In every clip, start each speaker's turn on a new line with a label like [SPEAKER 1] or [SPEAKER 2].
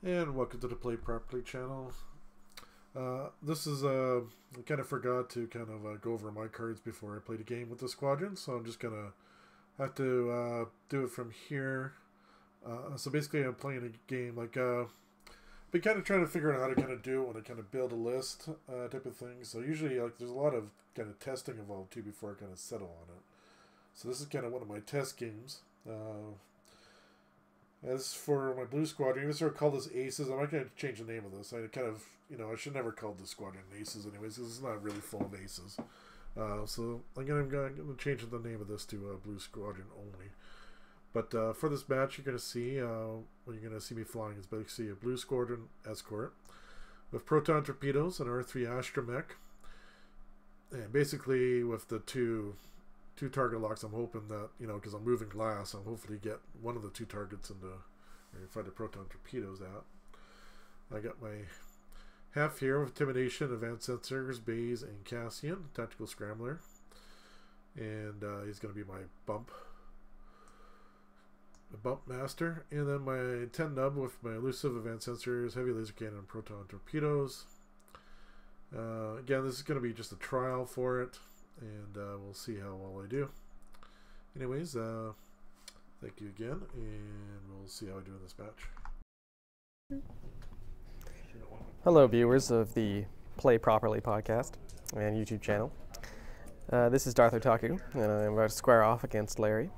[SPEAKER 1] And welcome to the Play Properly channel. This is, I kind of forgot to go over my cards before I play the game with the squadron, so I'm just going to have to do it from here. So basically I'm playing a game like, I've been kind of trying to figure out how to kind of do it when I kind of build a list type of thing. So usually there's a lot of kind of testing involved too before I kind of settle on it. So this is kind of one of my test games. As for my Blue Squadron, even though I call this Aces, I'm not going to change the name of this. I kind of, I should never call this squadron Aces anyways, because it's not really full of Aces. So I'm going to change the name of this to Blue Squadron only. But for this match, you're going to see, what you're going to see me flying is basically a Blue Squadron Escort with proton torpedoes and R3 astromech. And basically with the two target locks, I'm hoping that, because I'm moving glass, I'll hopefully get one of the two targets into, or find the proton torpedoes out. I got my half here with Intimidation, Advanced Sensors, Bays, and Cassian, Tactical Scrambler. And he's going to be my bump master. And then my 10 nub with my Elusive, Advanced Sensors, Heavy Laser Cannon, and Proton Torpedoes. Again, this is going to be just a trial for it. And we'll see how well I do. Anyways, thank you again, and we'll see how I do in this match.
[SPEAKER 2] Hello, viewers of the Play Properly podcast and YouTube channel. This is Darth Otaku, and I'm about to square off against Larry.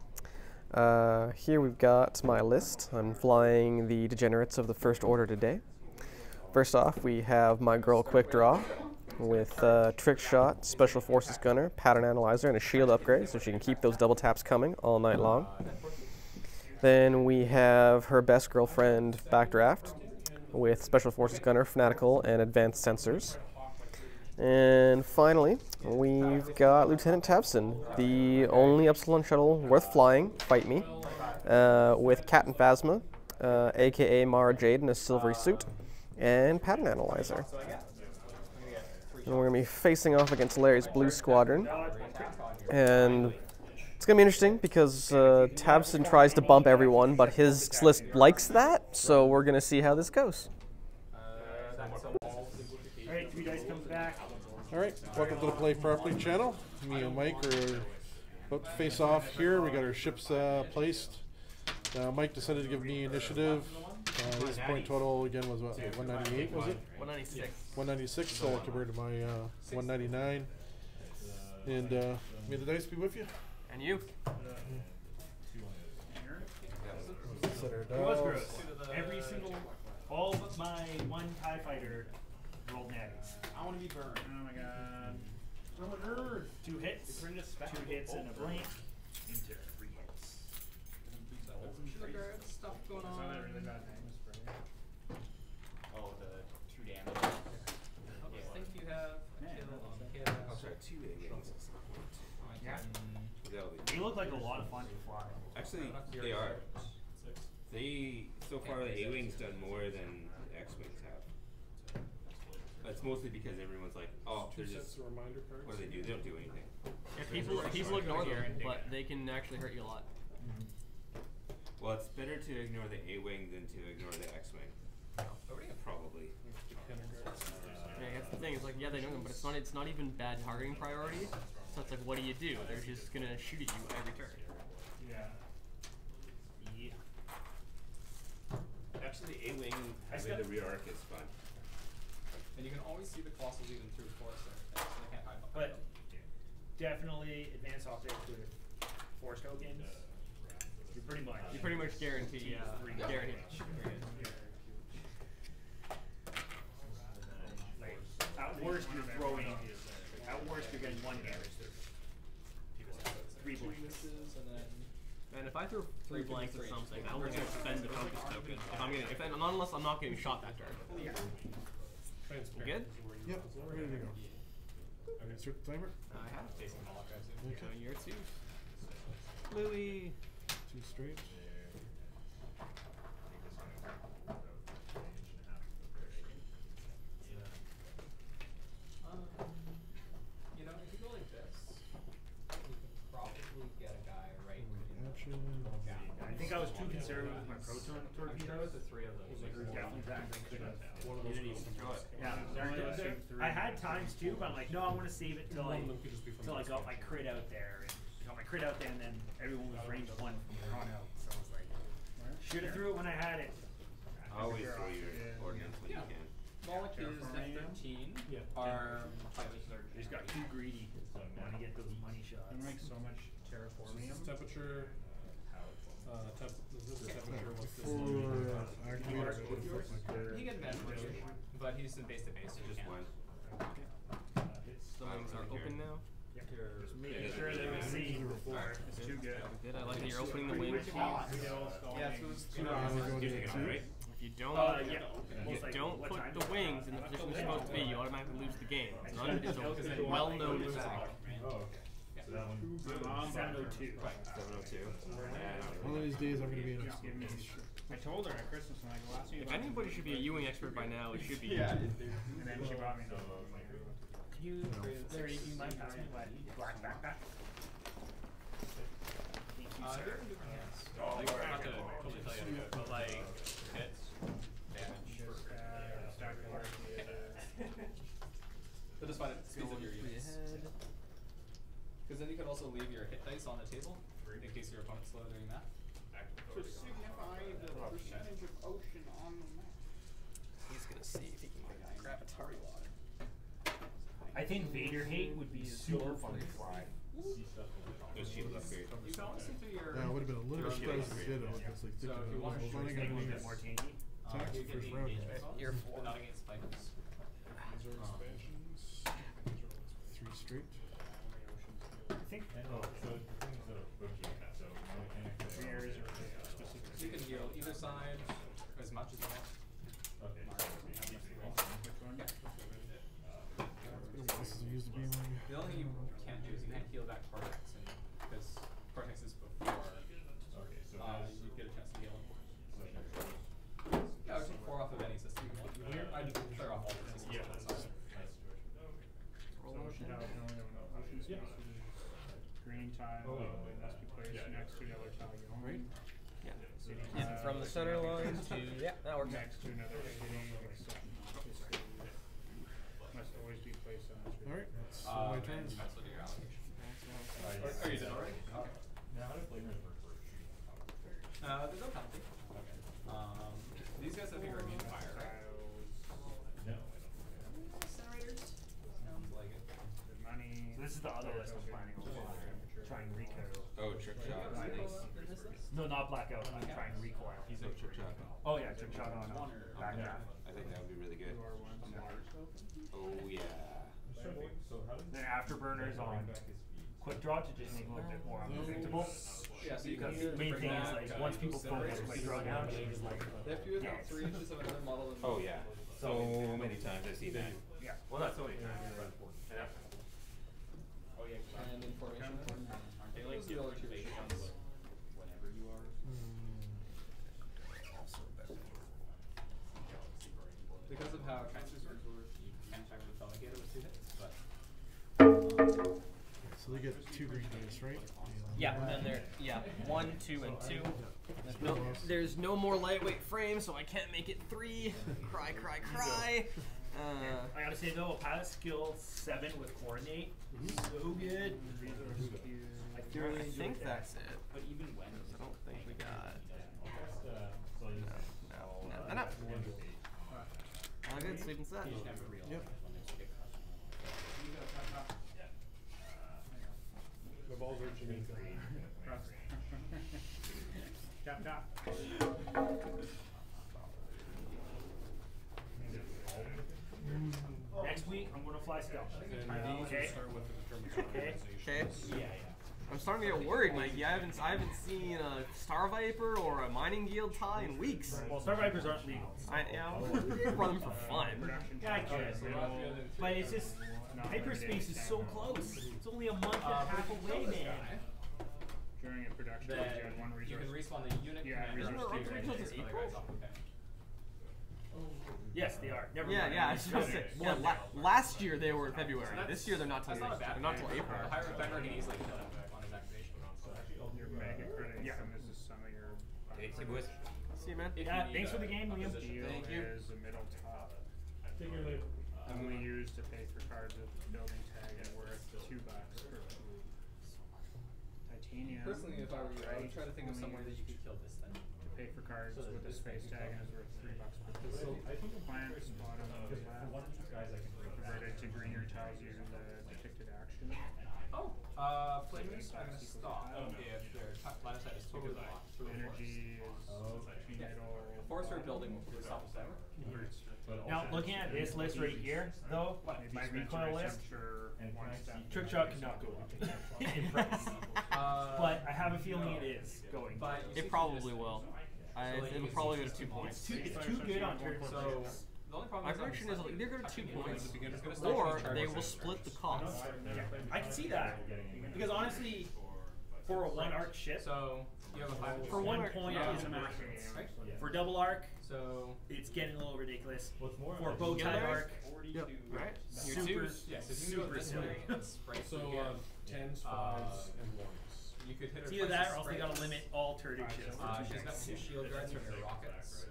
[SPEAKER 2] Here we've got my list. I'm flying the Degenerates of the First Order today. First off, we have my girl Quick Draw, with Trick Shot, Special Forces Gunner, Pattern Analyzer, and a shield upgrade, so she can keep those double taps coming all night long. Then we have her best girlfriend, Backdraft, with Special Forces Gunner, Fanatical, and Advanced Sensors. And finally, we've got Lieutenant Tabson, the only Epsilon shuttle worth flying, fight me, with Captain Phasma, aka Mara Jade in a silvery suit, and Pattern Analyzer. And we're going to be facing off against Larry's Blue Squadron. And it's going to be interesting because Tabson tries to bump everyone, but his list likes that, so we're going to see how this goes.
[SPEAKER 3] Alright, 3 dice comes back.
[SPEAKER 1] Alright, welcome to the Play Properly channel. Me and Mike are about to face off here. We got our ships placed. Mike decided to give me initiative. His point total again was what, 198 was it?
[SPEAKER 2] 196.
[SPEAKER 1] 196 compared to my 199. And may the dice be with you.
[SPEAKER 2] And you?
[SPEAKER 1] Set our
[SPEAKER 3] It was
[SPEAKER 1] dials.
[SPEAKER 3] gross. Every single, all but my one TIE fighter rolled natties.
[SPEAKER 4] I want to be burned.
[SPEAKER 3] Oh my god.
[SPEAKER 4] I'm an earth.
[SPEAKER 3] 2 hits. 2 hits and a blank. Into 3 hits.
[SPEAKER 4] Stuff going on.
[SPEAKER 5] Oh, the 2 damage.
[SPEAKER 4] I think you have kill.
[SPEAKER 5] I'll try 2 A-wings.
[SPEAKER 3] Yeah.
[SPEAKER 5] That'll be.
[SPEAKER 3] They look like a lot of fun to fly.
[SPEAKER 5] Actually, they are. So far, the A-wings done more than the X-wings have. It's mostly because everyone's like, oh, they're just. What do they do? They don't do anything.
[SPEAKER 2] Yeah, people ignore them, but they can actually hurt you a lot.
[SPEAKER 5] Well, it's better to ignore the A-wing than to ignore the X-wing. Probably.
[SPEAKER 2] Yeah, that's the thing. It's like, yeah, they know them, but it's not even bad targeting priority. So it's like, what do? They're just gonna shoot at you every turn.
[SPEAKER 3] Yeah.
[SPEAKER 5] Actually, the A-wing having the rear arc is fun.
[SPEAKER 4] And you can always see the colossals even through force there. So they can't hide behind.
[SPEAKER 3] But definitely advanced optics with force tokens. You're pretty much
[SPEAKER 2] guarantee.
[SPEAKER 3] Like, at worst you're throwing. At worst you're getting 1 damage. 3 blanks.
[SPEAKER 4] Misses and then
[SPEAKER 2] And if I throw 3 blanks at something, I don't think I spend the focus token. Unless I'm not getting shot that turn.
[SPEAKER 3] Yeah.
[SPEAKER 2] You good?
[SPEAKER 1] Yep, ready to go. Okay, start the timer.
[SPEAKER 2] I have.
[SPEAKER 1] Okay.
[SPEAKER 2] So you're 2. Louie.
[SPEAKER 1] 2 straight.
[SPEAKER 4] you know, if you go like this, you could probably get a guy right.
[SPEAKER 1] Action.
[SPEAKER 3] think I was too conservative with my proton torpedoes.
[SPEAKER 4] The three of those.
[SPEAKER 3] There's definitely times I could have.
[SPEAKER 5] Enjoy it.
[SPEAKER 3] Yeah, I had times too, but I'm like, no, I want to save it till I got my crit out there, and then everyone was range 1 from there on out. So I was like, should have threw it when I had it.
[SPEAKER 5] Always throw your ordnance when you can.
[SPEAKER 4] Molecules F-13 are
[SPEAKER 3] They just got too greedy. Want to get those money shots.
[SPEAKER 6] I'm like so much terraformium. Temperature. Temperature. What's this?
[SPEAKER 4] he can advantage, but he's in base to base. So
[SPEAKER 5] Just one.
[SPEAKER 2] The wings are open now.
[SPEAKER 3] Just making sure they receive before. It's too good.
[SPEAKER 2] Good. I like that you're opening the wings.
[SPEAKER 4] Yeah, so it's
[SPEAKER 2] If you don't,
[SPEAKER 3] Most likely.
[SPEAKER 2] don't
[SPEAKER 3] What
[SPEAKER 2] put
[SPEAKER 3] time?
[SPEAKER 2] the wings in the position you're supposed to be, you automatically lose the game. It's a well-known fact.
[SPEAKER 3] So that one. 702.
[SPEAKER 5] 702.
[SPEAKER 1] One of these days I'm going to be in a
[SPEAKER 6] I told her at Christmas when I go last year.
[SPEAKER 2] If anybody should be a Ewing expert by now, it should be you.
[SPEAKER 6] And then she brought me the.
[SPEAKER 3] Could you, Larry, do you mind passing me my black backpack? Thank you, sir.
[SPEAKER 4] like, not to totally tell you, but like hits, damage, but just find it speeds up your units. Because then you could also leave your hit dice on the table in case your opponent's slow doing that.
[SPEAKER 6] To signify the percentage of ocean on the map.
[SPEAKER 2] He's gonna see if he can grab a target.
[SPEAKER 3] I think Vader hate would be super fun to fly.
[SPEAKER 5] Those shield upgrade.
[SPEAKER 4] You can always see through your.
[SPEAKER 1] Yeah, I would have been a little bit surprised if we did it. I was like
[SPEAKER 4] So
[SPEAKER 1] thinking
[SPEAKER 4] if you
[SPEAKER 1] I
[SPEAKER 4] want
[SPEAKER 1] was
[SPEAKER 4] to
[SPEAKER 1] running
[SPEAKER 3] Make it a
[SPEAKER 1] out
[SPEAKER 3] little
[SPEAKER 1] of
[SPEAKER 3] bit more tanky.
[SPEAKER 1] attacks
[SPEAKER 4] you
[SPEAKER 1] the
[SPEAKER 4] get
[SPEAKER 1] first
[SPEAKER 4] the
[SPEAKER 1] round.
[SPEAKER 4] engagement,
[SPEAKER 2] You're
[SPEAKER 4] but not against spikes.
[SPEAKER 1] Three straight.
[SPEAKER 3] I think.
[SPEAKER 4] You can heal either side as much as you want.
[SPEAKER 1] This is used to be like.
[SPEAKER 4] The only thing you can't do is you can't heal back Cortex, and because Cortex is before, you get a chance to heal him. Yeah, I took 4 off of any system. I'd clear off all the systems.
[SPEAKER 6] Yeah.
[SPEAKER 3] Yeah.
[SPEAKER 6] Green tile must be placed next to another tile you own.
[SPEAKER 1] Right.
[SPEAKER 2] Yeah, from the center line to that works.
[SPEAKER 6] Next to another city, except must always be placed on this.
[SPEAKER 1] Alright, that's my
[SPEAKER 4] And
[SPEAKER 1] turn.
[SPEAKER 4] that's what your allocation. Are you done already? Okay. There's no penalty. These guys I think are immune to fire, right? Incinerators? Sounds like it.
[SPEAKER 6] The money.
[SPEAKER 3] So this is the other list I'm planning on trying recoil.
[SPEAKER 5] Oh, trick shot.
[SPEAKER 3] No, not blackout. I'm trying recoil.
[SPEAKER 5] Oh, trick shot.
[SPEAKER 3] Oh yeah, trick shot on back half.
[SPEAKER 5] I think that would be really good. Oh yeah.
[SPEAKER 3] Then afterburners on quick draw to just make it a little bit more unpredictable.
[SPEAKER 4] Yeah, so you
[SPEAKER 3] Because
[SPEAKER 4] can
[SPEAKER 3] the main thing is like once people focus quick draw down, you just like
[SPEAKER 4] They have to be within 3 inches of another model.
[SPEAKER 5] Oh yeah. So many times I see that.
[SPEAKER 3] yeah. Well, that's only
[SPEAKER 4] And in formation, aren't they like the other 2 shots? Whenever you are. Because of how transfers work, you can't actually delegate it with 2 hits, but.
[SPEAKER 1] So they get 2 green dice, right?
[SPEAKER 2] Yeah, and then 1, 2, and 2. There's no more lightweight frames, so I can't make it 3. Cry, cry, cry.
[SPEAKER 3] I gotta say though, a pilot skill 7 with coordinate, so good. I thoroughly
[SPEAKER 2] I
[SPEAKER 3] enjoyed
[SPEAKER 2] think
[SPEAKER 3] that.
[SPEAKER 2] that's it.
[SPEAKER 4] But even when.
[SPEAKER 2] I don't think we got. No. All good, sleep and set.
[SPEAKER 1] Yep.
[SPEAKER 6] The balls are Jimmy. Tap tap.
[SPEAKER 3] Next week, I'm gonna fly stealth. Okay. Okay.
[SPEAKER 2] Okay.
[SPEAKER 3] Yeah.
[SPEAKER 2] I'm starting to get worried, Mikey. I haven't seen a Star Viper or a Mining Guild tie in weeks.
[SPEAKER 3] Well, Star Vipers aren't legal.
[SPEAKER 2] I run them for fun.
[SPEAKER 3] Yeah, I guess. But it's just hyperspace is so close. It's only a month and a half away, man.
[SPEAKER 6] During a production,
[SPEAKER 4] Then
[SPEAKER 6] you had one
[SPEAKER 4] you can
[SPEAKER 6] resource.
[SPEAKER 4] respawn the unit
[SPEAKER 6] Yeah,
[SPEAKER 4] commander.
[SPEAKER 6] resource
[SPEAKER 4] and
[SPEAKER 6] taker.
[SPEAKER 4] then chase the other guys off the bench.
[SPEAKER 3] Yes, they are. Never
[SPEAKER 2] Yeah,
[SPEAKER 3] mind.
[SPEAKER 2] yeah. I was supposed to say, yeah, last year they were in February. This year they're not till
[SPEAKER 4] That's not a bad
[SPEAKER 2] they're not
[SPEAKER 4] thing.
[SPEAKER 2] till April.
[SPEAKER 4] The higher offender can easily kill him on his activation.
[SPEAKER 6] Your mega credit
[SPEAKER 3] Yeah.
[SPEAKER 6] income is the sum of your
[SPEAKER 5] Thanks, boys.
[SPEAKER 2] See you, man.
[SPEAKER 4] If
[SPEAKER 3] Yeah,
[SPEAKER 4] you need
[SPEAKER 3] thanks for the
[SPEAKER 4] a
[SPEAKER 3] game, Liam.
[SPEAKER 4] position.
[SPEAKER 6] Deal
[SPEAKER 4] Thank you.
[SPEAKER 6] is a middle top. Only used to pay for cards with building tag and worth $2 per move. Titanium.
[SPEAKER 4] Personally, if I were you, I would try to think of
[SPEAKER 6] only
[SPEAKER 4] somewhere that you could kill this thing.
[SPEAKER 6] to pay for cards with a space tag and is worth $3 per move. Plants bottom of left. Converted to greener tiles using the depicted action.
[SPEAKER 4] Oh, flamers are gonna stop if their line of sight is totally blocked.
[SPEAKER 6] Energy is middle.
[SPEAKER 4] Forestry building will stop the timer.
[SPEAKER 3] Now, looking at this list right here, though,
[SPEAKER 6] Maybe
[SPEAKER 3] my
[SPEAKER 6] spend
[SPEAKER 3] recoil
[SPEAKER 6] your
[SPEAKER 3] list,
[SPEAKER 6] temperature one step.
[SPEAKER 3] trick shot cannot go up in price. But I have a feeling it is going.
[SPEAKER 4] But you see
[SPEAKER 2] It probably
[SPEAKER 4] this-
[SPEAKER 2] will.
[SPEAKER 4] so like
[SPEAKER 2] It'll
[SPEAKER 4] you
[SPEAKER 2] probably
[SPEAKER 4] see
[SPEAKER 2] go to 2 points.
[SPEAKER 3] It's too good on turn
[SPEAKER 4] So the only problem
[SPEAKER 2] My
[SPEAKER 4] is
[SPEAKER 2] prediction is either go to 2 points,
[SPEAKER 4] it's gonna start
[SPEAKER 2] or
[SPEAKER 4] with
[SPEAKER 2] they
[SPEAKER 4] charges.
[SPEAKER 2] will split the cost.
[SPEAKER 3] I can see that. Because honestly, for a 1 arc ship,
[SPEAKER 4] So you have a 5
[SPEAKER 3] for 1
[SPEAKER 2] arc,
[SPEAKER 3] point
[SPEAKER 4] yeah.
[SPEAKER 3] is a max.
[SPEAKER 4] Right?
[SPEAKER 3] For double arc,
[SPEAKER 4] So
[SPEAKER 3] it's getting a little ridiculous. For bow tie
[SPEAKER 2] Together?
[SPEAKER 3] arc,
[SPEAKER 2] Yep. Right? Your
[SPEAKER 3] super,
[SPEAKER 2] twos.
[SPEAKER 4] yes, if you can go this
[SPEAKER 3] super
[SPEAKER 4] way
[SPEAKER 3] silly.
[SPEAKER 4] and spray
[SPEAKER 7] So,
[SPEAKER 4] through here,
[SPEAKER 7] 10s, 5s, and 1s.
[SPEAKER 4] you could hit her
[SPEAKER 3] It's either
[SPEAKER 4] twice
[SPEAKER 3] that
[SPEAKER 4] as
[SPEAKER 3] or else they
[SPEAKER 4] spray.
[SPEAKER 3] gotta limit all turret ships.
[SPEAKER 4] She's got 2 shield guards from her rockets.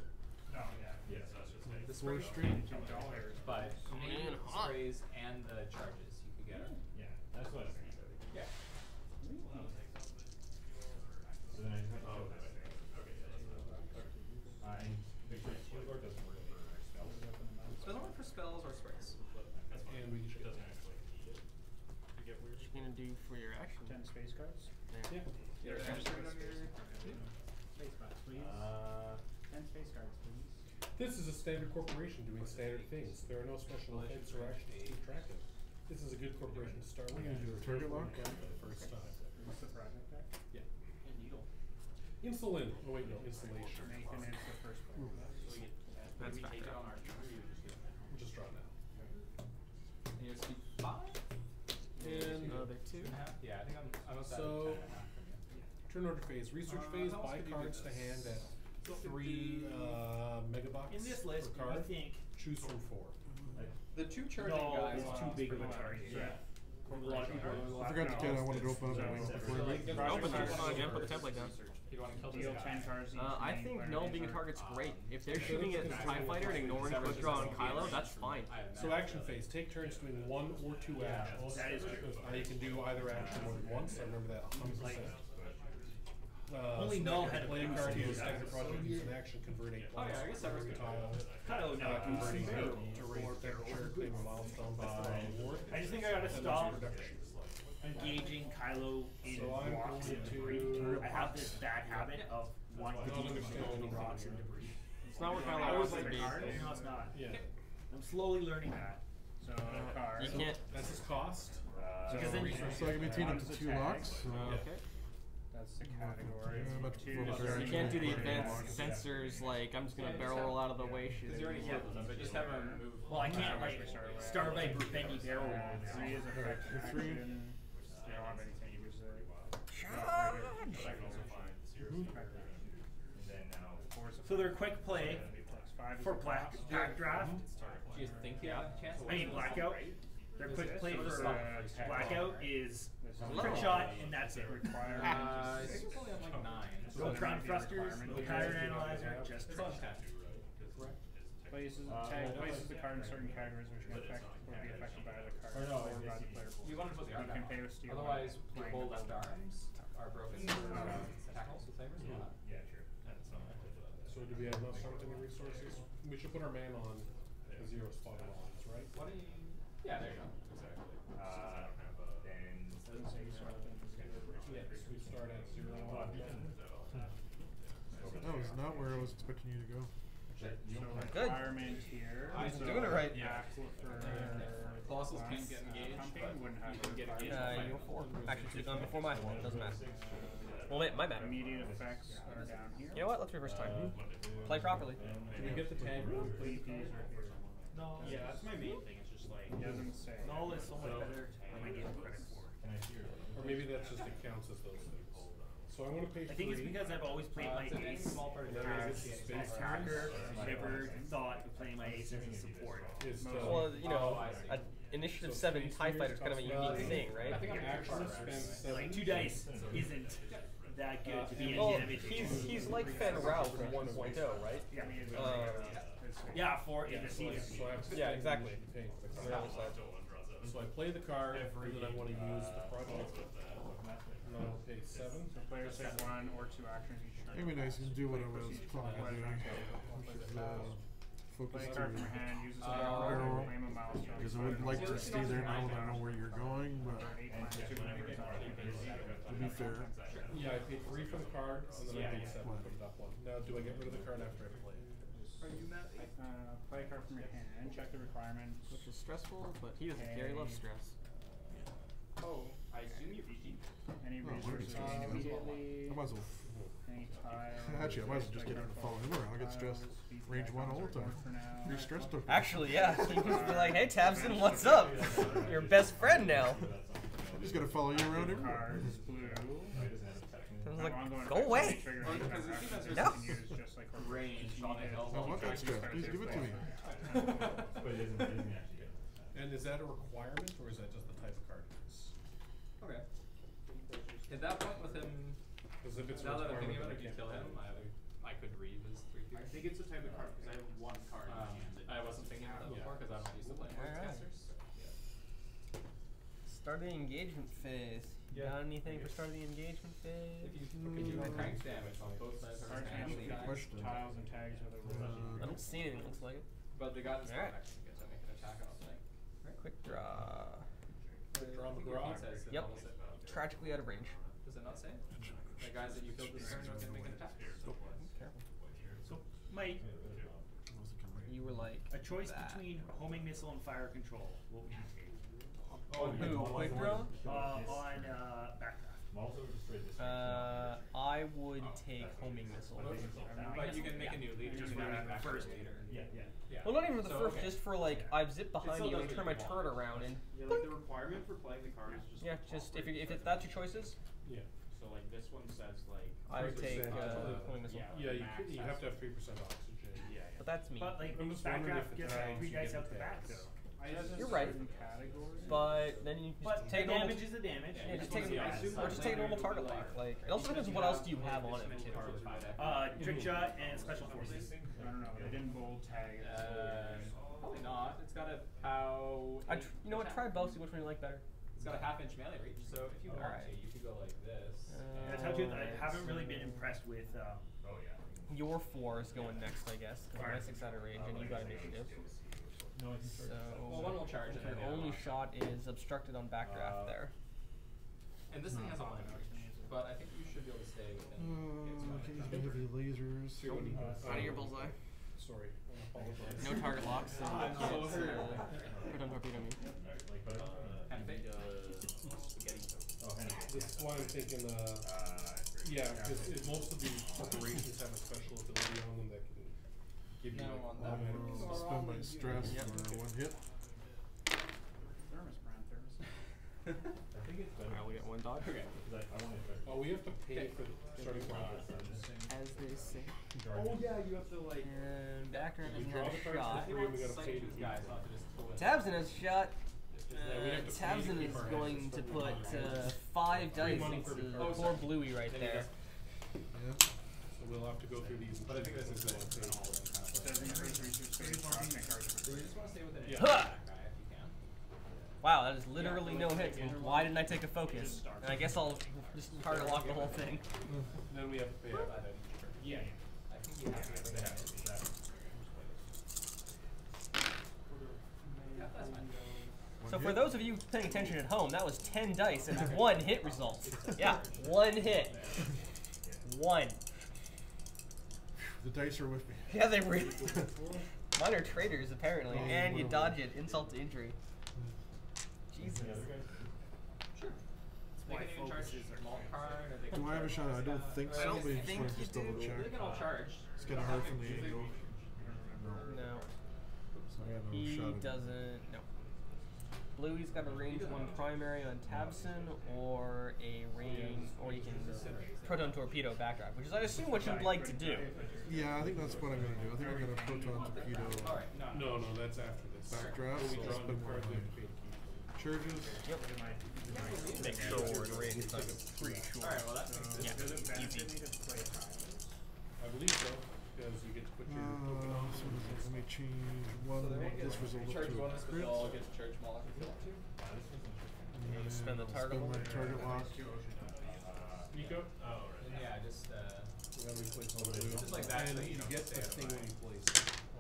[SPEAKER 4] The spray
[SPEAKER 6] $2.
[SPEAKER 4] but
[SPEAKER 2] Man, hot.
[SPEAKER 4] sprays and the charges you could get her.
[SPEAKER 8] Yeah, that's what I was thinking.
[SPEAKER 4] Yeah.
[SPEAKER 8] So then I just have to show this. And make sure shield guard doesn't work for spells.
[SPEAKER 4] Doesn't work for spells or sprays.
[SPEAKER 7] And we
[SPEAKER 8] It
[SPEAKER 7] can
[SPEAKER 8] doesn't actually. You get weird.
[SPEAKER 2] What you gonna do for your action?
[SPEAKER 6] 10 space cards.
[SPEAKER 2] Yeah.
[SPEAKER 4] Yeah, registered on your.
[SPEAKER 6] Space cards, please. 10 space cards, please.
[SPEAKER 7] This is a standard corporation doing standard things. There are no special events or actions to keep track of. This is a good corporation to start with.
[SPEAKER 1] Target lock?
[SPEAKER 7] For the first time.
[SPEAKER 6] What's the project deck?
[SPEAKER 7] Yeah.
[SPEAKER 4] Needle.
[SPEAKER 7] Insulin. Oh wait, no, installation.
[SPEAKER 6] Nathan is the first player.
[SPEAKER 2] That's back
[SPEAKER 4] Take it
[SPEAKER 2] up.
[SPEAKER 4] on our
[SPEAKER 7] We'll just draw now.
[SPEAKER 4] And you see 5?
[SPEAKER 7] And
[SPEAKER 2] Another 2.
[SPEAKER 4] 2.5? Yeah, I think I'm almost at
[SPEAKER 7] So-
[SPEAKER 4] 10.5 from you.
[SPEAKER 7] turn order phase. Research phase.
[SPEAKER 4] how else
[SPEAKER 7] Buy
[SPEAKER 4] could you do
[SPEAKER 7] cards to
[SPEAKER 4] this?
[SPEAKER 7] hand at 3 megabucks
[SPEAKER 3] In this list,
[SPEAKER 7] per
[SPEAKER 3] I
[SPEAKER 7] card.
[SPEAKER 3] think
[SPEAKER 7] Choose from 4.
[SPEAKER 4] The 2 charging
[SPEAKER 3] no
[SPEAKER 4] guys
[SPEAKER 3] is too big of a target.
[SPEAKER 6] Yeah.
[SPEAKER 3] A lot of people
[SPEAKER 1] I forgot to get. I wanted to open up before I leave.
[SPEAKER 2] Open this. Hold on again. Put the template down.
[SPEAKER 4] You want to kill this
[SPEAKER 6] Deal
[SPEAKER 4] guy.
[SPEAKER 6] 10 cards each.
[SPEAKER 2] I
[SPEAKER 6] main
[SPEAKER 2] think
[SPEAKER 6] player
[SPEAKER 2] null being a
[SPEAKER 6] user.
[SPEAKER 2] target's great. If they're shooting at the TIE fighter and ignoring quick draw on Kylo, that's fine.
[SPEAKER 7] So action phase. Take turns doing 1 or 2 actions.
[SPEAKER 3] That is true.
[SPEAKER 7] You can do either action more than once. I remember that 100%.
[SPEAKER 3] Only null had a
[SPEAKER 7] play a
[SPEAKER 3] boost
[SPEAKER 7] card
[SPEAKER 3] to
[SPEAKER 7] use
[SPEAKER 3] that.
[SPEAKER 7] standard project use an action, convert a
[SPEAKER 4] Oh, yeah, I guess that was good.
[SPEAKER 7] tile.
[SPEAKER 3] Kylo now
[SPEAKER 7] Converting
[SPEAKER 3] boosts
[SPEAKER 7] eight
[SPEAKER 3] zero.
[SPEAKER 7] to raise temperature, claim a milestone by award.
[SPEAKER 3] I just think I gotta
[SPEAKER 7] And
[SPEAKER 3] stop
[SPEAKER 7] that's reduction.
[SPEAKER 3] engaging Kylo in
[SPEAKER 7] So I'm
[SPEAKER 3] rocks
[SPEAKER 7] going
[SPEAKER 3] and
[SPEAKER 7] to-
[SPEAKER 3] debris. I have this bad habit of wanting to
[SPEAKER 7] I don't
[SPEAKER 3] deal
[SPEAKER 7] understand
[SPEAKER 3] with rocks and debris.
[SPEAKER 2] It's not what
[SPEAKER 3] I
[SPEAKER 2] Kylo
[SPEAKER 3] was
[SPEAKER 2] wants
[SPEAKER 3] like,
[SPEAKER 2] to be.
[SPEAKER 3] no, it's not.
[SPEAKER 7] Yeah.
[SPEAKER 3] I'm slowly learning that.
[SPEAKER 6] So, card.
[SPEAKER 2] You can't.
[SPEAKER 7] That's his cost.
[SPEAKER 3] Because then
[SPEAKER 1] So I can maintain up to 2 locks.
[SPEAKER 2] Okay.
[SPEAKER 6] That's the category.
[SPEAKER 1] Yeah, about
[SPEAKER 6] Two
[SPEAKER 1] four
[SPEAKER 6] is
[SPEAKER 1] bucks.
[SPEAKER 2] You can't do the
[SPEAKER 6] already
[SPEAKER 2] advanced
[SPEAKER 6] marked.
[SPEAKER 2] sensors like I'm just gonna barrel roll out of the way shit.
[SPEAKER 4] Because you already killed them, but just have them move.
[SPEAKER 3] well, I can't like Star Viper Bendy barrel roll.
[SPEAKER 6] 3 is effective
[SPEAKER 1] Three.
[SPEAKER 6] action. You don't have anything, you just
[SPEAKER 8] And then now.
[SPEAKER 3] So they're quick play for black draft.
[SPEAKER 4] Do you think you have a chance?
[SPEAKER 3] I mean blackout. Their quick play for blackout is
[SPEAKER 6] Hello.
[SPEAKER 3] trick shot and that's it.
[SPEAKER 6] Require
[SPEAKER 4] I think it's only on like 9.
[SPEAKER 3] No crown thrusters, no pattern analyzer, just
[SPEAKER 4] It's
[SPEAKER 3] trick
[SPEAKER 4] on
[SPEAKER 3] shot.
[SPEAKER 4] 10.
[SPEAKER 6] places the card in certain categories which can affect or be affected by the card or by the player pool.
[SPEAKER 4] You want to put the
[SPEAKER 6] You
[SPEAKER 4] arm
[SPEAKER 6] can
[SPEAKER 4] down.
[SPEAKER 6] pay with steel.
[SPEAKER 4] Otherwise, your
[SPEAKER 6] playing
[SPEAKER 4] whole
[SPEAKER 6] the
[SPEAKER 4] left
[SPEAKER 6] full
[SPEAKER 4] arms are broken. Tackles with flavors and all that.
[SPEAKER 8] Yeah, sure. That's
[SPEAKER 7] So do we have enough something in resources? We should put our man on the 0 spot lines, right?
[SPEAKER 4] What do you? Yeah, there you go.
[SPEAKER 8] Then
[SPEAKER 7] Yes, we start at 0 on
[SPEAKER 1] That was not where I was expecting you to go.
[SPEAKER 6] So
[SPEAKER 2] Good.
[SPEAKER 6] requirement here.
[SPEAKER 4] I'm
[SPEAKER 6] so
[SPEAKER 2] doing it right.
[SPEAKER 4] Colossals can't get engaged,
[SPEAKER 6] pumping
[SPEAKER 4] but
[SPEAKER 6] wouldn't have
[SPEAKER 4] you can get engaged.
[SPEAKER 2] You go 4. Actually, should have gone before my 4. Doesn't matter. Well, wait, my bad.
[SPEAKER 6] Immediate effects are down here.
[SPEAKER 2] You know what? Let's reverse time. Play properly.
[SPEAKER 7] Do we get the tag?
[SPEAKER 6] Complete these are here.
[SPEAKER 3] No,
[SPEAKER 6] Yeah,
[SPEAKER 3] that's my main thing. It's just like
[SPEAKER 6] It doesn't say.
[SPEAKER 3] null is so much better than I give it credit for.
[SPEAKER 7] Or maybe that's just it counts as those things. So I want to pay 3.
[SPEAKER 3] I think it's because I've always played my
[SPEAKER 4] It's a
[SPEAKER 3] ace
[SPEAKER 4] small part of the
[SPEAKER 3] as
[SPEAKER 7] space
[SPEAKER 3] attacker. I never thought of playing my ace as a support.
[SPEAKER 7] Is to,
[SPEAKER 2] Well, you know, Initiative 7 TIE fighter is kind of a unique thing,
[SPEAKER 4] I
[SPEAKER 2] right?
[SPEAKER 4] think I'm
[SPEAKER 7] actually
[SPEAKER 4] actually
[SPEAKER 7] spend 7.
[SPEAKER 3] Like 2 dice isn't that good to be in
[SPEAKER 2] Well,
[SPEAKER 3] the image.
[SPEAKER 2] he's like Fen Rao from 1.0, right?
[SPEAKER 3] Yeah.
[SPEAKER 6] Yeah.
[SPEAKER 3] For in the season.
[SPEAKER 7] So I have to
[SPEAKER 2] Yeah, exactly.
[SPEAKER 7] pay for the card. So I play the card, and then I want to use the project. And then I'll pay 7.
[SPEAKER 6] So players take 1 or 2 actions each turn.
[SPEAKER 1] It'd be nice to do what I was planning on doing. Focus
[SPEAKER 6] Play a
[SPEAKER 1] to
[SPEAKER 6] card from your hand, use a spell,
[SPEAKER 1] arrow.
[SPEAKER 6] claim a milestone.
[SPEAKER 1] Because I would like to stay there now that I know where you're going, but to be fair,
[SPEAKER 7] Yeah, I paid 3 for the card, and then I paid 7 for that one. Now, do I get rid of the card after I play it?
[SPEAKER 6] Play a card from your hand, check the requirement.
[SPEAKER 2] Which is stressful, but he doesn't care. He loves stress.
[SPEAKER 4] Oh, I assume you redeemed.
[SPEAKER 6] Any
[SPEAKER 1] Oh,
[SPEAKER 6] resources
[SPEAKER 1] where is
[SPEAKER 6] immediately.
[SPEAKER 1] I might as well.
[SPEAKER 6] Any tile.
[SPEAKER 1] Actually, I might as well just get him to follow him around. I'll get stressed. Range 1 all the time. You're stressed over.
[SPEAKER 2] Actually, yeah. You can be like, hey, Tabson, what's up? Your best friend now.
[SPEAKER 1] I'm just gonna follow you around everywhere.
[SPEAKER 6] Cards, blue.
[SPEAKER 2] I was like, go
[SPEAKER 6] Go
[SPEAKER 2] away. No.
[SPEAKER 4] Range
[SPEAKER 1] I want that stress. Please give it to me.
[SPEAKER 7] And is that a requirement, or is that just the type of card it is?
[SPEAKER 4] Okay. At that point with him,
[SPEAKER 7] Because if it's a
[SPEAKER 4] now that I'm thinking
[SPEAKER 7] requirement,
[SPEAKER 4] about it, if you kill him, I could read his 3
[SPEAKER 9] I think it's a type of card because I have 1 card in my hand.
[SPEAKER 4] I wasn't thinking of that before because I'm not used to playing
[SPEAKER 2] Alright.
[SPEAKER 4] casters.
[SPEAKER 2] Start the engagement phase. You got anything for starting the engagement phase?
[SPEAKER 4] If you do crank damage on both sides of his
[SPEAKER 6] Cards
[SPEAKER 4] hand,
[SPEAKER 6] can
[SPEAKER 4] the
[SPEAKER 6] be
[SPEAKER 4] guy,
[SPEAKER 1] Question.
[SPEAKER 6] tiles and tags with a
[SPEAKER 2] I don't see anything. Looks like it.
[SPEAKER 4] but the guy that's not
[SPEAKER 2] Alright.
[SPEAKER 4] actually gets to make an attack on the thing.
[SPEAKER 2] Quick draw.
[SPEAKER 7] Draw
[SPEAKER 4] I think
[SPEAKER 7] McGraw.
[SPEAKER 4] it says the
[SPEAKER 2] Yep.
[SPEAKER 4] opposite.
[SPEAKER 2] Tragically out of range.
[SPEAKER 4] Does it not say? The guys that you killed this turn don't get to make an attack.
[SPEAKER 2] Careful.
[SPEAKER 3] So, Mike,
[SPEAKER 2] You were like
[SPEAKER 3] a choice
[SPEAKER 2] that.
[SPEAKER 3] between homing missile and fire control. What would you take?
[SPEAKER 2] Oh, who? Quick draw?
[SPEAKER 3] On backdraft.
[SPEAKER 2] I would take homing missile.
[SPEAKER 4] But you can make a new leader.
[SPEAKER 3] Just
[SPEAKER 4] You
[SPEAKER 3] for
[SPEAKER 4] can
[SPEAKER 3] that
[SPEAKER 4] make back
[SPEAKER 3] first
[SPEAKER 4] leader.
[SPEAKER 3] leader.
[SPEAKER 4] Yeah.
[SPEAKER 2] Well, not even for the
[SPEAKER 4] So,
[SPEAKER 2] first,
[SPEAKER 4] okay.
[SPEAKER 2] just for like I've zipped behind
[SPEAKER 4] still
[SPEAKER 2] you and
[SPEAKER 4] does
[SPEAKER 2] turn
[SPEAKER 4] what
[SPEAKER 2] my
[SPEAKER 4] you
[SPEAKER 2] turret
[SPEAKER 4] want.
[SPEAKER 2] around and
[SPEAKER 9] Yeah, like the requirement for playing the card is just
[SPEAKER 2] yeah, just if that's your choices,
[SPEAKER 7] Yeah.
[SPEAKER 9] so like this one says like
[SPEAKER 2] I would take
[SPEAKER 7] 3%,
[SPEAKER 2] homing missile.
[SPEAKER 7] Yeah, you have to have 3% oxygen.
[SPEAKER 2] But that's me.
[SPEAKER 3] But like
[SPEAKER 7] I'm just wondering
[SPEAKER 3] backdraft
[SPEAKER 7] if it
[SPEAKER 3] gets
[SPEAKER 7] tags,
[SPEAKER 3] 3
[SPEAKER 7] you
[SPEAKER 3] dice
[SPEAKER 7] get
[SPEAKER 3] out the
[SPEAKER 7] the
[SPEAKER 3] back
[SPEAKER 7] tags.
[SPEAKER 3] though.
[SPEAKER 2] You're right. But then you just
[SPEAKER 3] But
[SPEAKER 2] take
[SPEAKER 3] the
[SPEAKER 2] normal.
[SPEAKER 3] damage is the damage.
[SPEAKER 2] Yeah, just take
[SPEAKER 4] Yeah,
[SPEAKER 2] or just take a normal target lock. Like it also depends on what else do you have on it too.
[SPEAKER 3] Trick shot and special forces.
[SPEAKER 6] I don't know. They didn't bold tag it.
[SPEAKER 4] Probably not. It's got a POW.
[SPEAKER 2] You know what? Try both. See which one you like better.
[SPEAKER 4] It's got a half-inch melee reach, so if you want
[SPEAKER 2] Alright.
[SPEAKER 4] to, you could go like this.
[SPEAKER 3] That's how I haven't really been impressed with.
[SPEAKER 2] Your 4 is going next, I guess. 'Cause I got 6 out of range, and you got initiative. So
[SPEAKER 4] Well, one will charge and
[SPEAKER 2] your
[SPEAKER 4] then the other
[SPEAKER 2] only
[SPEAKER 4] one.
[SPEAKER 2] shot is obstructed on backdraft there.
[SPEAKER 4] And this thing has a line, but I think you should be able to stay within.
[SPEAKER 1] Okay, he's gonna have the lasers.
[SPEAKER 2] Out of your bullseye.
[SPEAKER 7] Sorry, I apologize.
[SPEAKER 2] No target locks. So
[SPEAKER 4] I'm
[SPEAKER 2] you
[SPEAKER 4] so
[SPEAKER 2] can't,
[SPEAKER 4] hurt.
[SPEAKER 2] put on torpedo me.
[SPEAKER 4] And fake.
[SPEAKER 7] This is why I'm thinking, yeah, because most of the corporations have a special ability on them that can give you
[SPEAKER 4] No,
[SPEAKER 7] like
[SPEAKER 4] on that
[SPEAKER 7] automatic
[SPEAKER 4] one.
[SPEAKER 7] resistance.
[SPEAKER 1] Spend my stress for 1 hit.
[SPEAKER 6] Thermos, brand thermos.
[SPEAKER 2] Alright, we get 1 dodge.
[SPEAKER 4] Okay.
[SPEAKER 7] Oh, we have to pay for the starting point.
[SPEAKER 2] As they say.
[SPEAKER 4] Oh yeah, you have to like.
[SPEAKER 2] And backdraft
[SPEAKER 7] We
[SPEAKER 2] doesn't
[SPEAKER 7] draw
[SPEAKER 2] have
[SPEAKER 7] the
[SPEAKER 2] a
[SPEAKER 7] cards
[SPEAKER 2] shot.
[SPEAKER 7] for free and we gotta pay to keep
[SPEAKER 4] guys
[SPEAKER 7] them.
[SPEAKER 4] off to just pull it.
[SPEAKER 2] Tabson has a shot.
[SPEAKER 7] Yeah, we have to pay to
[SPEAKER 2] Tabson
[SPEAKER 7] keep
[SPEAKER 2] is
[SPEAKER 7] our
[SPEAKER 2] going
[SPEAKER 7] hands
[SPEAKER 2] to
[SPEAKER 7] for
[SPEAKER 2] put
[SPEAKER 7] free.
[SPEAKER 2] 5 dice
[SPEAKER 7] money
[SPEAKER 2] into
[SPEAKER 7] for the
[SPEAKER 2] the
[SPEAKER 7] cards.
[SPEAKER 2] poor bluey right
[SPEAKER 4] Then you
[SPEAKER 2] there.
[SPEAKER 4] just-
[SPEAKER 1] Yeah.
[SPEAKER 7] So we'll have to go through these.
[SPEAKER 4] But I think this is
[SPEAKER 7] the
[SPEAKER 4] like
[SPEAKER 7] thing.
[SPEAKER 6] Does increase research space, drop my cards for
[SPEAKER 4] So you
[SPEAKER 6] free.
[SPEAKER 4] just want to stay within
[SPEAKER 7] Yeah.
[SPEAKER 4] a guy if you can.
[SPEAKER 2] Wow, that is literally no hits. Why didn't I take a focus? And I guess I'll just target lock the whole thing.
[SPEAKER 7] Then we have to pay out that.
[SPEAKER 6] Yeah.
[SPEAKER 4] I think you have to. Yeah, that's fine.
[SPEAKER 2] So for those of you paying attention at home, that was 10 dice and 1 hit result. Yeah, 1 hit. 1.
[SPEAKER 1] The dice are with me.
[SPEAKER 2] Yeah, they really. Mine are traitors apparently, and you dodge it. Insult to injury. Jesus.
[SPEAKER 4] Sure. They can even charge a small card. Or they can
[SPEAKER 1] Do I have a
[SPEAKER 4] charge
[SPEAKER 1] shot? I don't
[SPEAKER 4] stuff.
[SPEAKER 1] think
[SPEAKER 2] I
[SPEAKER 1] so,
[SPEAKER 2] don't
[SPEAKER 1] but you just
[SPEAKER 2] think
[SPEAKER 1] want to
[SPEAKER 2] you
[SPEAKER 1] just double
[SPEAKER 2] do.
[SPEAKER 1] check.
[SPEAKER 4] They can all charge.
[SPEAKER 1] It's kind of hard from the angle.
[SPEAKER 2] No,
[SPEAKER 1] So I got no
[SPEAKER 2] he
[SPEAKER 1] shot at it.
[SPEAKER 2] doesn't. No. Bluey's got a range 1 primary on Tabson, or a range, or you can proton torpedo backdraft, which is I assume what you'd like to do.
[SPEAKER 1] Yeah, I think that's what I'm gonna do. I think I'm gonna proton torpedo
[SPEAKER 4] Alright, no.
[SPEAKER 7] No, that's after this.
[SPEAKER 1] backdraft.
[SPEAKER 7] When we
[SPEAKER 1] So
[SPEAKER 7] draw
[SPEAKER 1] I'll
[SPEAKER 7] the
[SPEAKER 1] spend more
[SPEAKER 7] cards, we
[SPEAKER 1] money.
[SPEAKER 7] have to pay to keep them.
[SPEAKER 1] Charges.
[SPEAKER 2] Yep. Make sure we're in range. I'm pretty sure.
[SPEAKER 4] Alright, well that makes
[SPEAKER 2] Yeah, easy.
[SPEAKER 7] I believe so, because you get to put your token on.
[SPEAKER 1] So let me change one.
[SPEAKER 4] So they won't get
[SPEAKER 1] This result to
[SPEAKER 4] charge
[SPEAKER 1] a
[SPEAKER 4] bonus, but
[SPEAKER 1] crit.
[SPEAKER 4] they'll all get to charge Moloch if they want to.
[SPEAKER 1] And
[SPEAKER 2] spend the
[SPEAKER 1] I'll
[SPEAKER 2] target
[SPEAKER 1] spend my
[SPEAKER 2] lock.
[SPEAKER 1] target lock.
[SPEAKER 7] Nico?
[SPEAKER 4] And yeah, just
[SPEAKER 7] Just
[SPEAKER 4] like that,
[SPEAKER 7] And
[SPEAKER 4] so you
[SPEAKER 7] you
[SPEAKER 4] don't
[SPEAKER 7] get
[SPEAKER 4] stay
[SPEAKER 7] a
[SPEAKER 4] out of
[SPEAKER 7] thing
[SPEAKER 4] line.
[SPEAKER 7] when you place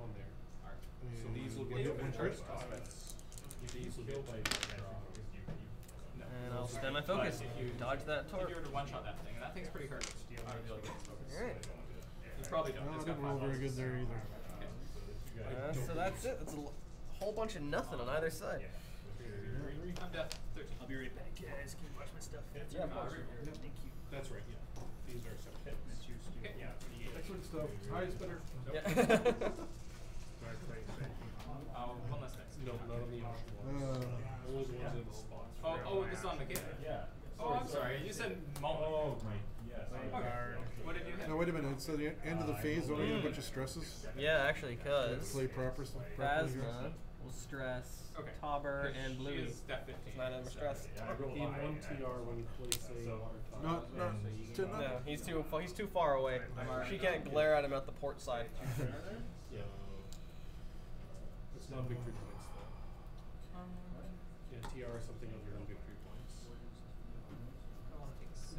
[SPEAKER 7] on there.
[SPEAKER 4] Alright.
[SPEAKER 7] So these will
[SPEAKER 1] And
[SPEAKER 7] get
[SPEAKER 1] one
[SPEAKER 7] charge
[SPEAKER 1] crit.
[SPEAKER 7] costs. These will get by
[SPEAKER 4] No.
[SPEAKER 2] And I'll spend my focus. Dodge that
[SPEAKER 4] If
[SPEAKER 2] torp.
[SPEAKER 4] you were to one-shot that thing, and that thing's pretty hurt, I would be able to get his focus.
[SPEAKER 2] Alright.
[SPEAKER 4] You probably don't.
[SPEAKER 1] No, I
[SPEAKER 4] It's got
[SPEAKER 1] didn't roll
[SPEAKER 4] 5
[SPEAKER 1] very good there either.
[SPEAKER 2] So that's it. That's a whole bunch of nothing on either side.
[SPEAKER 4] I'm deaf. 13.
[SPEAKER 3] I'll be right back, guys. Can you watch my stuff?
[SPEAKER 2] Yeah, of course.
[SPEAKER 3] Thank you.
[SPEAKER 7] That's right, yeah. These are separate.
[SPEAKER 4] Okay.
[SPEAKER 7] Excellent stuff. Highest better.
[SPEAKER 2] Yeah.
[SPEAKER 4] One less next.
[SPEAKER 7] No, not on the option ones. Only the ones in the spots.
[SPEAKER 4] Oh, this is on McKinney.
[SPEAKER 8] Yeah.
[SPEAKER 4] Oh, I'm sorry. You said Moloch.
[SPEAKER 8] Oh, right. Yes.
[SPEAKER 4] Okay. What did you hit?
[SPEAKER 1] No, wait a minute. It's the end of the phase. Don't I get a bunch of stresses?
[SPEAKER 2] Yeah, actually, cause
[SPEAKER 1] Play properly here.
[SPEAKER 2] Phasma will stress
[SPEAKER 4] Okay.
[SPEAKER 2] Tauber
[SPEAKER 4] Because
[SPEAKER 2] and
[SPEAKER 4] she
[SPEAKER 2] Bluey.
[SPEAKER 4] is def 15.
[SPEAKER 2] It's not under stress.
[SPEAKER 7] Gain 1 TR when you place a water tile.
[SPEAKER 2] No, he's too far away. She can't glare at him at the port side.
[SPEAKER 7] Yeah. It's not victory points though. Yeah, TR is something other than victory points.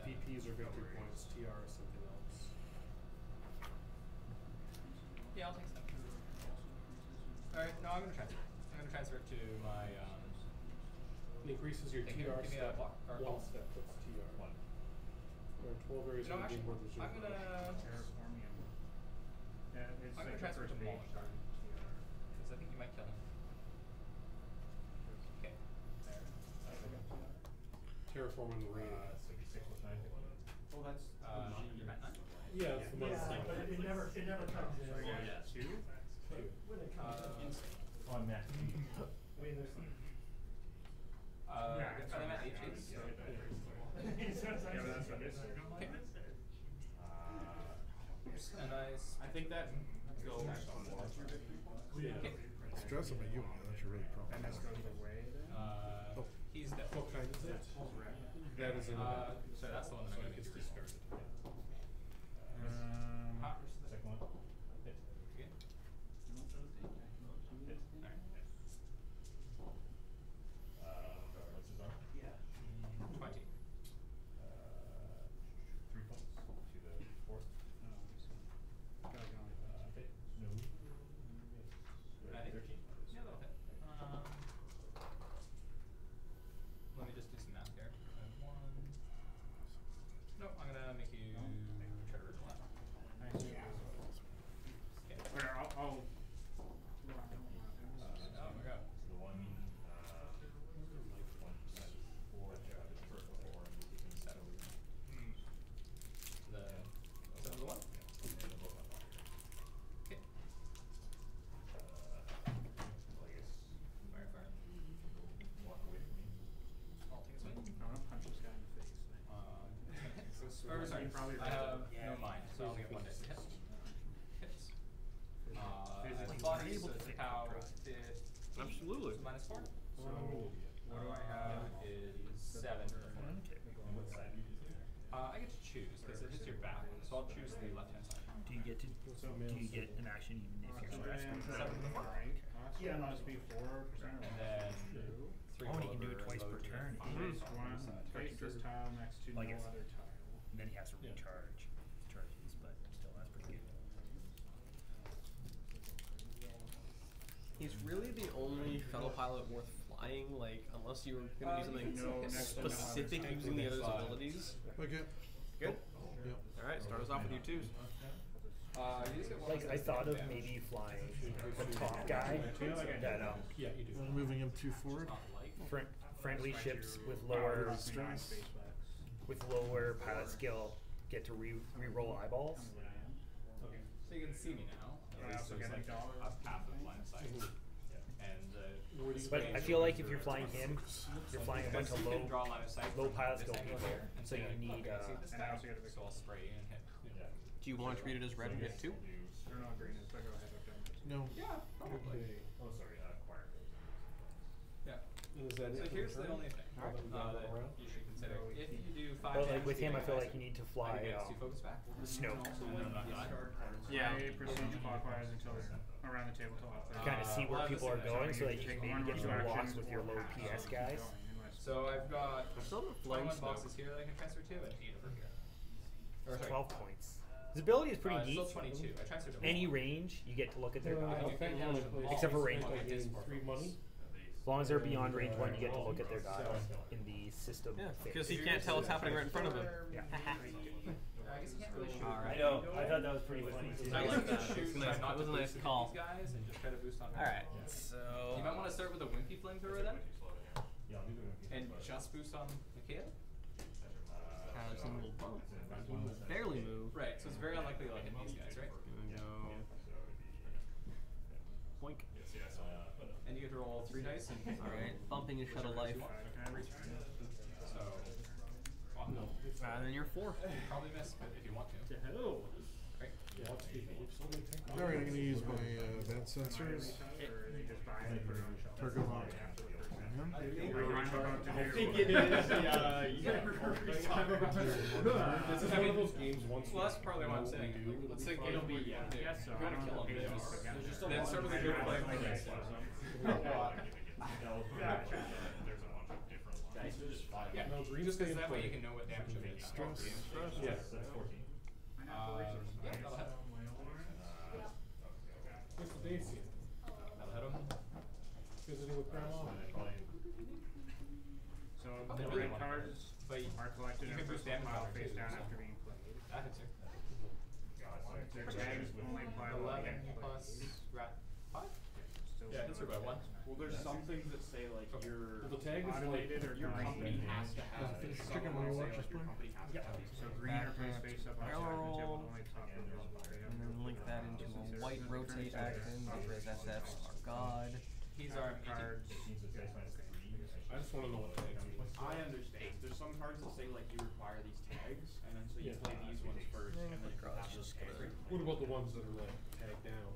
[SPEAKER 7] VPs are victory points, TR is something else.
[SPEAKER 4] Yeah, I'll take 7. Alright, no, I'm gonna transfer. I'm gonna transfer it to my
[SPEAKER 7] It increases your
[SPEAKER 4] Give me
[SPEAKER 7] TR
[SPEAKER 4] a
[SPEAKER 7] step.
[SPEAKER 4] block, or
[SPEAKER 7] 1
[SPEAKER 4] call.
[SPEAKER 7] step, that's TR. There are 12 areas
[SPEAKER 4] No,
[SPEAKER 7] of the
[SPEAKER 4] actually,
[SPEAKER 7] game where there's
[SPEAKER 4] I'm gonna transfer it to Moloch. Because I think you might kill him. Okay.
[SPEAKER 7] terraforming the rain.
[SPEAKER 8] 66 was 9.
[SPEAKER 4] Oh, that's you're at 9.
[SPEAKER 7] Yeah, it's the most thing.
[SPEAKER 10] It never comes in.
[SPEAKER 8] On that.
[SPEAKER 4] I'm at 8 cheats. And I think that goes on okay.
[SPEAKER 1] Stress on you. That's your really problem.
[SPEAKER 6] And this goes away then?
[SPEAKER 4] He's dead.
[SPEAKER 7] What kind is it? That is an event.
[SPEAKER 4] So that's the one that I'm
[SPEAKER 7] So
[SPEAKER 4] gonna
[SPEAKER 7] it gets
[SPEAKER 4] get
[SPEAKER 7] discarded.
[SPEAKER 8] Second one. Hit.
[SPEAKER 4] Again?
[SPEAKER 8] Hit.
[SPEAKER 4] Alright.
[SPEAKER 8] What's his arm?
[SPEAKER 4] 20.
[SPEAKER 8] 3 points to the 4th. Hit. No.
[SPEAKER 4] I think.
[SPEAKER 8] 13.
[SPEAKER 4] Yeah, that'll hit. Let me just do some math here. I have 1. No, I'm gonna make you try to rip that.
[SPEAKER 6] Nice.
[SPEAKER 4] Okay.
[SPEAKER 6] Where, I'll
[SPEAKER 4] Oh my god.
[SPEAKER 8] So the 1, 1 said 4, the first 4, and you can settle it.
[SPEAKER 4] The 7 to 1?
[SPEAKER 8] And then both on fire.
[SPEAKER 4] Okay.
[SPEAKER 8] Well, I guess
[SPEAKER 4] Fire.
[SPEAKER 8] walk away from me.
[SPEAKER 4] I'll take a swing.
[SPEAKER 6] I wanna punch this guy in the face.
[SPEAKER 4] Or sorry,
[SPEAKER 6] You probably
[SPEAKER 4] I have
[SPEAKER 6] read
[SPEAKER 4] no mind, so I'll get 1 dice. Hit. Hits.
[SPEAKER 6] Physically
[SPEAKER 4] Bodies,
[SPEAKER 3] able to
[SPEAKER 4] so
[SPEAKER 3] take
[SPEAKER 4] pow
[SPEAKER 3] that.
[SPEAKER 4] 15.
[SPEAKER 2] Absolutely.
[SPEAKER 4] So -4.
[SPEAKER 6] So,
[SPEAKER 4] What do I have is 7 for the 4.
[SPEAKER 8] And what side do you do?
[SPEAKER 4] I get to choose, because it hits your back, so I'll choose the left-hand side.
[SPEAKER 3] Do you get to? Do you get an action even if you're stressed?
[SPEAKER 6] Yeah, must be 4% or
[SPEAKER 4] And then 3
[SPEAKER 3] Oh, and you can do it
[SPEAKER 4] over
[SPEAKER 3] twice per
[SPEAKER 4] load
[SPEAKER 3] turn.
[SPEAKER 4] five.
[SPEAKER 6] Place 1, place this tile next to
[SPEAKER 3] Like
[SPEAKER 6] no
[SPEAKER 3] it's-
[SPEAKER 6] other tile.
[SPEAKER 3] And then he has to recharge charges, but still, that's pretty good.
[SPEAKER 2] He's really the only fellow pilot worth flying, like, unless you were going to do something
[SPEAKER 6] No, next to no other
[SPEAKER 2] specific
[SPEAKER 6] tile.
[SPEAKER 2] using the other's abilities.
[SPEAKER 1] Okay.
[SPEAKER 2] Good?
[SPEAKER 1] Yeah.
[SPEAKER 2] Alright, start us off with your 2s.
[SPEAKER 4] You just get 1
[SPEAKER 3] Like I thought of maybe flying the top guy that
[SPEAKER 7] Yeah, you do.
[SPEAKER 1] I'm moving him 2 forward.
[SPEAKER 4] not like.
[SPEAKER 3] friendly ships with lower
[SPEAKER 1] Stress.
[SPEAKER 3] pilot skill get to re-roll eyeballs.
[SPEAKER 4] Okay. So you can see me now.
[SPEAKER 6] I
[SPEAKER 4] At
[SPEAKER 6] also
[SPEAKER 4] least
[SPEAKER 6] get
[SPEAKER 4] there's
[SPEAKER 6] a
[SPEAKER 4] like
[SPEAKER 6] dollar.
[SPEAKER 4] a path of line of sight. And
[SPEAKER 3] But I feel like if you're flying him, you're flying a bunch
[SPEAKER 4] because
[SPEAKER 3] of
[SPEAKER 4] you can draw line of sight
[SPEAKER 3] low
[SPEAKER 4] from
[SPEAKER 3] pilot
[SPEAKER 4] this
[SPEAKER 3] skill
[SPEAKER 4] angle
[SPEAKER 3] people,
[SPEAKER 4] here, and
[SPEAKER 3] so
[SPEAKER 4] say,
[SPEAKER 3] you
[SPEAKER 4] like,
[SPEAKER 3] need,
[SPEAKER 4] okay, see this
[SPEAKER 6] and I
[SPEAKER 4] guy?
[SPEAKER 6] also get a big
[SPEAKER 4] So I'll spray you and hit.
[SPEAKER 2] Do you want to treat it as red and get 2?
[SPEAKER 6] I don't know what green is, but go ahead, I've done it.
[SPEAKER 1] No.
[SPEAKER 4] Yeah, probably.
[SPEAKER 7] Okay.
[SPEAKER 8] Oh, sorry, choir.
[SPEAKER 4] Yeah.
[SPEAKER 7] Is that
[SPEAKER 4] So
[SPEAKER 7] it?
[SPEAKER 4] here's the only thing that you should consider. If you do 5
[SPEAKER 10] But like
[SPEAKER 4] damage
[SPEAKER 10] with
[SPEAKER 4] to
[SPEAKER 10] him, I
[SPEAKER 4] your
[SPEAKER 10] feel
[SPEAKER 4] guys,
[SPEAKER 10] like you need to
[SPEAKER 4] I
[SPEAKER 10] fly
[SPEAKER 4] get 2 focus back.
[SPEAKER 10] Snoke.
[SPEAKER 6] Yeah. Proceed clockwise until around the table till
[SPEAKER 10] To kind of see where people are going, so that you can maybe get some blocks with your low PS guys.
[SPEAKER 4] So I've got
[SPEAKER 2] still have
[SPEAKER 4] 21
[SPEAKER 2] flying
[SPEAKER 4] boxes here that I can transfer to, and 8 over here. Or, sorry,
[SPEAKER 10] 12 points. His ability is pretty
[SPEAKER 4] it's
[SPEAKER 10] neat.
[SPEAKER 4] still 22. I transferred to
[SPEAKER 10] Any
[SPEAKER 4] 1.
[SPEAKER 10] range, you get to look at their
[SPEAKER 7] I
[SPEAKER 10] guy.
[SPEAKER 7] don't think how much plays
[SPEAKER 10] Except for range
[SPEAKER 7] like
[SPEAKER 10] one.
[SPEAKER 7] getting 3 money.
[SPEAKER 10] As long as they're beyond range 1, you get to look at their guy in the system.
[SPEAKER 2] Yeah,
[SPEAKER 10] phase.
[SPEAKER 2] because he can't tell what's happening right in front of him.
[SPEAKER 10] Yeah.
[SPEAKER 4] I guess you can't really shoot.
[SPEAKER 2] Alright.
[SPEAKER 10] I know. I thought that was pretty funny too.
[SPEAKER 2] I like that.
[SPEAKER 4] Shoot,
[SPEAKER 2] It's
[SPEAKER 4] try
[SPEAKER 2] nice.
[SPEAKER 4] not
[SPEAKER 2] It was
[SPEAKER 4] to
[SPEAKER 2] a nice
[SPEAKER 4] boost
[SPEAKER 2] call.
[SPEAKER 4] these guys and just try to boost on.
[SPEAKER 2] Alright, so
[SPEAKER 4] You might want to start with a wimpy flamethrower then, and just boost on Massiah.
[SPEAKER 2] has a little bump. He will barely move.
[SPEAKER 4] Right, so it's very unlikely you'll hit these guys, right?
[SPEAKER 2] Go. Boink.
[SPEAKER 4] And you get to roll 3 dice and
[SPEAKER 2] Alright, bumping is shut of life.
[SPEAKER 4] So
[SPEAKER 2] And then you're 4.
[SPEAKER 4] probably miss, but if you want to. Great.
[SPEAKER 1] Alright, I'm gonna use my advanced sensors. Target lock.
[SPEAKER 6] I think
[SPEAKER 9] it is.
[SPEAKER 7] This is one of those games once.
[SPEAKER 4] Well, that's probably what I'm saying. Let's say
[SPEAKER 9] It'll be, yeah.
[SPEAKER 6] Yes, so
[SPEAKER 4] You're gonna kill him.
[SPEAKER 9] There's just a
[SPEAKER 4] Then
[SPEAKER 9] lot
[SPEAKER 4] start
[SPEAKER 9] of
[SPEAKER 4] with a good
[SPEAKER 9] dice.
[SPEAKER 4] flame.
[SPEAKER 8] There's a bunch of different ones.
[SPEAKER 4] Yeah,
[SPEAKER 7] No, green
[SPEAKER 4] just because
[SPEAKER 7] stay in
[SPEAKER 4] that way
[SPEAKER 7] play.
[SPEAKER 4] you can know what damage you'll get.
[SPEAKER 1] Stress.
[SPEAKER 7] Yes, that's 14.
[SPEAKER 4] Yeah, that'll hit.
[SPEAKER 7] What's the day scene?
[SPEAKER 4] That'll hit him.
[SPEAKER 7] Visiting with grandma.
[SPEAKER 6] So the red cards
[SPEAKER 4] But you
[SPEAKER 6] are collected
[SPEAKER 4] you
[SPEAKER 6] in
[SPEAKER 4] can
[SPEAKER 6] a
[SPEAKER 4] boost
[SPEAKER 6] personal
[SPEAKER 4] damage
[SPEAKER 6] pile
[SPEAKER 4] on
[SPEAKER 6] face
[SPEAKER 4] it,
[SPEAKER 6] down
[SPEAKER 4] so
[SPEAKER 6] after being played.
[SPEAKER 4] that hits you.
[SPEAKER 6] Their tags only apply when
[SPEAKER 4] 11
[SPEAKER 6] they get played.
[SPEAKER 4] plus rat 5?
[SPEAKER 6] Still
[SPEAKER 4] Yeah, hits her by 1.
[SPEAKER 9] Well, there's some things that say like your
[SPEAKER 7] Well, the tag is like
[SPEAKER 6] automated or
[SPEAKER 9] your
[SPEAKER 6] dying.
[SPEAKER 9] company has to have.
[SPEAKER 1] Finish
[SPEAKER 9] Some
[SPEAKER 1] chicken
[SPEAKER 9] will
[SPEAKER 1] while you
[SPEAKER 9] say,
[SPEAKER 1] watch
[SPEAKER 9] like,
[SPEAKER 1] this
[SPEAKER 9] your
[SPEAKER 1] play?
[SPEAKER 9] company has to have these.
[SPEAKER 6] So green are placed face up on the table, only top of the
[SPEAKER 2] And then link that into a white rotate action because SFs are god.
[SPEAKER 4] He's our
[SPEAKER 6] cards.
[SPEAKER 7] I just want to know what tags mean.
[SPEAKER 9] I understand. There's some cards that say like you require these tags, and then so you
[SPEAKER 7] Yeah.
[SPEAKER 9] play these ones first, and then you have those tags.
[SPEAKER 7] What about the ones that are like tagged down?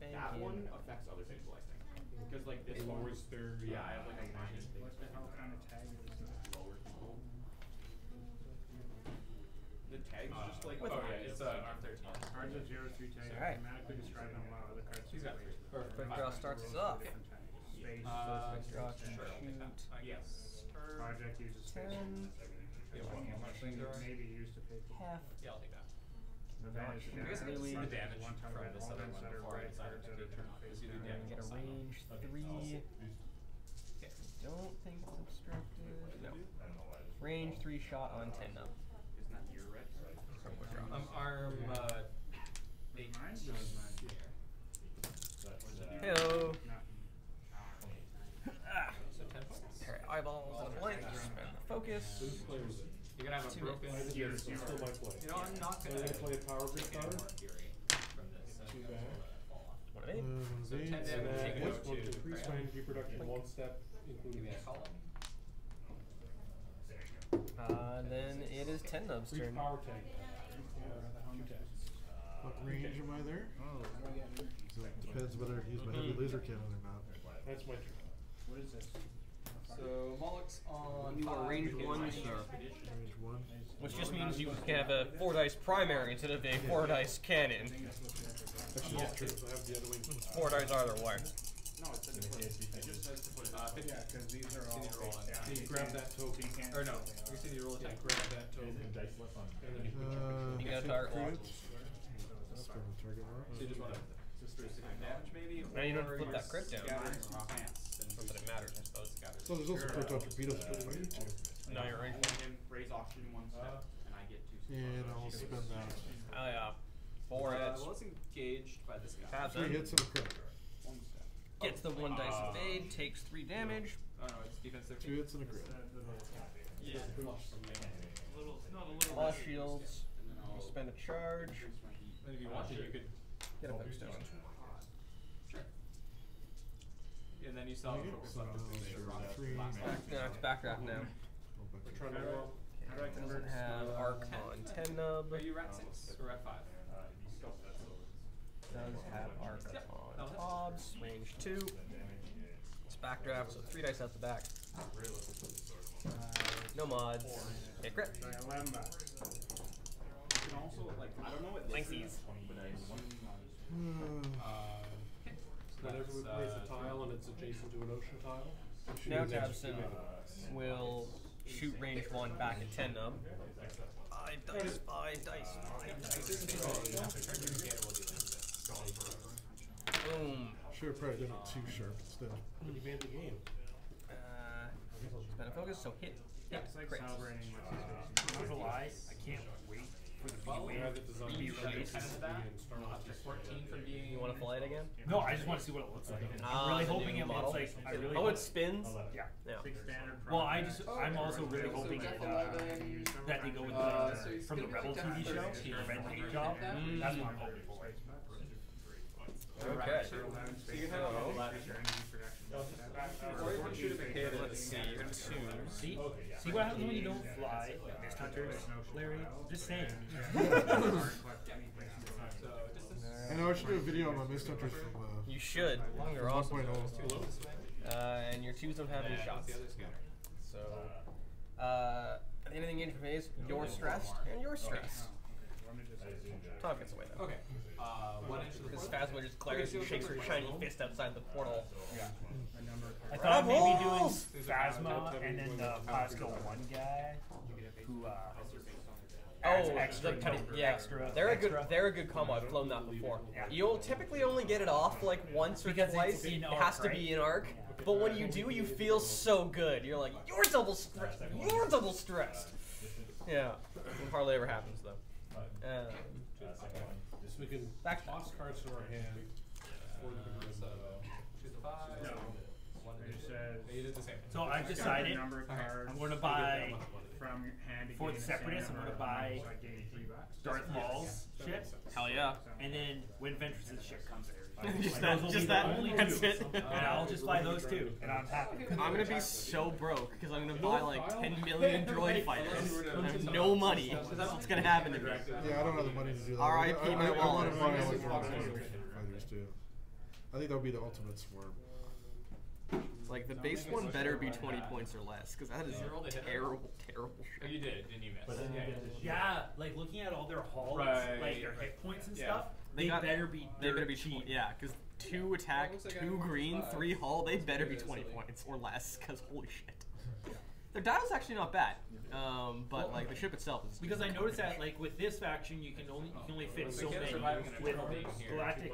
[SPEAKER 9] That one affects other people, I think. Because like this
[SPEAKER 7] It
[SPEAKER 9] one,
[SPEAKER 7] lowers their
[SPEAKER 9] yeah, I have like a minus thing
[SPEAKER 6] What the hell kind of tag is that?
[SPEAKER 9] lower people. The tag's just like
[SPEAKER 4] Oh yeah, it's arm 13.
[SPEAKER 6] Cards of 0 3 tags
[SPEAKER 2] Alright.
[SPEAKER 6] automatically describe and allow other cards
[SPEAKER 4] He's
[SPEAKER 6] to
[SPEAKER 4] got
[SPEAKER 6] be
[SPEAKER 4] 3.
[SPEAKER 6] placed.
[SPEAKER 2] Quick draw starts us off.
[SPEAKER 6] Space.
[SPEAKER 2] Quick draw can
[SPEAKER 4] Sure, I'll take that.
[SPEAKER 2] shoot.
[SPEAKER 4] I guess.
[SPEAKER 6] Project uses space.
[SPEAKER 2] 10.
[SPEAKER 4] Yeah, one more flamethrower.
[SPEAKER 6] Maybe used to pay for.
[SPEAKER 2] Half.
[SPEAKER 4] Yeah, I'll take that.
[SPEAKER 6] Advantage
[SPEAKER 2] I
[SPEAKER 4] guess I
[SPEAKER 6] damage.
[SPEAKER 4] can see the
[SPEAKER 6] Project
[SPEAKER 4] damage
[SPEAKER 6] is one time
[SPEAKER 4] from
[SPEAKER 6] with
[SPEAKER 4] this
[SPEAKER 6] all
[SPEAKER 4] other
[SPEAKER 6] events
[SPEAKER 4] one
[SPEAKER 6] that are
[SPEAKER 4] before I
[SPEAKER 6] red
[SPEAKER 4] decided
[SPEAKER 6] cards
[SPEAKER 4] to
[SPEAKER 6] that
[SPEAKER 4] do
[SPEAKER 6] are turned
[SPEAKER 4] turn.
[SPEAKER 6] face
[SPEAKER 4] Because you do
[SPEAKER 6] down.
[SPEAKER 4] damage.
[SPEAKER 2] Get a range 3.
[SPEAKER 4] Okay.
[SPEAKER 2] Don't think it's obstructed. No. Range 3 shot on 10 up.
[SPEAKER 9] Isn't that your red?
[SPEAKER 4] Arm 8.
[SPEAKER 6] Mine?
[SPEAKER 2] Hello. Ah.
[SPEAKER 4] So 10 points.
[SPEAKER 2] Pair of eyeballs and a blank. Spend the focus.
[SPEAKER 7] Whose play was it?
[SPEAKER 4] You're gonna have a
[SPEAKER 2] Two
[SPEAKER 4] broken.
[SPEAKER 7] I did this, it's still my play.
[SPEAKER 4] You know, I'm not
[SPEAKER 7] So
[SPEAKER 4] gonna
[SPEAKER 7] I'm gonna play a power grid
[SPEAKER 4] take any
[SPEAKER 7] card.
[SPEAKER 4] more fury from this.
[SPEAKER 7] Too
[SPEAKER 4] I'm
[SPEAKER 7] bad.
[SPEAKER 4] gonna let it fall off.
[SPEAKER 2] What are they?
[SPEAKER 4] So 10
[SPEAKER 1] These,
[SPEAKER 4] damage,
[SPEAKER 7] And
[SPEAKER 4] take
[SPEAKER 7] then
[SPEAKER 4] it
[SPEAKER 7] this
[SPEAKER 4] to
[SPEAKER 7] one to increase my
[SPEAKER 4] Graham.
[SPEAKER 7] energy production one step,
[SPEAKER 4] Give
[SPEAKER 7] including
[SPEAKER 4] me a column.
[SPEAKER 2] Then it is 10 nubs
[SPEAKER 7] 3
[SPEAKER 2] turn.
[SPEAKER 7] power tag. 2 tags.
[SPEAKER 1] What range am I there? So it depends whether I use my heavy laser cannon or not.
[SPEAKER 7] That's my turn.
[SPEAKER 6] What is this?
[SPEAKER 4] So Moloch's on
[SPEAKER 2] You are
[SPEAKER 4] 5.
[SPEAKER 2] range
[SPEAKER 4] He gets
[SPEAKER 2] 1,
[SPEAKER 4] my
[SPEAKER 2] sir.
[SPEAKER 1] Range 1.
[SPEAKER 2] Which just means you can have a 4 dice primary instead of a 4 dice cannon.
[SPEAKER 1] Actually, that's true.
[SPEAKER 7] I have the other wing.
[SPEAKER 2] It's 4 dice either way.
[SPEAKER 9] No, it says it just says to put it.
[SPEAKER 4] 50.
[SPEAKER 6] Yeah, because these are all
[SPEAKER 4] Continue to roll
[SPEAKER 6] face
[SPEAKER 4] it.
[SPEAKER 6] down.
[SPEAKER 7] Can you grab that token?
[SPEAKER 6] You can't
[SPEAKER 4] Or no,
[SPEAKER 6] still
[SPEAKER 4] you said you roll a 10.
[SPEAKER 7] Grab that token. And then you put your
[SPEAKER 2] You got a target lock.
[SPEAKER 1] Spend the target lock.
[SPEAKER 4] So you just want to damage maybe?
[SPEAKER 2] Now you don't
[SPEAKER 4] or
[SPEAKER 2] flip
[SPEAKER 4] you're
[SPEAKER 2] that crit down.
[SPEAKER 4] scattering some plants and
[SPEAKER 2] Not that it matters, I suppose.
[SPEAKER 1] So there's also proton torpedoes if I need to.
[SPEAKER 2] No, you're
[SPEAKER 9] I
[SPEAKER 2] range
[SPEAKER 9] want him raise oxygen one step, and I get 2
[SPEAKER 1] And I'll spend that.
[SPEAKER 2] Oh yeah. 4 hits.
[SPEAKER 4] Well, it's engaged by this guy.
[SPEAKER 2] Have
[SPEAKER 1] 3
[SPEAKER 2] them.
[SPEAKER 1] hits and a crit.
[SPEAKER 9] 1 step.
[SPEAKER 2] Gets the 1 dice evade, takes 3 damage.
[SPEAKER 4] Oh no, it's defense
[SPEAKER 1] 2
[SPEAKER 4] 13.
[SPEAKER 1] hits and a crit.
[SPEAKER 2] Lost shields. You spend a charge.
[SPEAKER 4] And if you wanted, you could
[SPEAKER 2] Get a boost on.
[SPEAKER 4] Sure. And then you still have a focus left to finish your rock.
[SPEAKER 1] Three.
[SPEAKER 4] Last one.
[SPEAKER 2] No, it's backdraft now.
[SPEAKER 7] We're trying to roll.
[SPEAKER 6] How do I convert
[SPEAKER 2] Doesn't have arc on 10 nub.
[SPEAKER 4] Are you rat 6 or rat 5?
[SPEAKER 2] Does have arc on Hobbs. Range 2. It's backdraft, so 3 dice out the back. No mods. Hit crit.
[SPEAKER 6] By 11 bucks.
[SPEAKER 9] You can also, like, I don't know what this
[SPEAKER 2] Lengthies.
[SPEAKER 9] is, but
[SPEAKER 7] Whenever we place a tile and it's adjacent to an ocean tile,
[SPEAKER 2] Now Tabson will shoot range 1 back at 10 nub. 5 dice, 5 dice, 5 dice. Boom.
[SPEAKER 1] Should have probably done it too sharp instead.
[SPEAKER 7] when you made the game.
[SPEAKER 2] Spin a focus, so hit.
[SPEAKER 6] Yeah, it's like celebrating with this. Not gonna lie, I can't wait for the
[SPEAKER 7] Yeah, the design
[SPEAKER 6] be released.
[SPEAKER 4] Just 14 from being.
[SPEAKER 2] You want to fly it again?
[SPEAKER 6] No, I just want to see what it looks like. I'm really
[SPEAKER 2] the
[SPEAKER 6] hoping
[SPEAKER 2] new
[SPEAKER 6] it
[SPEAKER 2] model.
[SPEAKER 6] looks like. I really
[SPEAKER 2] Oh,
[SPEAKER 6] hope,
[SPEAKER 2] it spins?
[SPEAKER 6] yeah.
[SPEAKER 2] Yeah.
[SPEAKER 6] Well, I'm also really hoping that they go with the from the Rebel TV show, the Red Paint Job. That's what I'm hoping for.
[SPEAKER 2] Okay.
[SPEAKER 4] So you have a lot or you can shoot a kid in the sea or two.
[SPEAKER 6] See what happens when you don't fly, Mist Hunters, Larry? Just saying.
[SPEAKER 1] I know I should do a video on my Mist Hunters from
[SPEAKER 2] You should. You're awesome.
[SPEAKER 1] 1.0.
[SPEAKER 2] And your 2s don't have any shots. So, anything in phase, you're stressed, and you're stressed. Tom gets away though.
[SPEAKER 4] Okay. 1 inch to the
[SPEAKER 2] Because
[SPEAKER 4] fourth.
[SPEAKER 2] Phasma just declares and shakes her shiny fist outside the portal.
[SPEAKER 6] I thought maybe doing Phasma and then the Pasco 1 guy who adds extra, extra.
[SPEAKER 2] They're a good combo. I've flown that before.
[SPEAKER 6] Yeah.
[SPEAKER 2] You'll typically only get it off like once or
[SPEAKER 6] Because
[SPEAKER 2] twice.
[SPEAKER 6] it's
[SPEAKER 2] It
[SPEAKER 6] in arc,
[SPEAKER 2] has to
[SPEAKER 6] right?
[SPEAKER 2] be in arc. But when you do, you feel so good. You're like, you're double stressed. You're double stressed. Yeah. It hardly ever happens though.
[SPEAKER 7] So we can toss cards to our hand.
[SPEAKER 4] Choose the 5.
[SPEAKER 6] No.
[SPEAKER 4] One
[SPEAKER 6] It just says.
[SPEAKER 4] They did the same.
[SPEAKER 6] So I've decided Number of cards
[SPEAKER 3] I'm going to buy
[SPEAKER 6] from hand to
[SPEAKER 3] for the
[SPEAKER 6] gain a
[SPEAKER 3] separatists. I'm
[SPEAKER 6] standard
[SPEAKER 3] going to buy
[SPEAKER 6] so I gain $3.
[SPEAKER 3] Darth Maul's ship,
[SPEAKER 2] Hell yeah.
[SPEAKER 3] and then when Ventress's ship comes in.
[SPEAKER 2] Just
[SPEAKER 3] Those will be the only
[SPEAKER 2] That's
[SPEAKER 3] two.
[SPEAKER 2] it.
[SPEAKER 3] And I'll just buy those two, and I'm happy.
[SPEAKER 2] I'm gonna be so broke because I'm gonna buy like 10 million droid fighters. I have no money. That's what's gonna happen to me.
[SPEAKER 1] Yeah, I don't have the money to do that.
[SPEAKER 2] R.I.P. my
[SPEAKER 1] I
[SPEAKER 2] wallet.
[SPEAKER 1] want to buy electronic fighters too. I think that would be the ultimate swarm.
[SPEAKER 2] Like the base one better be 20 points or less because that is terrible, terrible
[SPEAKER 4] Oh,
[SPEAKER 2] shit.
[SPEAKER 4] you did, didn't you miss?
[SPEAKER 3] Yeah, like looking at all their hauls,
[SPEAKER 4] Right,
[SPEAKER 3] like their
[SPEAKER 4] right.
[SPEAKER 3] hit points and
[SPEAKER 4] Yeah.
[SPEAKER 3] stuff, they better be
[SPEAKER 2] cheap. Yeah, because 2 attack, 2 green, 3 hull, they better be 20 points or less because holy shit. Their dial's actually not bad, but like the ship itself is.
[SPEAKER 3] Because I noticed that like with this faction you can only fit so many with Galactic.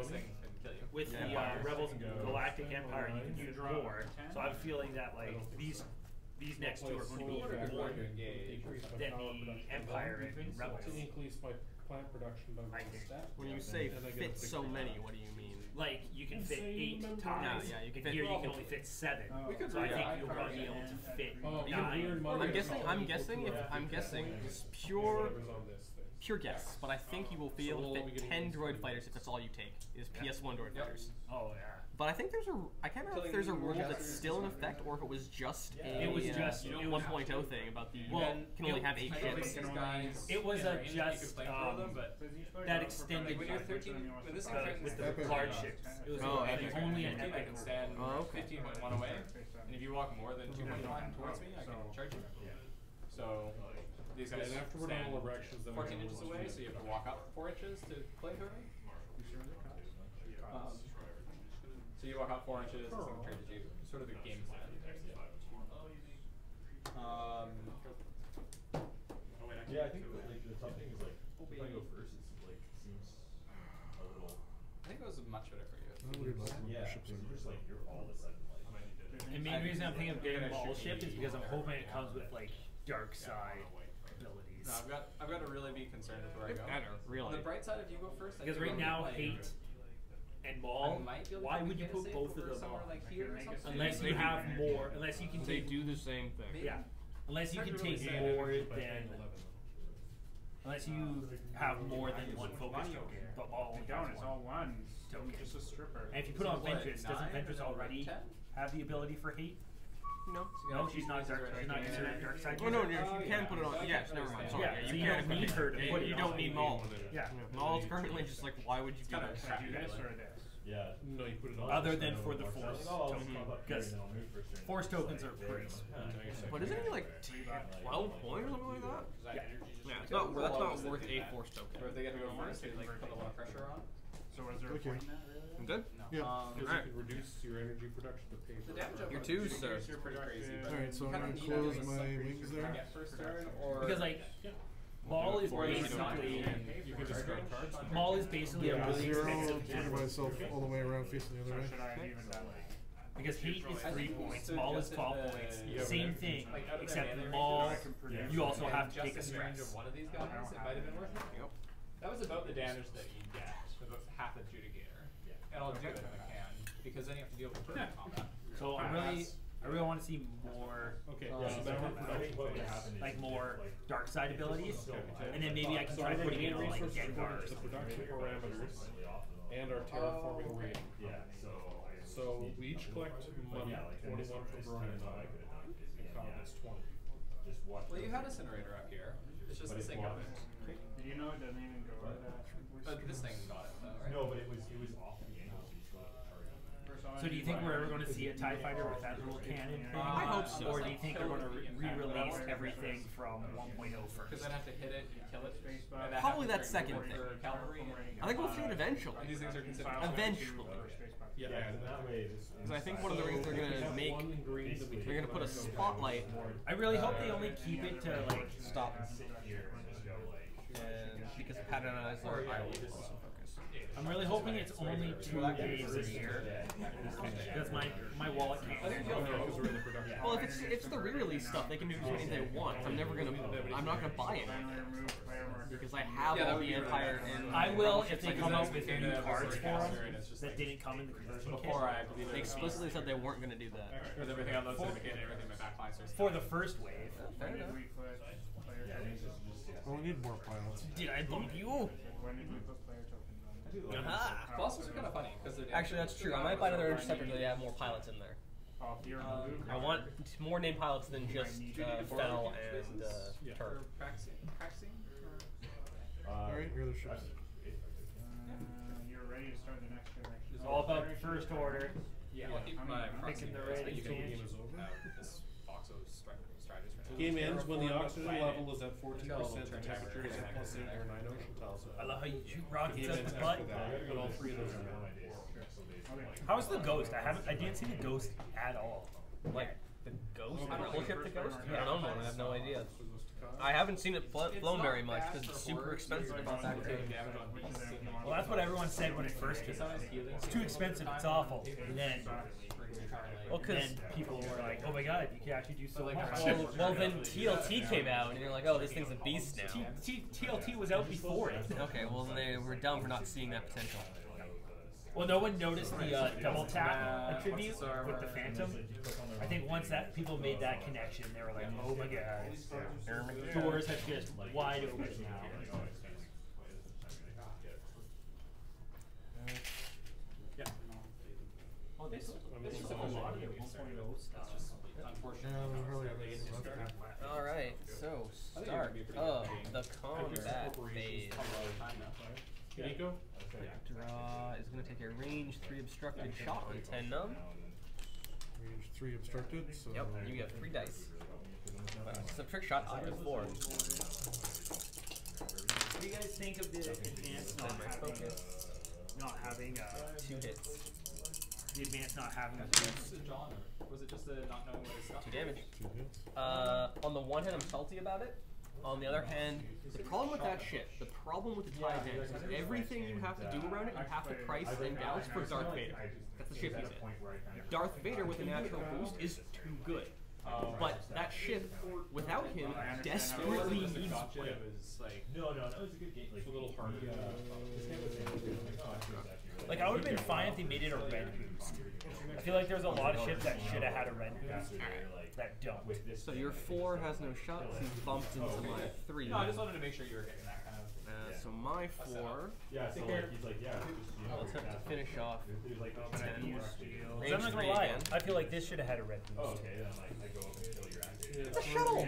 [SPEAKER 3] With the Rebels and Galactic Empire, you can use more. So I'm feeling that like these next two are going to be even more than the Empire and Rebels.
[SPEAKER 7] To increase my plant production by 1 step.
[SPEAKER 2] When you say fit so many, what do you mean?
[SPEAKER 3] Like you can fit 8 times.
[SPEAKER 2] Yeah, you can
[SPEAKER 3] and
[SPEAKER 2] fit.
[SPEAKER 3] here you can only fit 7. So I think you'll probably be able to fit 9.
[SPEAKER 2] I'm guessing it's pure guess, but I think you will be able to fit 10 droid fighters if that's all you take, is PS1 droid fighters.
[SPEAKER 3] Oh yeah.
[SPEAKER 2] But I think I can't remember if there's a rule that's still in effect or if it was just a
[SPEAKER 3] It was just
[SPEAKER 2] 1.0 thing about the can only have 8 ships.
[SPEAKER 3] It was a just that extended
[SPEAKER 4] When you're 13, when this is
[SPEAKER 3] with the large ships. It was only an
[SPEAKER 4] I
[SPEAKER 3] epic.
[SPEAKER 4] can stand
[SPEAKER 2] okay.
[SPEAKER 4] 15.1 away, and if you walk more than 2.1 towards me, I can charge you. So these guys
[SPEAKER 7] And after we're done all erections, then
[SPEAKER 4] 14 inches away, so you have to walk up 4 inches to play through me. So you walk up 4 inches, it's going to charge you. Sort of the game plan.
[SPEAKER 8] Yeah, I think like the tough thing is like if I go first, it's like seems a little.
[SPEAKER 4] I think it was much better for you.
[SPEAKER 8] Yeah, because you're just like you're all of a sudden like.
[SPEAKER 3] The main reason I'm thinking of getting a ball ship is because I'm hoping it comes with like dark side abilities.
[SPEAKER 4] No, I've got to really be concerned with where I go.
[SPEAKER 2] Better, really.
[SPEAKER 4] On the bright side, if you go first, I
[SPEAKER 3] Because
[SPEAKER 4] think
[SPEAKER 3] right
[SPEAKER 4] you're
[SPEAKER 3] now,
[SPEAKER 4] playing-
[SPEAKER 3] hate and Maul, why would you put both of them
[SPEAKER 4] somewhere
[SPEAKER 3] on?
[SPEAKER 4] like here or something?
[SPEAKER 3] Unless you have more, unless you can
[SPEAKER 2] They
[SPEAKER 3] take,
[SPEAKER 2] do the same thing.
[SPEAKER 3] yeah, unless you can take more than, unless you have more than one focus token, but all
[SPEAKER 6] They don't, it's all one.
[SPEAKER 3] token.
[SPEAKER 6] Just a stripper.
[SPEAKER 3] And if you put on
[SPEAKER 4] So what,
[SPEAKER 3] Ventress, doesn't
[SPEAKER 4] 9
[SPEAKER 3] Ventress
[SPEAKER 4] or
[SPEAKER 3] already
[SPEAKER 4] 10?
[SPEAKER 3] have the ability for hate?
[SPEAKER 2] No.
[SPEAKER 3] No, she's not dark. She's not considered dark side.
[SPEAKER 2] Oh no,
[SPEAKER 3] user.
[SPEAKER 2] you can put it on. Yes, never mind. Sorry.
[SPEAKER 3] Yeah, so
[SPEAKER 2] you
[SPEAKER 3] you
[SPEAKER 2] can
[SPEAKER 3] don't need her to put it
[SPEAKER 2] You
[SPEAKER 3] on.
[SPEAKER 2] don't need Maul.
[SPEAKER 3] Yeah.
[SPEAKER 2] Maul's currently just like, why would you do
[SPEAKER 4] Kinda
[SPEAKER 2] this?
[SPEAKER 4] crappy.
[SPEAKER 6] Do this or this.
[SPEAKER 8] Yeah.
[SPEAKER 7] No, you put it on.
[SPEAKER 3] Other than for the force
[SPEAKER 8] Oh,
[SPEAKER 3] token, because force tokens are free.
[SPEAKER 2] But isn't he like 12 points or something like that? Yeah, it's not, that's not worth a force token.
[SPEAKER 4] Or if they get to go first, they like put a lot of pressure on.
[SPEAKER 6] So is there a point in that really?
[SPEAKER 2] I'm good?
[SPEAKER 1] Yeah.
[SPEAKER 7] Because
[SPEAKER 2] Alright.
[SPEAKER 7] you can reduce your energy production to pay for
[SPEAKER 4] The damage
[SPEAKER 7] it.
[SPEAKER 2] You're
[SPEAKER 4] of
[SPEAKER 2] two,
[SPEAKER 4] reducing
[SPEAKER 2] sir.
[SPEAKER 4] are pretty crazy. but
[SPEAKER 1] Alright, so
[SPEAKER 4] you
[SPEAKER 1] I'm
[SPEAKER 4] kinda
[SPEAKER 1] gonna
[SPEAKER 4] need
[SPEAKER 1] close
[SPEAKER 4] to
[SPEAKER 1] my
[SPEAKER 4] some
[SPEAKER 1] wings
[SPEAKER 4] creatures to
[SPEAKER 1] there.
[SPEAKER 4] get first turn, or
[SPEAKER 3] Because like, Maul is basically
[SPEAKER 7] You can discard cards.
[SPEAKER 3] Maul is basically a really
[SPEAKER 1] Zero,
[SPEAKER 3] expensive
[SPEAKER 1] turn
[SPEAKER 3] tool.
[SPEAKER 1] myself all the way around facing the
[SPEAKER 6] So
[SPEAKER 1] other way.
[SPEAKER 6] should I have even done
[SPEAKER 3] Because heat is
[SPEAKER 4] I
[SPEAKER 3] 3
[SPEAKER 4] think we
[SPEAKER 3] points,
[SPEAKER 4] stood
[SPEAKER 3] Maul is
[SPEAKER 4] just
[SPEAKER 3] 12
[SPEAKER 4] at the-
[SPEAKER 3] points.
[SPEAKER 7] Yeah,
[SPEAKER 3] Same
[SPEAKER 7] but
[SPEAKER 3] thing,
[SPEAKER 4] like, out of
[SPEAKER 3] except
[SPEAKER 4] the melee
[SPEAKER 3] Maul,
[SPEAKER 6] range,
[SPEAKER 3] you also have to
[SPEAKER 4] just
[SPEAKER 3] take a
[SPEAKER 4] in the range
[SPEAKER 3] stress.
[SPEAKER 4] of one of these guys, it might have been worth it.
[SPEAKER 2] Yep.
[SPEAKER 4] That was about the damage that you get, about half adjudicator. And I'll object if I can, because then you have to deal with turn combat.
[SPEAKER 3] So I really want to see more,
[SPEAKER 7] Okay,
[SPEAKER 8] Yeah,
[SPEAKER 7] so
[SPEAKER 8] so
[SPEAKER 7] that
[SPEAKER 8] I think what would happen is
[SPEAKER 3] like
[SPEAKER 8] you
[SPEAKER 3] more
[SPEAKER 8] get, like,
[SPEAKER 3] dark side abilities, and then maybe I can
[SPEAKER 7] So
[SPEAKER 3] try
[SPEAKER 7] our
[SPEAKER 3] putting
[SPEAKER 7] main
[SPEAKER 3] in on like
[SPEAKER 7] resources are
[SPEAKER 3] Dengar
[SPEAKER 7] going
[SPEAKER 3] or
[SPEAKER 7] to the
[SPEAKER 3] something.
[SPEAKER 7] production parameters
[SPEAKER 8] slightly off the
[SPEAKER 7] and our terraforming rate.
[SPEAKER 8] Yeah, so I
[SPEAKER 7] So we each collect money,
[SPEAKER 8] yeah, like
[SPEAKER 7] 21 for growing
[SPEAKER 8] I
[SPEAKER 7] time.
[SPEAKER 8] could have done is,
[SPEAKER 7] And combat's 20.
[SPEAKER 8] just watch.
[SPEAKER 4] Well, you had a incinerator up here. It's just
[SPEAKER 8] But
[SPEAKER 4] this
[SPEAKER 8] it
[SPEAKER 4] thing got
[SPEAKER 8] was-
[SPEAKER 4] it.
[SPEAKER 6] Did you know it doesn't even go to that?
[SPEAKER 4] This thing got it though, right?
[SPEAKER 8] No, but it was off the angle, so you still have to charge on that.
[SPEAKER 3] So do you think we're ever going to see a TIE fighter with that little cannon thing?
[SPEAKER 2] I hope so.
[SPEAKER 3] Or do you think they're going to re-release everything from 1.0 first?
[SPEAKER 4] Because I'd have to hit it and kill it. and I'd
[SPEAKER 2] Probably
[SPEAKER 4] have
[SPEAKER 2] that
[SPEAKER 4] to
[SPEAKER 2] second
[SPEAKER 4] trigger
[SPEAKER 2] thing.
[SPEAKER 4] for cavalry.
[SPEAKER 2] I think we'll see it eventually.
[SPEAKER 4] And these things are considered
[SPEAKER 2] Eventually.
[SPEAKER 7] Yeah,
[SPEAKER 8] Yeah, and that way this.
[SPEAKER 2] Because I think one of the reasons they're gonna
[SPEAKER 7] have
[SPEAKER 2] make,
[SPEAKER 7] one green that we
[SPEAKER 2] they're gonna put a spotlight
[SPEAKER 3] I really hope they only keep it to like
[SPEAKER 2] stop,
[SPEAKER 8] Here and just go like.
[SPEAKER 2] and because patternized
[SPEAKER 4] Or, yeah,
[SPEAKER 2] focus.
[SPEAKER 3] I'm really hoping it's only 2 days a year. Because my wallet can't.
[SPEAKER 7] because we're in the production.
[SPEAKER 2] Well, if it's the re-release stuff, they can do anything they want. I'm not gonna buy it because I have all the Empire and
[SPEAKER 3] I will if they come out with new cards for them that didn't come in the conversion kit.
[SPEAKER 4] Before I believe
[SPEAKER 2] They explicitly said they weren't gonna do that.
[SPEAKER 4] With everything on those certificate and everything, my back lines are
[SPEAKER 3] For the first wave.
[SPEAKER 2] Fair enough.
[SPEAKER 1] Well, we need more pilots.
[SPEAKER 3] Did I bump you?
[SPEAKER 6] When did we put player tokens on?
[SPEAKER 3] Aha!
[SPEAKER 4] Fossils are kind of funny because they're
[SPEAKER 2] Actually, that's true. I might buy another interceptor so they have more pilots in there.
[SPEAKER 6] Oh, if you're blue
[SPEAKER 2] I want more named pilots than just Fell and Turk.
[SPEAKER 4] practicing.
[SPEAKER 1] Alright, here are the ships.
[SPEAKER 6] you're ready to start the next generation.
[SPEAKER 3] It's all about the first order.
[SPEAKER 4] Yeah, I'll keep my
[SPEAKER 3] Picking the right
[SPEAKER 7] You think the
[SPEAKER 3] exchange.
[SPEAKER 7] game is over?
[SPEAKER 4] this Foxo strategist right now.
[SPEAKER 7] Game ends when the oxygen level is at 14%,
[SPEAKER 4] Tell
[SPEAKER 7] the
[SPEAKER 4] them
[SPEAKER 7] temperature is at +8 or 9 ocean tiles.
[SPEAKER 3] I love how you shoot
[SPEAKER 7] Game
[SPEAKER 3] rockets up
[SPEAKER 7] ends
[SPEAKER 3] the butt.
[SPEAKER 7] after that, but all three of those are now.
[SPEAKER 3] How's the ghost? I didn't see the ghost at all.
[SPEAKER 2] Like the Ghost, the ship, the Ghost. I don't know one. I have no idea. I haven't seen it flown very much because it's super expensive about that too.
[SPEAKER 3] Well, that's what everyone said when it first came out. It's too expensive. It's awful. And then,
[SPEAKER 2] Well, because
[SPEAKER 3] people were like, "Oh my god, you can actually do so much."
[SPEAKER 2] well, then TLT came out and you're like, oh, this thing's a beast now.
[SPEAKER 3] TLT was out before it.
[SPEAKER 2] Okay, well then they were dumb for not seeing that potential.
[SPEAKER 3] Well, no one noticed the double tap attribute with the Phantom. I think once that people made that connection, they were like, "Oh my god, doors have just wide open now."
[SPEAKER 4] Yeah.
[SPEAKER 3] Oh, this is a lot of 1.0 stuff.
[SPEAKER 2] All right, so start of the combat phase.
[SPEAKER 7] Nico?
[SPEAKER 2] Draw is going to take a range 3 obstructed shot on 10 num.
[SPEAKER 1] Range 3 obstructed, so.
[SPEAKER 2] Yep, you get 3 dice. It's a trick shot, I have 4.
[SPEAKER 3] What do you guys think of the advanced not having
[SPEAKER 2] 2 hits.
[SPEAKER 3] the advanced not having a
[SPEAKER 4] Was it just the not knowing what his stuff
[SPEAKER 2] 2 damage.
[SPEAKER 1] 2 hits.
[SPEAKER 2] On the one hand, I'm salty about it. On the other hand, the problem with that ship, the problem with the TIE advance is everything you have to do around it, you have to price and gouge for Darth Vader. That's the ship he's in. Darth Vader with a natural boost is too good. But that ship, without him, desperately needs one.
[SPEAKER 4] It was like
[SPEAKER 8] No, it was a good game. Like,
[SPEAKER 7] It's a little hard.
[SPEAKER 3] Like, I would have been fine if they made it a red boost. I feel like there's a lot of ships that should have had a red boost that don't.
[SPEAKER 2] So your 4 has no shot, so you bumped into my 3.
[SPEAKER 4] no, I just wanted to make sure you were getting that kind of.
[SPEAKER 2] So my 4,
[SPEAKER 8] yeah, so like, he's like, yeah, just, you know,
[SPEAKER 2] I'll attempt to finish off.
[SPEAKER 8] He was like, oh,
[SPEAKER 2] 10.
[SPEAKER 3] I'm not gonna lie, I feel like this should have had a red boost.
[SPEAKER 8] oh, okay, then like, I go up and kill your actor.
[SPEAKER 2] The shuttle!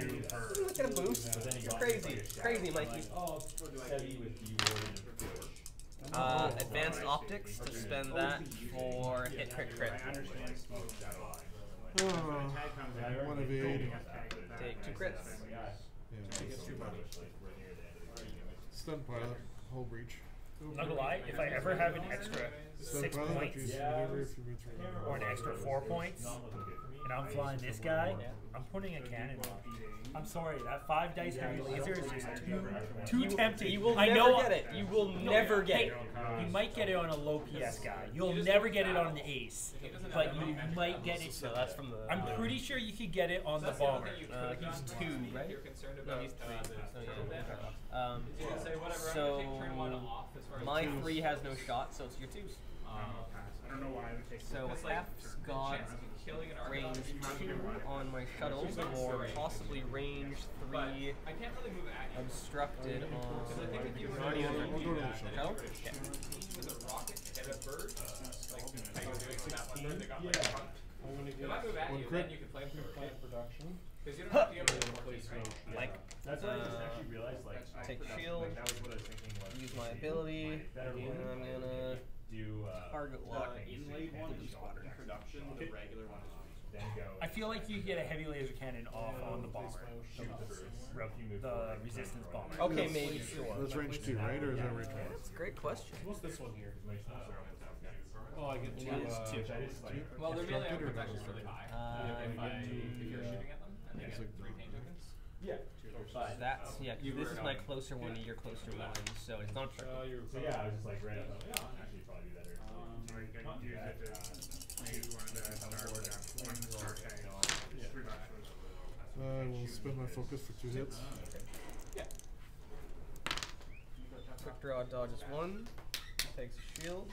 [SPEAKER 2] Doesn't get a boost. You're crazy. Crazy, Mikey.
[SPEAKER 8] Oh, heavy with you and
[SPEAKER 2] Advanced optics to spend that for hit crit crit.
[SPEAKER 1] One evade.
[SPEAKER 2] Take 2 crits.
[SPEAKER 1] Stun pilot. Hull breach.
[SPEAKER 10] I'm not gonna lie, if I ever have an extra
[SPEAKER 1] Stun
[SPEAKER 10] 6
[SPEAKER 1] pilot.
[SPEAKER 10] points
[SPEAKER 1] Choose maneuver if you move through.
[SPEAKER 10] or an extra 4 points, and I'm flying this guy, I'm putting a cannon on. I'm sorry, that 5 dice heavy laser is just too tempting.
[SPEAKER 2] You will
[SPEAKER 10] I
[SPEAKER 2] never
[SPEAKER 10] know
[SPEAKER 2] get it. You will never get it.
[SPEAKER 10] You might get it on a low PS guy. You'll never get it on an ace, but you might get it.
[SPEAKER 2] So that's from the.
[SPEAKER 10] I'm pretty sure you could get it on the bomber.
[SPEAKER 2] He's 2, right?
[SPEAKER 4] You're concerned
[SPEAKER 2] No,
[SPEAKER 4] about
[SPEAKER 2] he's 3.
[SPEAKER 4] say
[SPEAKER 2] So
[SPEAKER 4] whatever, take turn 1 off as far as
[SPEAKER 2] my
[SPEAKER 4] twos.
[SPEAKER 2] 3 has no shot, so it's your 2s.
[SPEAKER 6] I don't know why I would take
[SPEAKER 2] So
[SPEAKER 4] It's like
[SPEAKER 2] F's got
[SPEAKER 4] chance of killing an Argonaut
[SPEAKER 2] range
[SPEAKER 4] is
[SPEAKER 2] 2 on my shuttle, or possibly range 3
[SPEAKER 4] I can't really move at you.
[SPEAKER 2] obstructed on
[SPEAKER 4] Because I think if you were
[SPEAKER 2] Guardian.
[SPEAKER 4] to
[SPEAKER 1] I'll go to the
[SPEAKER 2] Shuttle?
[SPEAKER 4] with a rocket hit a bird, like how you're doing with that one bird that got like
[SPEAKER 7] Yeah.
[SPEAKER 4] punched.
[SPEAKER 7] I'm gonna
[SPEAKER 4] If
[SPEAKER 7] get
[SPEAKER 4] I move at
[SPEAKER 1] one
[SPEAKER 4] you,
[SPEAKER 1] crit.
[SPEAKER 4] then you can play with
[SPEAKER 7] plant production.
[SPEAKER 4] because you don't have to give it a place, right?
[SPEAKER 2] Like,
[SPEAKER 8] That's what I just actually realized. Like,
[SPEAKER 2] take
[SPEAKER 8] that's-
[SPEAKER 2] shield,
[SPEAKER 8] like, that was what I was thinking. Was
[SPEAKER 2] use my ability,
[SPEAKER 8] better
[SPEAKER 2] and I'm
[SPEAKER 8] one.
[SPEAKER 2] gonna
[SPEAKER 8] Do
[SPEAKER 2] target lock.
[SPEAKER 9] Inlaid one is production, the regular one is
[SPEAKER 8] then go.
[SPEAKER 10] I feel like you get a heavy laser cannon off on the bomber, the resistance bomber.
[SPEAKER 2] Okay, maybe, sure.
[SPEAKER 1] That's range 2, right? Or is that range 1?
[SPEAKER 2] That's a great question.
[SPEAKER 7] What's this one here?
[SPEAKER 8] My snubs are almost out.
[SPEAKER 7] Oh, I get 2.
[SPEAKER 2] It is 2.
[SPEAKER 8] Which I just like.
[SPEAKER 4] Well, their melee
[SPEAKER 1] Constructed or
[SPEAKER 4] protection is
[SPEAKER 1] no?
[SPEAKER 4] really high.
[SPEAKER 2] Uh,
[SPEAKER 4] If you're shooting at them, and they
[SPEAKER 1] It's
[SPEAKER 4] get
[SPEAKER 1] like
[SPEAKER 4] 3 pain tokens.
[SPEAKER 8] Yeah. But
[SPEAKER 2] That's, yeah, 'cause
[SPEAKER 4] You
[SPEAKER 2] this
[SPEAKER 4] were
[SPEAKER 2] is my
[SPEAKER 4] not-
[SPEAKER 2] closer one to your closer one, so it's not tricky.
[SPEAKER 7] You're
[SPEAKER 8] so yeah, I was just like right up. Yeah, I'll actually probably do better.
[SPEAKER 6] Or you can use it to use one of the star tags.
[SPEAKER 7] Yeah.
[SPEAKER 6] 3 bucks was.
[SPEAKER 1] I will spend my focus for 2 hits.
[SPEAKER 2] Quick draw dodges 1, takes a shield,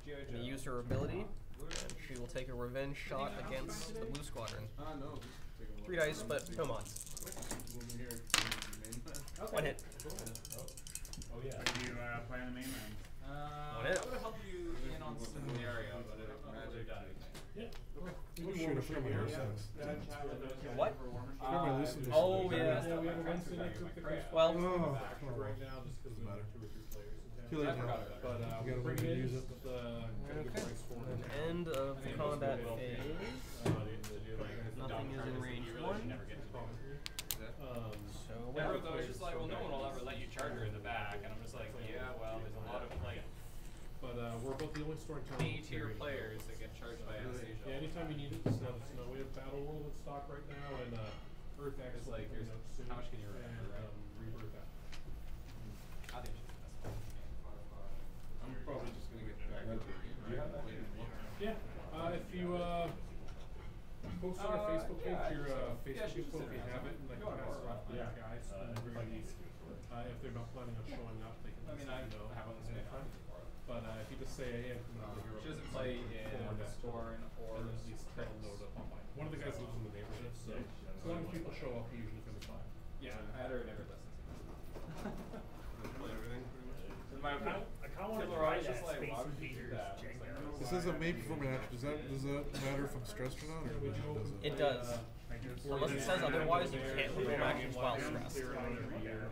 [SPEAKER 4] Like
[SPEAKER 2] and use her ability, and she will take a revenge shot against the Blue Squadron. 3 dice, but no mods. 1 hit.
[SPEAKER 8] Oh yeah.
[SPEAKER 6] Do you play on the main line?
[SPEAKER 2] What it?
[SPEAKER 4] I would have helped you in on scenario, but it magic.
[SPEAKER 1] Shoot, I forgot my air sense.
[SPEAKER 2] What?
[SPEAKER 1] I forgot my loosen.
[SPEAKER 2] Oh, yeah.
[SPEAKER 7] Yeah, we have a Wednesday next week.
[SPEAKER 2] Well,
[SPEAKER 1] Oh,
[SPEAKER 7] Right now, just because we have
[SPEAKER 1] matter.
[SPEAKER 7] 2 or 3 players in town.
[SPEAKER 1] Too late now.
[SPEAKER 7] But
[SPEAKER 1] You
[SPEAKER 7] we're
[SPEAKER 1] gotta
[SPEAKER 7] bringing
[SPEAKER 1] learn to
[SPEAKER 7] in
[SPEAKER 1] use it.
[SPEAKER 7] with the got a good price for it.
[SPEAKER 2] end of the combat phase. Nothing is in range 1. So,
[SPEAKER 4] Everyone's always just like, well, no one will ever let you charge her in the back, and I'm just like, yeah, well, there's a lot of like
[SPEAKER 7] But we're about the only store in town.
[SPEAKER 4] A-tier players that get charged by anesthesia.
[SPEAKER 7] Yeah, anytime you need it, just let us know. We have Battle World in stock right now, and Earth X
[SPEAKER 4] It's like, here's how much can you rent,
[SPEAKER 7] and
[SPEAKER 4] right?
[SPEAKER 7] Rebirth X.
[SPEAKER 4] I think you should test it.
[SPEAKER 9] I'm probably just gonna get back into it.
[SPEAKER 7] Yeah, if you post on our Facebook page, your Facebook info if you have it, and I can pass it off to the guys. If they're not planning on showing up, they can
[SPEAKER 4] I mean, I
[SPEAKER 7] let you know.
[SPEAKER 4] haven't listened to it before.
[SPEAKER 7] But if you just say, hey, I'm coming over here.
[SPEAKER 4] She doesn't play in Scorn or
[SPEAKER 7] And then at least tell them to pop by. One of the guys lives in the neighborhood, so as long as people show up, he usually comes by.
[SPEAKER 4] Yeah, I had her never listen to
[SPEAKER 5] Play everything pretty much.
[SPEAKER 4] this. My
[SPEAKER 10] I kind of want to
[SPEAKER 4] People are
[SPEAKER 10] try
[SPEAKER 4] always
[SPEAKER 10] that
[SPEAKER 4] just like,
[SPEAKER 10] Space
[SPEAKER 4] why would you do
[SPEAKER 10] Invaders
[SPEAKER 4] that?
[SPEAKER 10] Jenga.
[SPEAKER 1] This is a made performance action. Does that matter if I'm stressed or not? Or does it?
[SPEAKER 2] It does. Unless it says otherwise, you can't perform actions while stressed.
[SPEAKER 4] You're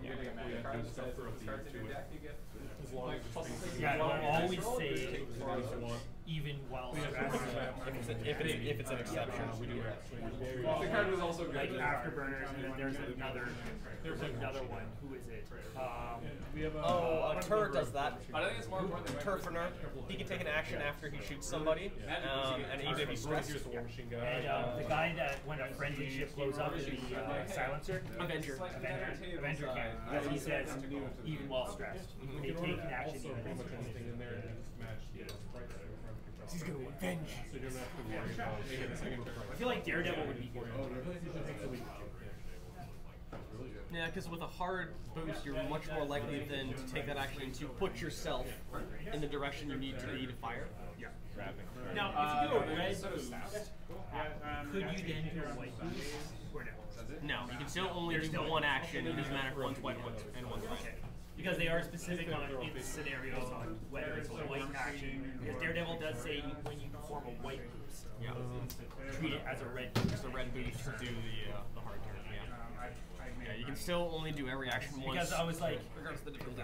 [SPEAKER 4] getting a magic card that says this card's in your deck, you get
[SPEAKER 7] As long as
[SPEAKER 4] plus
[SPEAKER 7] it's
[SPEAKER 4] six.
[SPEAKER 10] Yeah, it'll always say
[SPEAKER 7] want.
[SPEAKER 10] even while
[SPEAKER 7] Yeah,
[SPEAKER 10] stressed.
[SPEAKER 2] If it's an exception.
[SPEAKER 7] We do actually.
[SPEAKER 4] The card was also good.
[SPEAKER 10] Like afterburners, and then there's another one. Who is it?
[SPEAKER 7] We have
[SPEAKER 2] Oh, Tur does that.
[SPEAKER 4] But I think it's more important than
[SPEAKER 2] Turfiner, he can take an action after he shoots somebody, and even if he's stressed.
[SPEAKER 7] Here's the War Machine guy.
[SPEAKER 10] And the guy that when a friendly ship blows up is the silencer.
[SPEAKER 2] Avenger.
[SPEAKER 10] Avenger can. He says even while stressed. They take an action.
[SPEAKER 7] Also, pretty much anything in there, and you just match the price there in front of your
[SPEAKER 10] He's gonna avenge.
[SPEAKER 7] So you don't have to worry about the second price.
[SPEAKER 10] I feel like Daredevil would be good.
[SPEAKER 2] Yeah, because with a hard boost, you're much more likely than to take that action to put yourself in the direction you need to be to fire.
[SPEAKER 10] Yeah. Now, if you do a red
[SPEAKER 4] so
[SPEAKER 10] boost, could you then do a white boost? Or no?
[SPEAKER 2] No, you can still only do one action. It doesn't matter if one's white and one's red.
[SPEAKER 10] Okay. Because they are specific on its scenarios on whether it's a white action. Because Daredevil does say when you perform a white boost, treat it as a red boost.
[SPEAKER 2] Just a red boost to do the hard turn. Yeah. you can still only do every action once.
[SPEAKER 3] Because I was like,
[SPEAKER 2] regardless of the difficulty.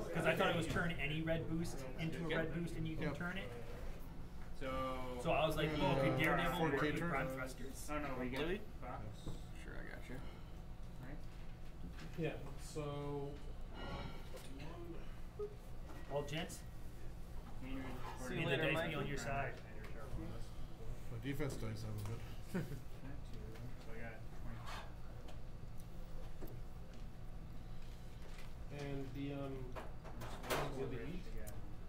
[SPEAKER 3] because I thought it was turn any red boost into a red boost and you can turn it.
[SPEAKER 6] So
[SPEAKER 3] I was like, well, could Daredevil work
[SPEAKER 1] 4K
[SPEAKER 3] with
[SPEAKER 1] turn?
[SPEAKER 3] Prime Thrusters?
[SPEAKER 6] no, we get
[SPEAKER 2] Really?
[SPEAKER 6] back.
[SPEAKER 2] Sure, I got you.
[SPEAKER 6] Right?
[SPEAKER 7] Yeah, so.
[SPEAKER 3] Well, gents,
[SPEAKER 2] See you
[SPEAKER 3] may the
[SPEAKER 2] later,
[SPEAKER 3] dice
[SPEAKER 2] Mike.
[SPEAKER 3] be on your side.
[SPEAKER 1] My defense dice have a bit.
[SPEAKER 6] So I got 20.
[SPEAKER 7] And the heat.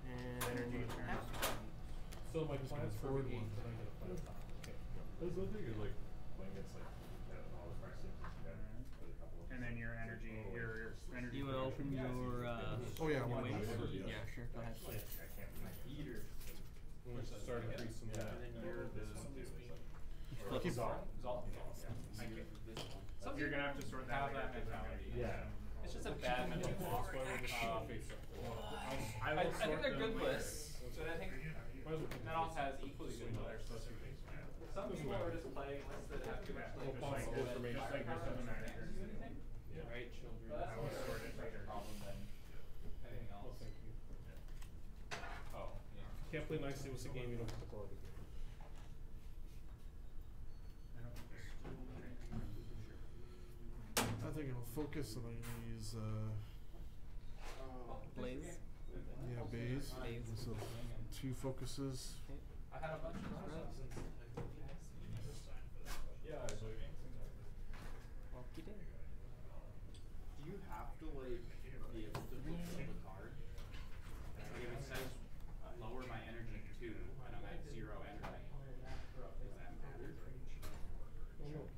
[SPEAKER 2] And energy.
[SPEAKER 7] So my plans for
[SPEAKER 1] forward
[SPEAKER 7] the 8,
[SPEAKER 1] one.
[SPEAKER 7] then I get a plan. Okay.
[SPEAKER 8] That's one thing, like, playing against, like, all the practice, with a couple of.
[SPEAKER 6] And then your energy, your energy.
[SPEAKER 2] You want to open your
[SPEAKER 1] Oh, yeah, I
[SPEAKER 2] your
[SPEAKER 1] want to
[SPEAKER 2] wings?
[SPEAKER 1] do it,
[SPEAKER 2] Yeah, sure. Go ahead.
[SPEAKER 7] I'm going to start increasing that.
[SPEAKER 2] Keep
[SPEAKER 6] So you're gonna have to sort that
[SPEAKER 4] have
[SPEAKER 6] out.
[SPEAKER 4] that mentality.
[SPEAKER 8] Yeah.
[SPEAKER 4] It's just a bad mental block. I think they're good lists. So I think Menos has equally good lists. Some people are just playing lists that have too much
[SPEAKER 7] Possible information.
[SPEAKER 6] Just like your seven manager.
[SPEAKER 4] right? Children. But that's
[SPEAKER 6] I would sort it
[SPEAKER 4] a bigger
[SPEAKER 6] later.
[SPEAKER 4] problem than anything else.
[SPEAKER 7] Well, thank you.
[SPEAKER 4] Oh, yeah.
[SPEAKER 7] Can't play nicely with the game, you don't get the quality.
[SPEAKER 1] I think I'll focus and I'm gonna use
[SPEAKER 2] Blaze.
[SPEAKER 1] yeah, bays.
[SPEAKER 2] Bays.
[SPEAKER 1] So 2 focuses.
[SPEAKER 4] I had a bunch of those.
[SPEAKER 8] Yeah, so.
[SPEAKER 2] Okie doke.
[SPEAKER 9] Do you have to like be able to fulfill the card? Like if it says lower my energy to 2 and I'm at 0 energy, does that matter?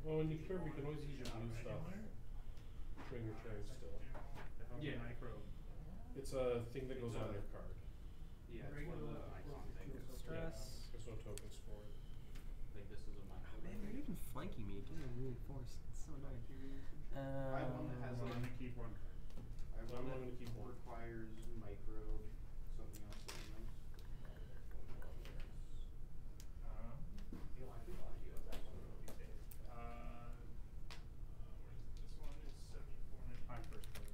[SPEAKER 7] Well, when you curve, you can always use your blue stuff during your turn still.
[SPEAKER 9] Yeah.
[SPEAKER 6] Microbe.
[SPEAKER 7] It's a thing that goes on your card.
[SPEAKER 9] Yeah, it's one of the icon things.
[SPEAKER 2] Stress.
[SPEAKER 7] There's no tokens for it.
[SPEAKER 9] Like this is a micro.
[SPEAKER 2] Man, they're even flanking me. Getting reinforced. It's so annoying.
[SPEAKER 9] I have one that has
[SPEAKER 6] So I'm
[SPEAKER 9] like
[SPEAKER 6] gonna keep one.
[SPEAKER 9] I have
[SPEAKER 7] I'm
[SPEAKER 9] one
[SPEAKER 7] gonna
[SPEAKER 9] that
[SPEAKER 7] keep one.
[SPEAKER 9] requires micro something else that you know.
[SPEAKER 6] I'm first player.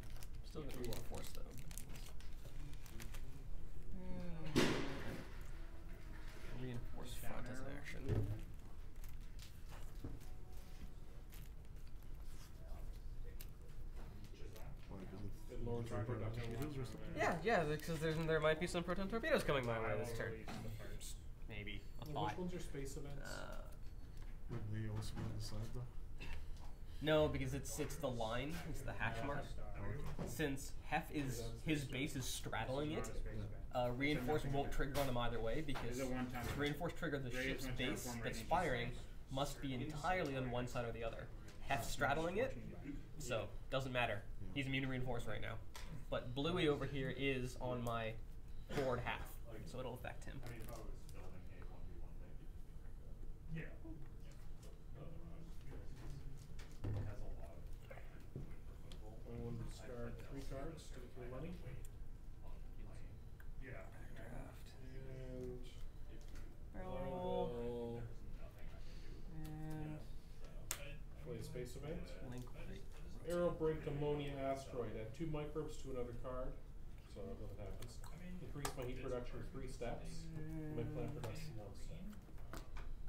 [SPEAKER 2] Still gonna reinforce though. Reinforce front as an action.
[SPEAKER 1] Why, 'cause it's
[SPEAKER 7] It lowers your
[SPEAKER 1] proton
[SPEAKER 7] production.
[SPEAKER 1] torpedoes or something?
[SPEAKER 2] Yeah, because there might be some proton torpedoes coming my way
[SPEAKER 6] I
[SPEAKER 2] this
[SPEAKER 6] will
[SPEAKER 2] turn.
[SPEAKER 6] release the first.
[SPEAKER 2] Maybe a
[SPEAKER 7] Which
[SPEAKER 2] thought.
[SPEAKER 7] ones are space events?
[SPEAKER 1] Wouldn't they also be on the side though?
[SPEAKER 2] No, because it's the line, it's the hash mark. Since Hef is his base is straddling it, reinforce won't trigger on him either way because
[SPEAKER 6] Is it one time?
[SPEAKER 2] to reinforce trigger the
[SPEAKER 6] Raise
[SPEAKER 2] ship's
[SPEAKER 6] my
[SPEAKER 2] base
[SPEAKER 6] terraform
[SPEAKER 2] that's
[SPEAKER 6] rating
[SPEAKER 2] firing must be entirely on one side or the other. Hef straddling it, so doesn't matter. He's immune to reinforce right now. But Bluey over here is on my forward half, so it'll affect him.
[SPEAKER 8] I mean, if I was building a 1v1 thing,
[SPEAKER 6] Yeah.
[SPEAKER 8] it has a lot of football.
[SPEAKER 7] I want to discard 3 cards to get your money.
[SPEAKER 6] Yeah.
[SPEAKER 7] And
[SPEAKER 2] Barrel
[SPEAKER 7] I'll
[SPEAKER 2] and
[SPEAKER 7] play a space event.
[SPEAKER 2] link right.
[SPEAKER 7] Arrow break ammonia asteroid. Add 2 microbes to another card. So nothing happens. Increase my heat production 3 steps. My plant production 1 step.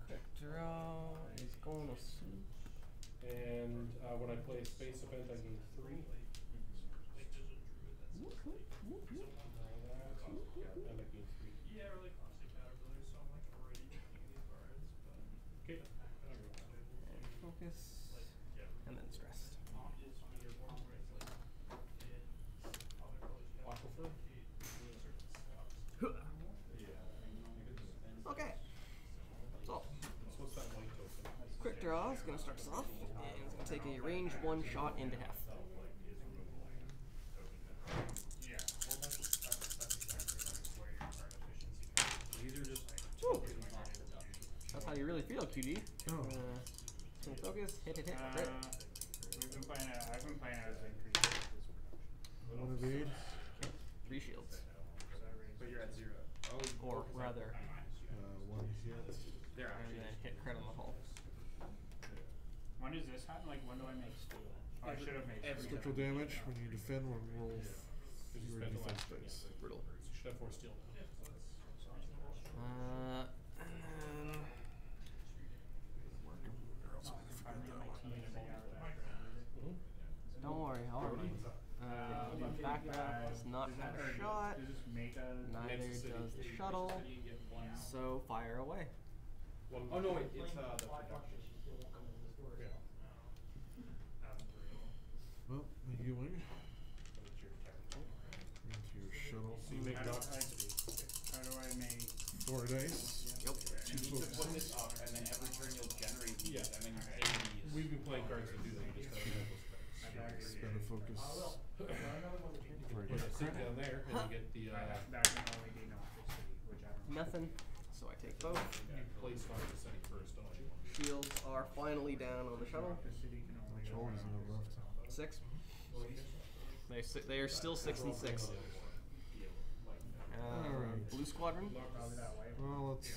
[SPEAKER 2] Quick draw is going to soup.
[SPEAKER 7] And when I play a space event, I gain 3. And I gain 3. Okay.
[SPEAKER 2] And focus. And then stressed.
[SPEAKER 7] Aquifer.
[SPEAKER 2] Okay. So,
[SPEAKER 7] So what's that white token?
[SPEAKER 2] quick draw is going to start us off. And it's going to take a range 1 shot into Hef.
[SPEAKER 6] Yeah. Well, that's exactly where your card efficiency comes.
[SPEAKER 9] These are just
[SPEAKER 2] Woo. That's how you really feel, QD.
[SPEAKER 1] Oh.
[SPEAKER 2] Gonna focus, hit, crit.
[SPEAKER 6] I've been playing as increased.
[SPEAKER 1] One evade.
[SPEAKER 2] 3 shields.
[SPEAKER 9] but you're at 0. Oh,
[SPEAKER 2] Or rather,
[SPEAKER 1] 1 hit.
[SPEAKER 9] they're
[SPEAKER 2] and
[SPEAKER 9] actually
[SPEAKER 2] then hit crit on the hull.
[SPEAKER 6] When does this happen? Like, when do I make steel? I should have made sure.
[SPEAKER 1] Structural damage when you defend when roll
[SPEAKER 7] Because you
[SPEAKER 1] your
[SPEAKER 7] spent the
[SPEAKER 1] defense
[SPEAKER 7] last
[SPEAKER 1] dice.
[SPEAKER 2] Brutal.
[SPEAKER 7] You should have 4 steel now.
[SPEAKER 2] And then don't worry, I'll read. Backpack does not have a shot. Neither does the shuttle. So fire away.
[SPEAKER 9] Oh no, wait, it's the production.
[SPEAKER 1] Well, the U-wing. Into your shuttle.
[SPEAKER 7] So you make
[SPEAKER 6] How
[SPEAKER 7] it
[SPEAKER 6] do
[SPEAKER 7] up.
[SPEAKER 6] I make?
[SPEAKER 1] 4 dice.
[SPEAKER 2] Yep.
[SPEAKER 1] 2
[SPEAKER 9] You need to put
[SPEAKER 1] focuses.
[SPEAKER 9] this up, and then every turn you'll generate these,
[SPEAKER 7] Yeah.
[SPEAKER 9] and then you pay these.
[SPEAKER 7] We've been playing cards that do that. You just gotta have those cards.
[SPEAKER 1] Spend a focus.
[SPEAKER 7] You can put a seat down there, and you get the
[SPEAKER 6] That can only be not for city, which I don't know.
[SPEAKER 2] Nothing. So I take both.
[SPEAKER 7] you place on the city first, don't you?
[SPEAKER 2] Shields are finally down on the shuttle.
[SPEAKER 6] The city can only
[SPEAKER 1] Which
[SPEAKER 6] go
[SPEAKER 1] always
[SPEAKER 6] down.
[SPEAKER 1] have left.
[SPEAKER 2] 6. They are still 6 and 6.
[SPEAKER 1] Alright.
[SPEAKER 2] Blue Squadron.
[SPEAKER 6] Probably that way.
[SPEAKER 1] Well, let's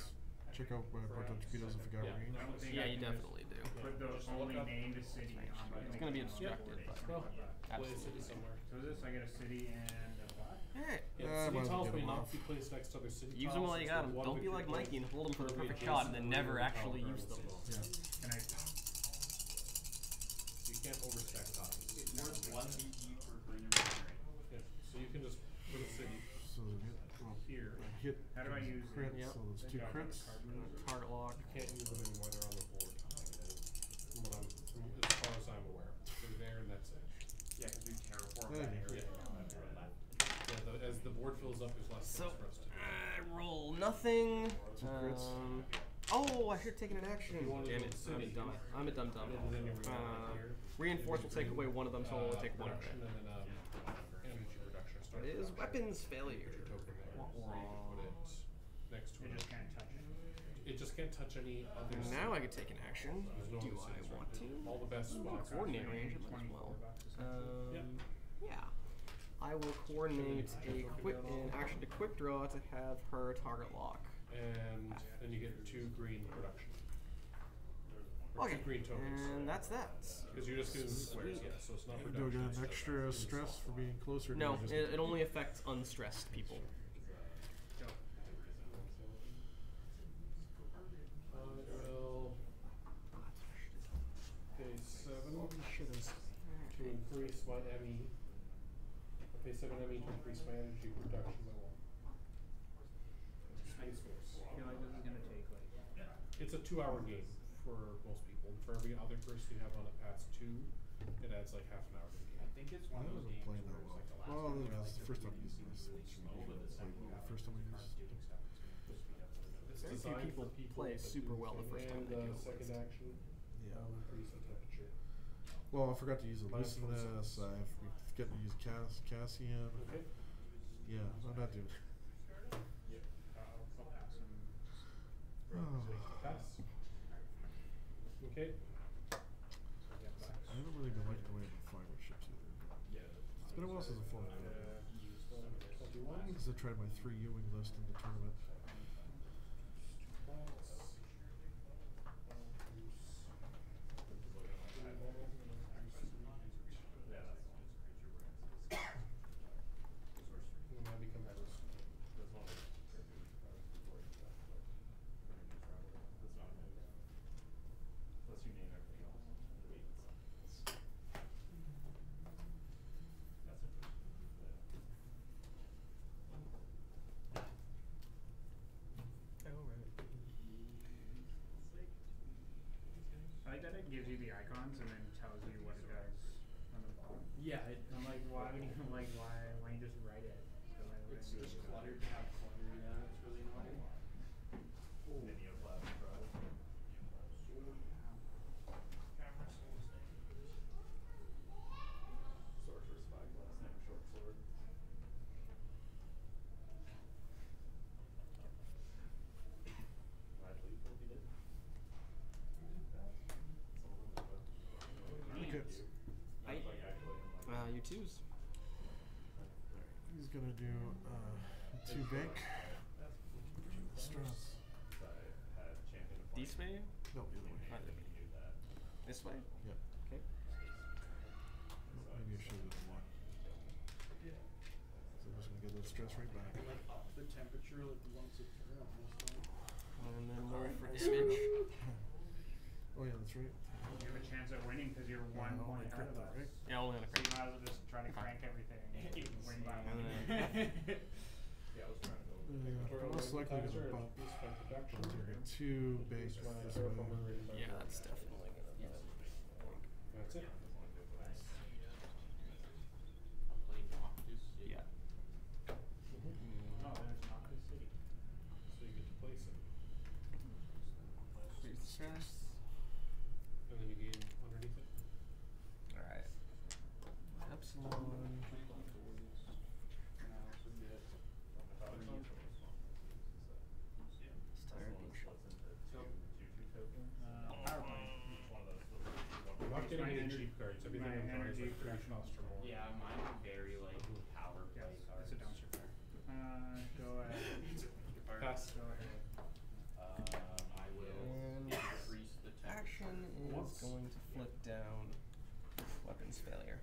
[SPEAKER 1] check out my proton torpedoes if we got
[SPEAKER 7] Yeah.
[SPEAKER 1] range.
[SPEAKER 6] I don't think
[SPEAKER 2] Yeah,
[SPEAKER 6] I
[SPEAKER 2] you
[SPEAKER 6] can just
[SPEAKER 2] definitely do.
[SPEAKER 6] Put the only named city on my.
[SPEAKER 2] It's gonna be obstructed, but
[SPEAKER 7] Well, play a
[SPEAKER 2] absolutely.
[SPEAKER 7] city somewhere.
[SPEAKER 6] So is this, I get a city and a what?
[SPEAKER 2] Alright.
[SPEAKER 7] Yeah,
[SPEAKER 1] might as
[SPEAKER 7] city
[SPEAKER 1] well
[SPEAKER 7] tiles
[SPEAKER 1] get
[SPEAKER 7] may
[SPEAKER 1] them
[SPEAKER 7] not
[SPEAKER 1] off.
[SPEAKER 7] be placed next to other city tiles.
[SPEAKER 2] Use them while you
[SPEAKER 7] so
[SPEAKER 2] got them.
[SPEAKER 7] one
[SPEAKER 2] Don't be
[SPEAKER 7] victory
[SPEAKER 2] like
[SPEAKER 7] point
[SPEAKER 2] Mikey and hold them for the
[SPEAKER 7] will be
[SPEAKER 2] perfect shot and then
[SPEAKER 7] adjacent
[SPEAKER 2] never
[SPEAKER 7] to
[SPEAKER 2] actually
[SPEAKER 7] the
[SPEAKER 2] use them.
[SPEAKER 1] Yeah.
[SPEAKER 6] Can I?
[SPEAKER 7] You can't overstack tiles.
[SPEAKER 9] It's worth 1 BT per green or generate.
[SPEAKER 7] Yeah. So you can just put a city
[SPEAKER 1] So well,
[SPEAKER 7] here.
[SPEAKER 1] hit
[SPEAKER 6] How do I use it?
[SPEAKER 1] crits,
[SPEAKER 2] Yep.
[SPEAKER 1] so there's 2 crits.
[SPEAKER 2] Target lock.
[SPEAKER 7] You can't use them anymore. They're on the board. From what as far as I'm aware, they're there and that's it.
[SPEAKER 9] Yeah, because we terraform
[SPEAKER 1] Yeah.
[SPEAKER 9] that area.
[SPEAKER 7] Yeah, as the board fills up, there's less
[SPEAKER 2] So
[SPEAKER 7] things for us to do.
[SPEAKER 2] I roll nothing.
[SPEAKER 1] crits.
[SPEAKER 2] Oh, I should have taken an action.
[SPEAKER 7] You wanna
[SPEAKER 2] Damn
[SPEAKER 7] do
[SPEAKER 2] it,
[SPEAKER 7] city
[SPEAKER 2] I'm dumb.
[SPEAKER 7] here.
[SPEAKER 2] I'm a dumb.
[SPEAKER 7] And then you reroll here.
[SPEAKER 2] Reinforce will take away one of them, so I'll take one of
[SPEAKER 7] production
[SPEAKER 2] it.
[SPEAKER 7] and then energy production. Start
[SPEAKER 2] It is
[SPEAKER 7] production.
[SPEAKER 2] weapons failure.
[SPEAKER 7] Put your token there. So you can put it next to
[SPEAKER 6] It
[SPEAKER 7] it.
[SPEAKER 6] just can't touch it.
[SPEAKER 7] It just can't touch any other.
[SPEAKER 2] Now I
[SPEAKER 7] city.
[SPEAKER 2] could take an action.
[SPEAKER 7] There's no
[SPEAKER 2] Do
[SPEAKER 7] other
[SPEAKER 2] I
[SPEAKER 7] cities
[SPEAKER 2] want
[SPEAKER 7] around.
[SPEAKER 2] to?
[SPEAKER 7] All the best spots.
[SPEAKER 2] Coordinate range, I might as well. Yeah. I will coordinate a quick an action to quick draw to have her target lock.
[SPEAKER 7] And then you get 2 green production. Or
[SPEAKER 2] Okay,
[SPEAKER 7] 2 green tokens.
[SPEAKER 2] and that's that.
[SPEAKER 7] Because you're just getting squares, yeah, so it's not
[SPEAKER 1] Do I
[SPEAKER 7] production.
[SPEAKER 1] get
[SPEAKER 7] it's
[SPEAKER 1] an
[SPEAKER 7] just
[SPEAKER 1] extra stress for being closer? or do
[SPEAKER 2] No,
[SPEAKER 1] I just
[SPEAKER 2] it only affects unstressed people.
[SPEAKER 7] I will pay 7 to increase my ME. I pay 7 ME to increase my energy production by 1. Space Force.
[SPEAKER 6] I feel like this is gonna take like.
[SPEAKER 7] It's a 2-hour game for most people. For every other person you have on it past 2, it adds like half an hour to the
[SPEAKER 9] I
[SPEAKER 7] game.
[SPEAKER 9] think it's
[SPEAKER 1] I
[SPEAKER 9] one of those
[SPEAKER 1] wasn't
[SPEAKER 9] games
[SPEAKER 1] playing
[SPEAKER 9] where
[SPEAKER 1] that
[SPEAKER 9] it's like the
[SPEAKER 1] well.
[SPEAKER 9] last
[SPEAKER 1] Well,
[SPEAKER 9] one
[SPEAKER 1] that's the
[SPEAKER 9] like
[SPEAKER 1] first time I
[SPEAKER 9] really
[SPEAKER 1] used this.
[SPEAKER 9] really slow, but the second
[SPEAKER 1] Well,
[SPEAKER 9] half
[SPEAKER 1] first time I
[SPEAKER 9] starts
[SPEAKER 1] used it.
[SPEAKER 9] doing stuff, it's gonna speed up a little bit.
[SPEAKER 7] It's
[SPEAKER 2] Very few
[SPEAKER 7] designed
[SPEAKER 2] people
[SPEAKER 7] for people
[SPEAKER 2] play
[SPEAKER 7] that
[SPEAKER 2] super
[SPEAKER 7] do
[SPEAKER 2] well the first time
[SPEAKER 7] and,
[SPEAKER 2] they do it.
[SPEAKER 7] second action,
[SPEAKER 1] Yeah.
[SPEAKER 7] increase the temperature.
[SPEAKER 1] Well, I forgot to use a
[SPEAKER 7] Minus
[SPEAKER 1] loosen
[SPEAKER 7] 26.
[SPEAKER 1] this. I forget to use Cassian.
[SPEAKER 7] Okay.
[SPEAKER 1] Yeah, I'm not doing it.
[SPEAKER 6] I'll pass them.
[SPEAKER 1] Oh,
[SPEAKER 7] Pass. Okay.
[SPEAKER 1] I haven't really been liking the way I'm flying with ships either. It's been a while since I've flown one.
[SPEAKER 7] 21.
[SPEAKER 1] Because I tried my 3 U-wing list in the tournament.
[SPEAKER 7] And I become host.
[SPEAKER 6] I like that it gives you the icons and then tells you what it does on the bottom.
[SPEAKER 9] Yeah,
[SPEAKER 6] I'm like, why would you why don't you just write it? So I don't
[SPEAKER 9] it's
[SPEAKER 6] have to
[SPEAKER 9] just
[SPEAKER 6] do it.
[SPEAKER 9] cluttered to have clutter, yeah, it's really annoying. Sorcerer's Spyglass, name short sword.
[SPEAKER 1] Okay.
[SPEAKER 2] You twos.
[SPEAKER 1] He's gonna do 2 bank. Stress.
[SPEAKER 2] This way?
[SPEAKER 1] No, the other way.
[SPEAKER 2] This way?
[SPEAKER 1] Yep.
[SPEAKER 2] Okay.
[SPEAKER 1] the stress right back.
[SPEAKER 7] Like up the temperature like once a turn almost.
[SPEAKER 2] And then roll for damage.
[SPEAKER 1] Oh yeah, that's right.
[SPEAKER 6] You have a chance at winning because you're one
[SPEAKER 1] Oh,
[SPEAKER 6] point
[SPEAKER 1] I
[SPEAKER 6] ahead
[SPEAKER 1] crit
[SPEAKER 6] of
[SPEAKER 1] that,
[SPEAKER 6] us.
[SPEAKER 1] right?
[SPEAKER 2] Yeah, only on a
[SPEAKER 6] So you
[SPEAKER 2] crit.
[SPEAKER 6] might as well just try to crank everything and win by
[SPEAKER 2] And
[SPEAKER 6] one.
[SPEAKER 2] then
[SPEAKER 7] Yeah, I was trying to go.
[SPEAKER 1] Most likely gonna bump. Target 2 big this way.
[SPEAKER 2] yeah, that's definitely gonna be
[SPEAKER 7] That's it.
[SPEAKER 2] yeah.
[SPEAKER 6] Oh, there's not the city.
[SPEAKER 7] So you get to place it.
[SPEAKER 2] Increase stress.
[SPEAKER 7] And then you gain underneath it.
[SPEAKER 2] Alright. Epsilon.
[SPEAKER 6] Power plant.
[SPEAKER 7] You're not getting
[SPEAKER 6] my
[SPEAKER 7] any
[SPEAKER 6] energy-
[SPEAKER 7] cheap cards. Everything
[SPEAKER 6] my
[SPEAKER 7] in there is
[SPEAKER 6] energy
[SPEAKER 7] like production
[SPEAKER 6] production.
[SPEAKER 7] costs or more.
[SPEAKER 9] Yeah, mine are very like power play
[SPEAKER 6] Yes,
[SPEAKER 9] cards.
[SPEAKER 6] it's a dumpster fire. Go ahead.
[SPEAKER 7] Pass.
[SPEAKER 6] Go ahead.
[SPEAKER 9] I will
[SPEAKER 2] And
[SPEAKER 9] increase the
[SPEAKER 2] action is going to flip down weapons failure.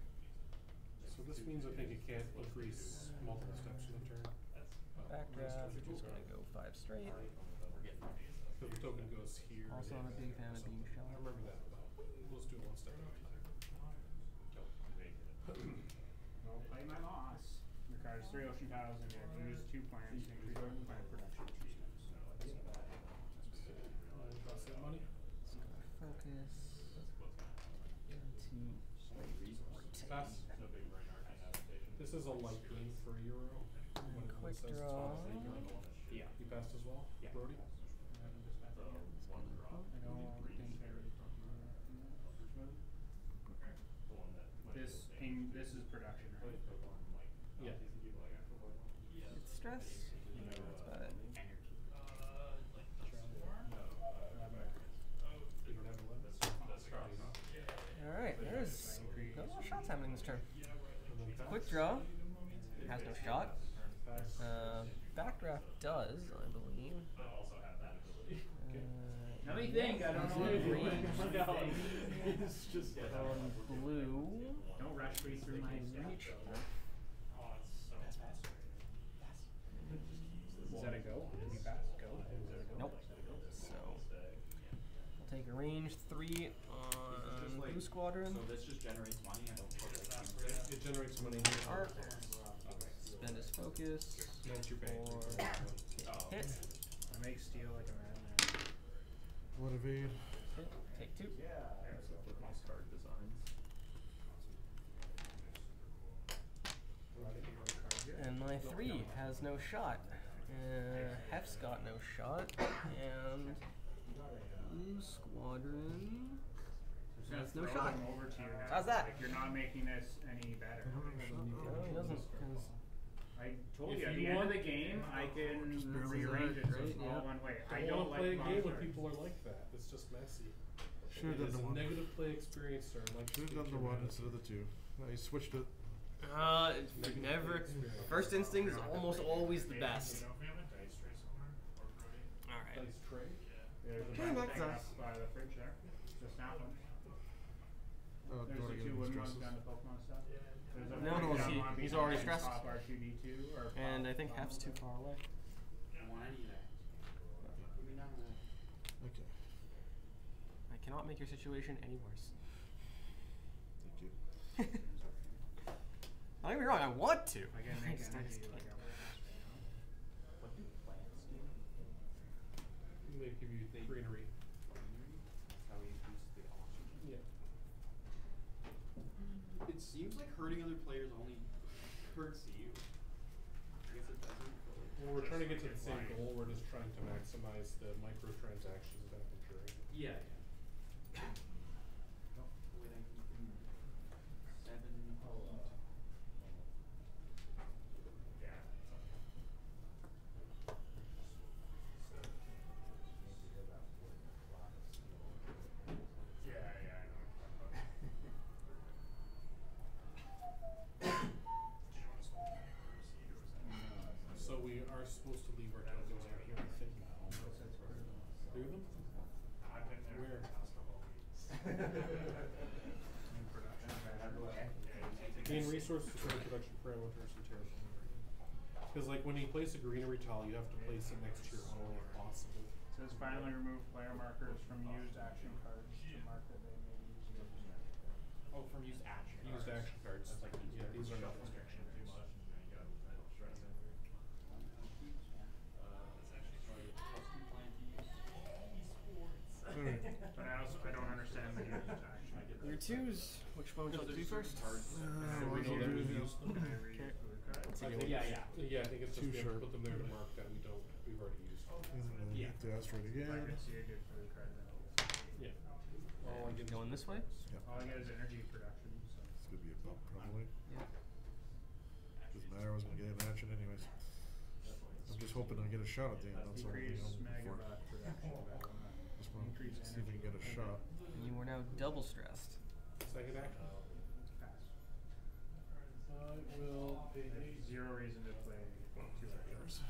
[SPEAKER 7] So this means I think it can't increase multiple steps in the turn.
[SPEAKER 2] Backdraft is going to go 5 straight.
[SPEAKER 7] So the token goes here.
[SPEAKER 2] Also on a big fan of being shot.
[SPEAKER 7] I remember that. Let's do it one step at a time.
[SPEAKER 6] Well, play my boss. Requires 3 ocean tiles and use 2 plants to increase our plant production.
[SPEAKER 7] Cost that money?
[SPEAKER 2] It's going to focus into
[SPEAKER 7] Pass. This is a light game for a Euro. When it
[SPEAKER 2] quick
[SPEAKER 7] says
[SPEAKER 2] draw.
[SPEAKER 7] top, you can-
[SPEAKER 9] Yeah.
[SPEAKER 7] You passed as well?
[SPEAKER 9] Yeah.
[SPEAKER 7] Brody?
[SPEAKER 6] I don't think this is production, right?
[SPEAKER 7] Yeah.
[SPEAKER 2] it's stress. That's about it.
[SPEAKER 7] You don't have 11?
[SPEAKER 2] Alright, there's no more shots happening this turn.
[SPEAKER 7] And then pass.
[SPEAKER 2] Quick draw has no shot.
[SPEAKER 7] Pass.
[SPEAKER 2] Backdraft does, I believe.
[SPEAKER 6] Let me think, I don't know what it is.
[SPEAKER 9] It's just
[SPEAKER 2] On blue.
[SPEAKER 6] Don't rush me through my
[SPEAKER 2] Reach.
[SPEAKER 6] Is that a go? Can you pass? Go?
[SPEAKER 2] Nope. So we'll take a range 3 on Blue Squadron.
[SPEAKER 9] So this just generates money. I don't put like
[SPEAKER 7] It generates money here.
[SPEAKER 2] Arc. Spend his focus.
[SPEAKER 7] That's your bank.
[SPEAKER 2] Or hit.
[SPEAKER 6] I make steel like a madman.
[SPEAKER 1] One evade.
[SPEAKER 2] Hit. Take 2.
[SPEAKER 9] card designs.
[SPEAKER 2] And my 3 has no shot. Hef's got no shot. And Blue Squadron has no shot.
[SPEAKER 6] Over to you now.
[SPEAKER 2] How's that?
[SPEAKER 6] Like, you're not making this any better.
[SPEAKER 2] No, he doesn't. Because
[SPEAKER 6] I told
[SPEAKER 7] If
[SPEAKER 6] you, at
[SPEAKER 7] you
[SPEAKER 6] the end of
[SPEAKER 7] want-
[SPEAKER 6] the game, I can
[SPEAKER 1] barely
[SPEAKER 6] rearrange it so
[SPEAKER 2] right,
[SPEAKER 6] it's all
[SPEAKER 2] yeah.
[SPEAKER 6] one way. I
[SPEAKER 7] I
[SPEAKER 6] don't
[SPEAKER 7] don't play a
[SPEAKER 6] like
[SPEAKER 7] game when
[SPEAKER 6] monsters.
[SPEAKER 7] people are like that. It's just messy.
[SPEAKER 1] Should have
[SPEAKER 7] It
[SPEAKER 1] done
[SPEAKER 7] is
[SPEAKER 1] the
[SPEAKER 7] a
[SPEAKER 1] one.
[SPEAKER 7] negative play experience, sir. Like
[SPEAKER 1] Should have done the one instead of the 2. I switched it.
[SPEAKER 2] never. First instinct is almost always the best. Alright.
[SPEAKER 7] Dice tray.
[SPEAKER 6] There's a
[SPEAKER 2] Okay,
[SPEAKER 6] bunch
[SPEAKER 2] next
[SPEAKER 6] thing
[SPEAKER 2] up.
[SPEAKER 6] up by the fridge there. The snap ones.
[SPEAKER 1] Oh,
[SPEAKER 6] There's
[SPEAKER 1] don't
[SPEAKER 6] the
[SPEAKER 1] get
[SPEAKER 6] 2
[SPEAKER 1] any
[SPEAKER 6] wooden ones
[SPEAKER 1] stresses.
[SPEAKER 6] down the Pokemon stuff. There's a
[SPEAKER 2] No,
[SPEAKER 6] one
[SPEAKER 2] no,
[SPEAKER 6] down
[SPEAKER 2] he-
[SPEAKER 6] one
[SPEAKER 2] he's
[SPEAKER 6] behind
[SPEAKER 2] already
[SPEAKER 6] and
[SPEAKER 2] stressed.
[SPEAKER 6] top R2D2 or
[SPEAKER 2] And I
[SPEAKER 6] pop
[SPEAKER 2] think Hef's too far away.
[SPEAKER 9] I want any of that. Give me none of that.
[SPEAKER 1] Okay.
[SPEAKER 2] I cannot make your situation any worse.
[SPEAKER 1] Thank you.
[SPEAKER 2] Don't get me wrong, I want to.
[SPEAKER 6] I can make
[SPEAKER 2] just
[SPEAKER 6] energy
[SPEAKER 2] can't.
[SPEAKER 6] like I want.
[SPEAKER 9] What do plants do?
[SPEAKER 7] They give you greenery.
[SPEAKER 9] That's how we increase the oxygen.
[SPEAKER 7] Yeah.
[SPEAKER 9] It seems like hurting other players only hurts you. I guess it doesn't. But like,
[SPEAKER 7] Well, we're trying to get to the same goal. We're just trying to maximize the microtransactions that I'm occurring.
[SPEAKER 9] yeah. Wait, I keep them 7 heat.
[SPEAKER 7] So we are supposed to leave our tokens out here, I think. 3 of them? Where? Gain resources for the production parameters and terraforming. Because like when you place a greenery tile, you have to place it next to your own if possible.
[SPEAKER 6] It says finally remove player markers from used action cards to mark that they may be used.
[SPEAKER 4] Oh, from used action.
[SPEAKER 7] Used action cards.
[SPEAKER 4] That's like
[SPEAKER 7] Yeah, these are not restrictions.
[SPEAKER 6] I don't understand the used action.
[SPEAKER 2] Your twos. Which one would you like to do first?
[SPEAKER 7] So we know that we've used them.
[SPEAKER 4] Yeah.
[SPEAKER 7] Yeah, I think it's just
[SPEAKER 1] Too
[SPEAKER 7] we have to
[SPEAKER 1] sharp.
[SPEAKER 7] put them there to mark that we've already used.
[SPEAKER 4] Yeah.
[SPEAKER 1] The asteroid
[SPEAKER 6] I
[SPEAKER 1] again.
[SPEAKER 6] could see a good blue card then.
[SPEAKER 7] Yeah. All I get
[SPEAKER 2] Going this way?
[SPEAKER 6] All I get is energy production, so.
[SPEAKER 1] It's gonna be a bump probably.
[SPEAKER 2] Yeah.
[SPEAKER 1] Doesn't matter. I was gonna get an action anyways. I'm just hoping I get a shot at the end. That's all I'm
[SPEAKER 6] Decrease
[SPEAKER 1] hoping for.
[SPEAKER 6] megawatt production.
[SPEAKER 1] Just want to see if we can get a shot.
[SPEAKER 2] And you are now double stressed.
[SPEAKER 7] second action.
[SPEAKER 6] Pass.
[SPEAKER 7] I will pay
[SPEAKER 6] Zero reason to play 2 actions.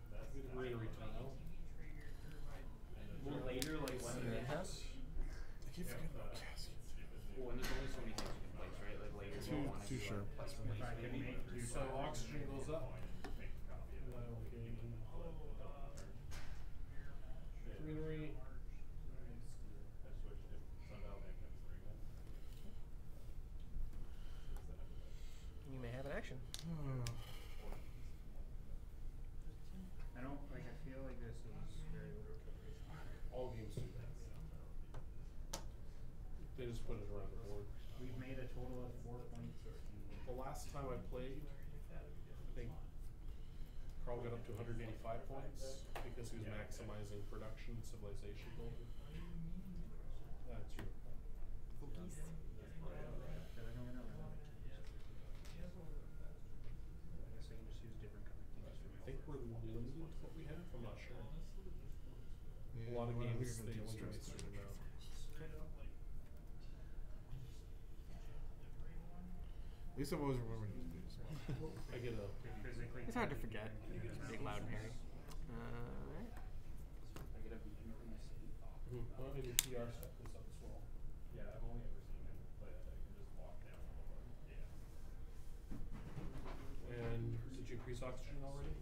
[SPEAKER 7] get a greenery tile.
[SPEAKER 9] Well, later, like when
[SPEAKER 2] Yeah.
[SPEAKER 1] I keep forgetting about Cassie.
[SPEAKER 9] when there's only so many things you can place, right? Like later,
[SPEAKER 1] Too-
[SPEAKER 9] you wanna
[SPEAKER 1] too
[SPEAKER 9] do,
[SPEAKER 1] sharp.
[SPEAKER 9] like, plus
[SPEAKER 6] If I can make 2
[SPEAKER 7] So oxygen goes up. Greenery.
[SPEAKER 2] You may have an action.
[SPEAKER 6] I don't, like, I feel like this is very
[SPEAKER 7] All games do that. They just put it around the board.
[SPEAKER 6] We've made a total of 4 points.
[SPEAKER 7] The last time I played, I think Carl got up to 185 points because he was maximizing production and civilization building. That's true.
[SPEAKER 6] I guess I can just use different color things.
[SPEAKER 7] I think we're limited to what we have. I'm not sure.
[SPEAKER 1] Yeah,
[SPEAKER 7] A lot of
[SPEAKER 1] well, I think
[SPEAKER 7] games
[SPEAKER 1] I'm
[SPEAKER 7] they
[SPEAKER 1] gonna
[SPEAKER 7] only
[SPEAKER 1] do
[SPEAKER 7] give a
[SPEAKER 1] stress
[SPEAKER 7] certain amount.
[SPEAKER 1] At least I've always remembered these days.
[SPEAKER 7] I get a.
[SPEAKER 6] Physically.
[SPEAKER 2] It's hard to forget. It's big, loud, and hairy. Alright.
[SPEAKER 9] I get a beacon from the city.
[SPEAKER 7] Well, and your PR stuff is up as well.
[SPEAKER 8] Yeah, I've only ever seen him play that. I can just walk down on the board. Yeah.
[SPEAKER 7] And did you increase oxygen already?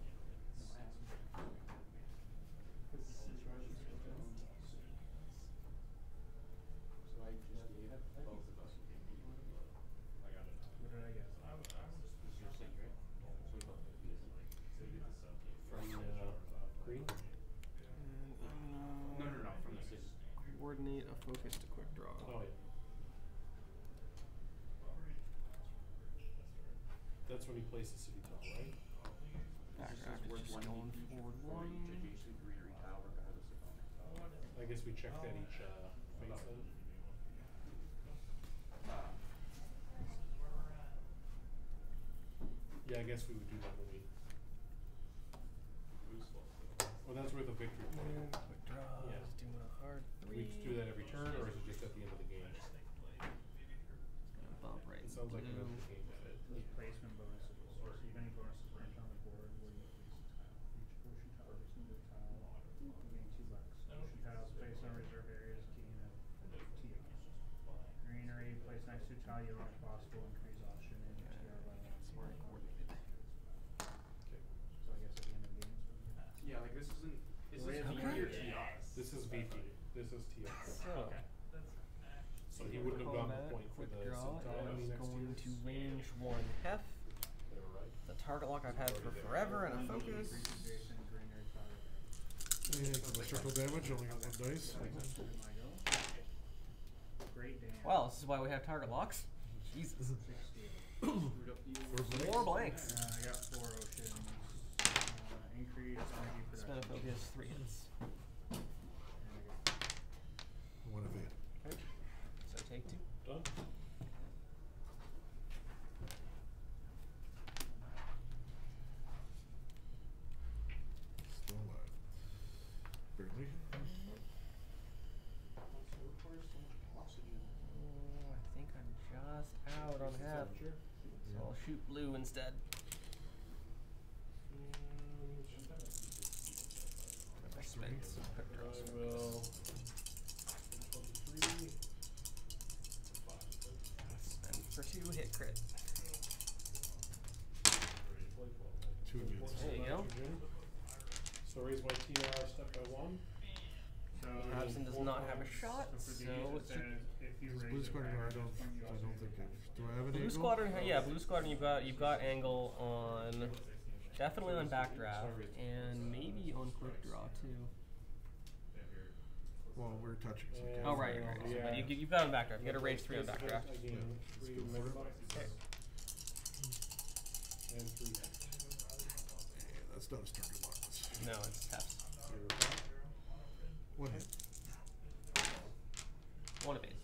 [SPEAKER 9] So I just gave both of us.
[SPEAKER 8] I got it.
[SPEAKER 6] What did I get?
[SPEAKER 9] This is your sink, right? So we both did this.
[SPEAKER 8] So you get the sub game.
[SPEAKER 7] From green?
[SPEAKER 9] No, from the city.
[SPEAKER 2] Coordinate a focus to quick draw.
[SPEAKER 7] Oh yeah. That's when you place the city tile, right?
[SPEAKER 2] Background
[SPEAKER 9] This is
[SPEAKER 2] is just
[SPEAKER 9] worth
[SPEAKER 2] going
[SPEAKER 9] each
[SPEAKER 2] forward
[SPEAKER 9] for each
[SPEAKER 2] 1.
[SPEAKER 9] adjacent greenery tile regardless of owner.
[SPEAKER 7] I guess we check that each phase then. Yeah, I guess we would do that when we. Well, that's where the victory point is.
[SPEAKER 2] Quick draw.
[SPEAKER 7] Yeah.
[SPEAKER 2] Just doing a hard
[SPEAKER 7] Do
[SPEAKER 2] 3.
[SPEAKER 7] we do that every turn, or is it just at the end of the game?
[SPEAKER 2] Gonna bump right
[SPEAKER 7] It sounds like
[SPEAKER 2] blue.
[SPEAKER 7] another game to fit.
[SPEAKER 6] Those placement bonuses. So if any bonuses rank on the board where you place a tile. Each ocean tile versus another tile, you gain $2. Ocean tiles placed on reserve areas gain a TR. Greenery placed next to a tile you learn possible increase option in TR by
[SPEAKER 2] Smart coordinated.
[SPEAKER 7] Okay.
[SPEAKER 6] So I guess at the end of the game.
[SPEAKER 9] Yeah, like this isn't. Is
[SPEAKER 6] Well,
[SPEAKER 9] this
[SPEAKER 6] yeah,
[SPEAKER 9] VP or
[SPEAKER 6] okay.
[SPEAKER 9] TR?
[SPEAKER 7] This is VP. This is TR.
[SPEAKER 2] So,
[SPEAKER 7] So he wouldn't have gotten the
[SPEAKER 2] combat,
[SPEAKER 7] point for
[SPEAKER 2] quick
[SPEAKER 7] the
[SPEAKER 2] draw
[SPEAKER 7] centaur
[SPEAKER 2] is
[SPEAKER 7] next
[SPEAKER 2] going
[SPEAKER 7] year.
[SPEAKER 2] to range 1 hef.
[SPEAKER 7] They were right.
[SPEAKER 2] The target lock I've had for forever and a focus.
[SPEAKER 6] Adjacent greenery tile.
[SPEAKER 1] Yeah, for the triple damage, only got 1 dice.
[SPEAKER 6] Great damn.
[SPEAKER 2] Wow, this is why we have target locks. Jesus.
[SPEAKER 6] 60.
[SPEAKER 2] More blanks.
[SPEAKER 6] I got 4 oceans. Increase energy production.
[SPEAKER 2] Spend a focus, 3 hits.
[SPEAKER 6] And I got
[SPEAKER 1] 1 evade.
[SPEAKER 2] Okay. So take 2.
[SPEAKER 7] Done.
[SPEAKER 1] Still alive. Barely.
[SPEAKER 2] I think I'm just out on half. So I'll shoot blue instead. I spent some quick draws.
[SPEAKER 7] I will. 23.
[SPEAKER 2] Spend for 2, hit crit.
[SPEAKER 1] 2 evade.
[SPEAKER 7] Ready? So raise my TR, step by 1.
[SPEAKER 6] So
[SPEAKER 2] Absent does not have a shot,
[SPEAKER 6] for these,
[SPEAKER 2] so
[SPEAKER 6] it
[SPEAKER 2] it's
[SPEAKER 6] says if you
[SPEAKER 1] This
[SPEAKER 6] raise
[SPEAKER 1] Blue
[SPEAKER 6] it
[SPEAKER 1] Squadron,
[SPEAKER 6] back,
[SPEAKER 1] I don't think do I have an
[SPEAKER 2] Blue
[SPEAKER 1] angle?
[SPEAKER 2] Squadron. Yeah, Blue Squadron. You've got angle on, definitely on backdraft, and maybe on quick draw too.
[SPEAKER 1] Well, we're touching. So we can't
[SPEAKER 2] Oh
[SPEAKER 1] do
[SPEAKER 2] right,
[SPEAKER 1] it.
[SPEAKER 2] right.
[SPEAKER 7] Yeah.
[SPEAKER 2] But you've got on backdraft. You got a range 3 on backdraft.
[SPEAKER 7] I gain
[SPEAKER 1] Yeah.
[SPEAKER 7] 3
[SPEAKER 1] Let's go for it.
[SPEAKER 7] megabucks.
[SPEAKER 2] Okay.
[SPEAKER 7] And 3.
[SPEAKER 1] Yeah, that's not a starting block.
[SPEAKER 2] No, it's taps.
[SPEAKER 1] One hit.
[SPEAKER 2] One evade.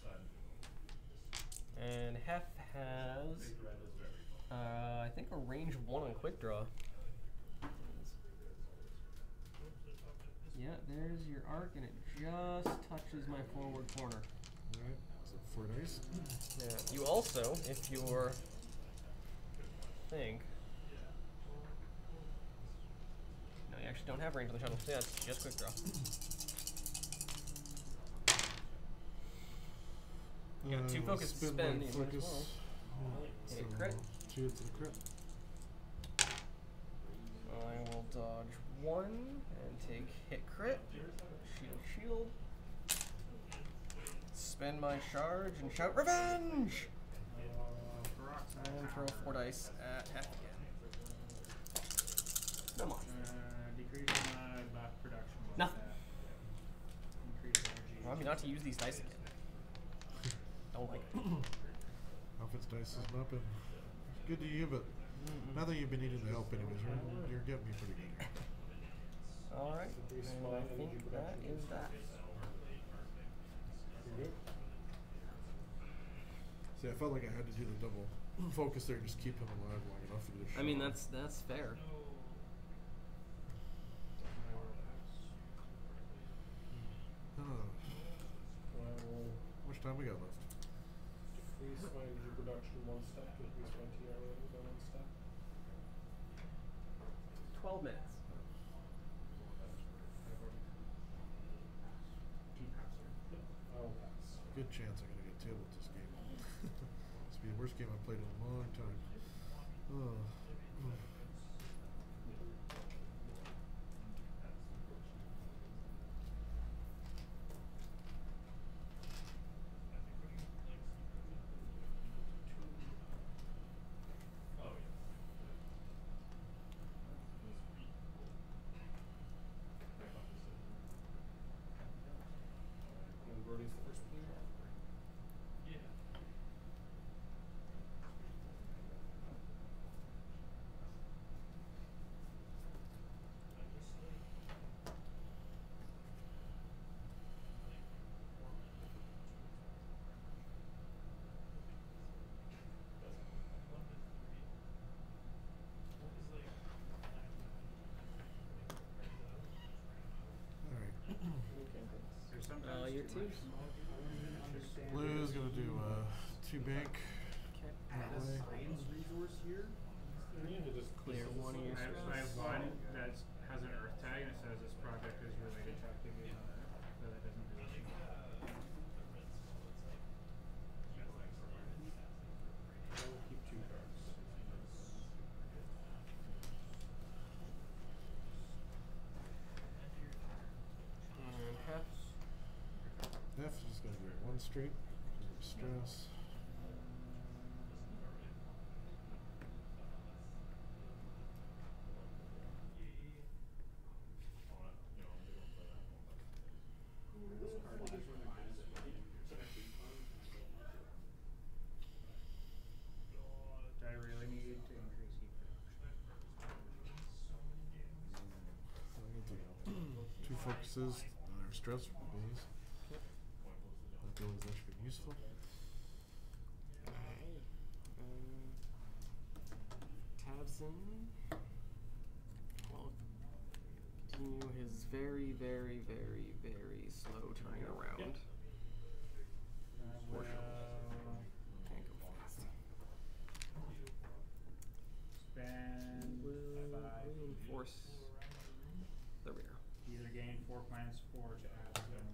[SPEAKER 2] And Hef has, I think, a range 1 on quick draw. Yeah, there's your arc, and it just touches my forward corner.
[SPEAKER 1] Alright, so 4 dice.
[SPEAKER 2] Yeah. You also, if you're think. No, you actually don't have range on the shuttle. Yeah, it's just quick draw. You got 2 focus to spend.
[SPEAKER 1] My
[SPEAKER 2] You might as
[SPEAKER 1] focus.
[SPEAKER 2] well.
[SPEAKER 1] So
[SPEAKER 2] Hit crit.
[SPEAKER 1] 2 hits and a crit.
[SPEAKER 2] I will dodge 1 and take hit crit. Shield. Spend my charge and shout revenge! And throw 4 dice at Hef again. Come on.
[SPEAKER 6] Decrease my buff production.
[SPEAKER 2] Nothing.
[SPEAKER 6] Increase energy.
[SPEAKER 2] Remind me not to use these dice again. Don't like it.
[SPEAKER 1] Outfits dice has not been good to you, but now that you've been needing the help anyways, you're getting me pretty good here.
[SPEAKER 2] Alright, and I think that is that.
[SPEAKER 1] See, I felt like I had to do the double focus there, just keep him alive long enough to get a shot.
[SPEAKER 2] I mean, that's fair.
[SPEAKER 1] How much time we got left?
[SPEAKER 7] Decrease my energy production 1 step, increase my TR rating by 1 step.
[SPEAKER 2] 12 minutes.
[SPEAKER 7] I'll pass.
[SPEAKER 1] Good chance I'm gonna get tabled this game. This will be the worst game I've played in a long time. Oh.
[SPEAKER 7] And Brody's the first player.
[SPEAKER 6] There's sometimes
[SPEAKER 2] Your
[SPEAKER 6] too
[SPEAKER 2] two.
[SPEAKER 6] much.
[SPEAKER 1] Blue's gonna do 2 bank.
[SPEAKER 2] Okay.
[SPEAKER 1] That way.
[SPEAKER 9] Science resource here?
[SPEAKER 7] Yeah, just
[SPEAKER 2] Clear 1 of your
[SPEAKER 6] I have
[SPEAKER 2] spells.
[SPEAKER 6] one that has an earth tag and it says this project is related to activity on Earth, but that doesn't do anything.
[SPEAKER 7] I'll keep 2 cards.
[SPEAKER 2] And Hef.
[SPEAKER 1] F is just gonna do 1 straight. Stress.
[SPEAKER 6] Do I really need to increase heat
[SPEAKER 1] I'm gonna do 2 focuses. Another stress for the base. That building's actually been useful.
[SPEAKER 2] Tabson will continue his very, very, very, very slow turning around.
[SPEAKER 6] Well,
[SPEAKER 2] Can't go fast.
[SPEAKER 6] spend
[SPEAKER 2] Will
[SPEAKER 6] 5.
[SPEAKER 2] reinforce the rear.
[SPEAKER 6] Either gain 4 plants or to add to them.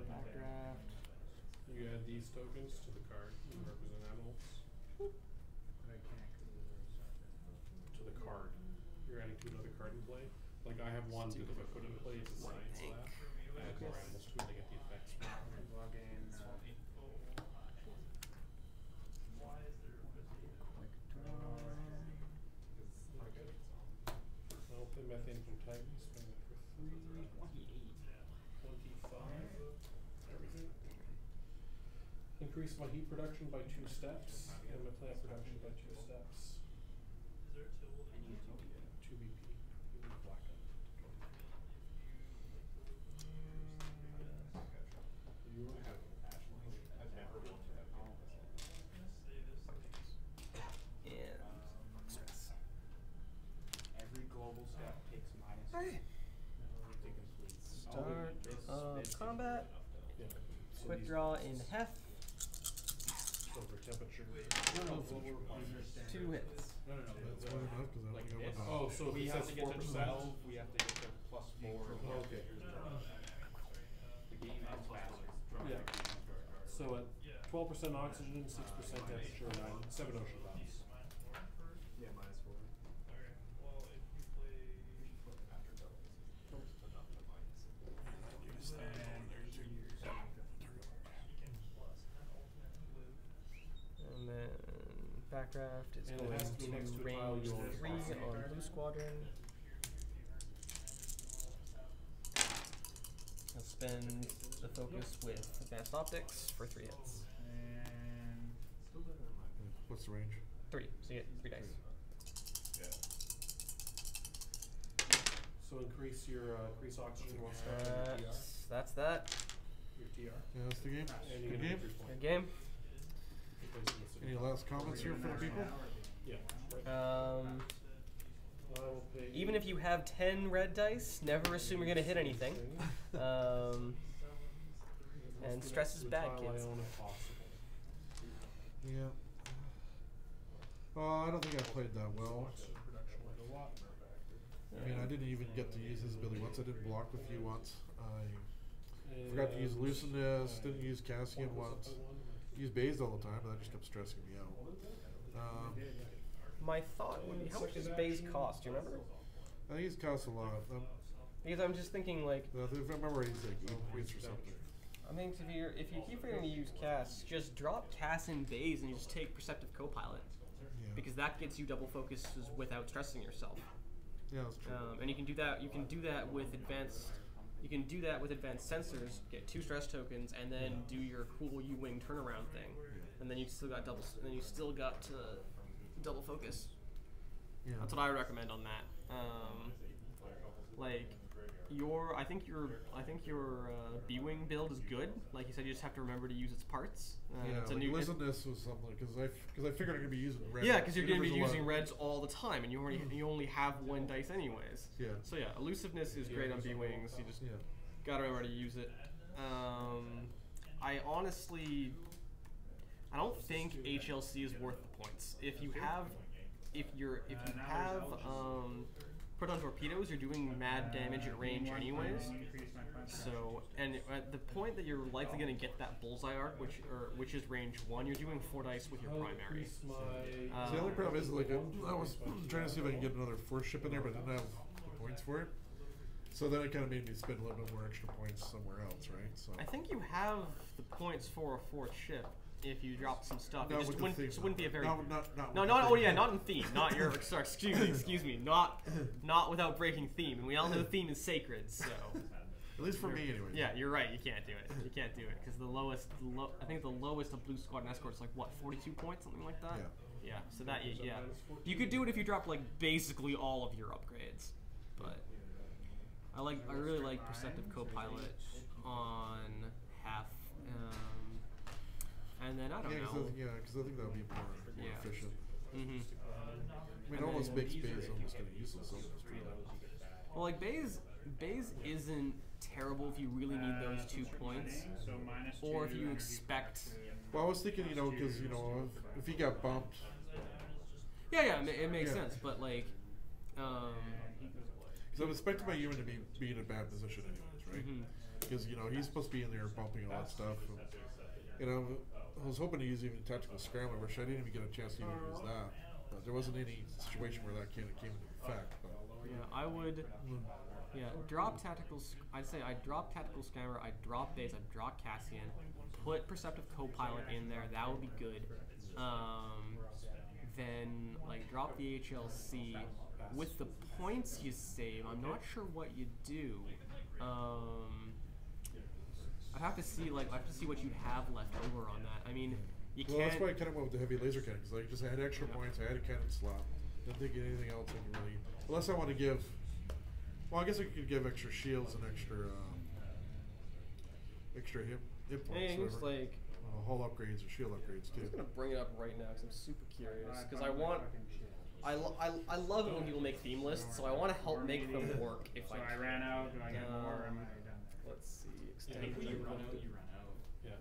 [SPEAKER 2] Backdraft.
[SPEAKER 7] You add these tokens to the card to represent animals.
[SPEAKER 6] But I can't do those.
[SPEAKER 7] To the card. you're adding to another card in play. Like I have one that if I put in play, it's assigned to that. I add more animals to it, they get the effects.
[SPEAKER 6] Log in.
[SPEAKER 7] I'll play Methane from Titans, spend it for 3. 25. Everything. Increase my heat production by 2 steps, and my plant production by 2 steps. 2 BP. You need blackout. You already have
[SPEAKER 8] I've never built it.
[SPEAKER 2] And stress.
[SPEAKER 9] Every global step takes minus.
[SPEAKER 2] Alright. Start combat.
[SPEAKER 7] Yeah. So
[SPEAKER 2] Quick
[SPEAKER 7] these-
[SPEAKER 2] draw in hef.
[SPEAKER 7] So for temperature.
[SPEAKER 9] No, but we're
[SPEAKER 2] 2 hits.
[SPEAKER 9] No.
[SPEAKER 1] That's why I'm not, 'cause I
[SPEAKER 9] Like
[SPEAKER 1] only got
[SPEAKER 9] this.
[SPEAKER 1] one
[SPEAKER 7] Oh, so if
[SPEAKER 9] we
[SPEAKER 7] it
[SPEAKER 9] have
[SPEAKER 7] says
[SPEAKER 9] to get to
[SPEAKER 7] 4%.
[SPEAKER 9] 12. We have to get to +4.
[SPEAKER 7] Okay.
[SPEAKER 9] The game ends faster.
[SPEAKER 7] Yeah. So at 12% oxygen, 6% temperature, 7 ocean times.
[SPEAKER 9] Yeah, -4.
[SPEAKER 2] And then backdraft is
[SPEAKER 7] And it
[SPEAKER 2] going
[SPEAKER 7] has to be next
[SPEAKER 2] to
[SPEAKER 7] to a tile
[SPEAKER 2] range
[SPEAKER 7] you own.
[SPEAKER 2] 3 on Blue Squadron. I'll spend the focus with advanced optics for 3 hits.
[SPEAKER 6] And
[SPEAKER 1] What's the range?
[SPEAKER 2] 3, so you get 3 dice.
[SPEAKER 7] So increase your increase oxygen while starting your TR.
[SPEAKER 2] That's that.
[SPEAKER 7] Your TR.
[SPEAKER 1] Yeah, that's the game.
[SPEAKER 7] And you
[SPEAKER 1] Good
[SPEAKER 7] get
[SPEAKER 1] game.
[SPEAKER 7] 3 points.
[SPEAKER 2] Good game.
[SPEAKER 1] Any last comments here for the people?
[SPEAKER 7] Yeah. I will pay
[SPEAKER 2] Even if you have 10 red dice, never assume you're going to hit anything. And stress is bad, kids.
[SPEAKER 1] Yeah. I don't think I played that well. I mean, I didn't even get to use his ability once. I didn't block with you once. I forgot to use Lucidness. Didn't use Cassian once. Used Bazed all the time, but that just kept stressing me out.
[SPEAKER 2] My thought would be, how much does base cost? Do you remember?
[SPEAKER 1] I think he's cost a lot.
[SPEAKER 2] Because I'm just thinking, like,
[SPEAKER 1] If I remember, he's like 8 points or something.
[SPEAKER 2] I think if you keep forgetting to use Cass, just drop Cass in Baze and you just take Perceptive Copilot.
[SPEAKER 1] Yeah.
[SPEAKER 2] Because that gets you double focuses without stressing yourself.
[SPEAKER 1] Yeah, that's true.
[SPEAKER 2] And you can do that. You can do that with advanced. You can do that with advanced sensors. Get 2 stress tokens, and then do your cool U-wing turnaround thing, and then you still got double. And then you still got double focus.
[SPEAKER 1] Yeah.
[SPEAKER 2] That's what I recommend on that. Like I think your B-wing build is good. Like you said, you just have to remember to use its parts.
[SPEAKER 1] Yeah,
[SPEAKER 2] it's a
[SPEAKER 1] like
[SPEAKER 2] new.
[SPEAKER 1] Lucidness was something because I figured I'm gonna be using red.
[SPEAKER 2] Yeah, because you're going to be
[SPEAKER 1] Universal
[SPEAKER 2] using reds all the time, and you only have 1 dice anyways.
[SPEAKER 1] Yeah.
[SPEAKER 2] So yeah, elusiveness is great on B-wings. You just gotta remember to use it. I honestly, I don't think HLC is worth the points. If you have proton torpedoes, you're doing mad damage at range anyways. So, and at the point that you're likely going to get that bullseye arc, which is range 1, you're doing 4 dice with your primary.
[SPEAKER 1] So the only problem is, like, I was trying to see if I can get another force ship in there, but I didn't have the points for it. So then it kind of made me spend a little bit more extra points somewhere else, right? So
[SPEAKER 2] I think you have the points for a 4th ship if you drop some stuff.
[SPEAKER 1] Not
[SPEAKER 2] It just
[SPEAKER 1] with the
[SPEAKER 2] wouldn't,
[SPEAKER 1] theme,
[SPEAKER 2] just wouldn't be a very
[SPEAKER 1] not
[SPEAKER 2] no,
[SPEAKER 1] with the
[SPEAKER 2] not
[SPEAKER 1] theme.
[SPEAKER 2] not in theme, not your sorry, excuse me, not without breaking theme. And we all know the theme is sacred, so.
[SPEAKER 1] At least for me, anyway.
[SPEAKER 2] Yeah, you're right. You can't do it. You can't do it because I think the lowest of Blue Squadron escort is like what, 42 points, something like that.
[SPEAKER 1] Yeah.
[SPEAKER 2] Yeah. So that you could do it if you drop like basically all of your upgrades, but I really like Perceptive Copilot on half, and then I don't know.
[SPEAKER 1] Because I think that would be more efficient.
[SPEAKER 2] Mm-hmm.
[SPEAKER 1] I mean, almost makes Baze almost kind of useless almost.
[SPEAKER 2] Well, like Baze isn't terrible if you really need those 2 points, or if you expect.
[SPEAKER 1] Well, I was thinking, because if he got bumped.
[SPEAKER 2] Yeah, it makes sense, but like.
[SPEAKER 1] Because I'm expecting my human to be in a bad position anyways, right? Because he's supposed to be in there bumping all that stuff. And, I was hoping to use even tactical scrambler, which I didn't even get a chance to even use that. But there wasn't any situation where that came into effect. But
[SPEAKER 2] Yeah, I would. Yeah, drop tactical. I'd say I'd drop tactical scammer. I'd drop base. I'd drop Cassian. Put perceptive co-pilot in there. That would be good. Then like drop the HLC. With the points you save, I'm not sure what you do. I'd have to see what you have left over on that. I mean, you can't.
[SPEAKER 1] Well, that's why I kind of went with the heavy laser cannon because I just had extra points. I had a cannon slot. Didn't think of anything else I can really. Unless I want to give. Well, I guess I could give extra shields and extra hit points.
[SPEAKER 2] Like
[SPEAKER 1] hull upgrades or shield upgrades too.
[SPEAKER 2] I'm just gonna bring it up right now because I'm super curious because I want. I love it when people make theme lists, so I want to help make them work. If I ran out, do I get more? Am I done? Let's see. Extended.
[SPEAKER 9] When you run out, you run out.
[SPEAKER 7] Yeah.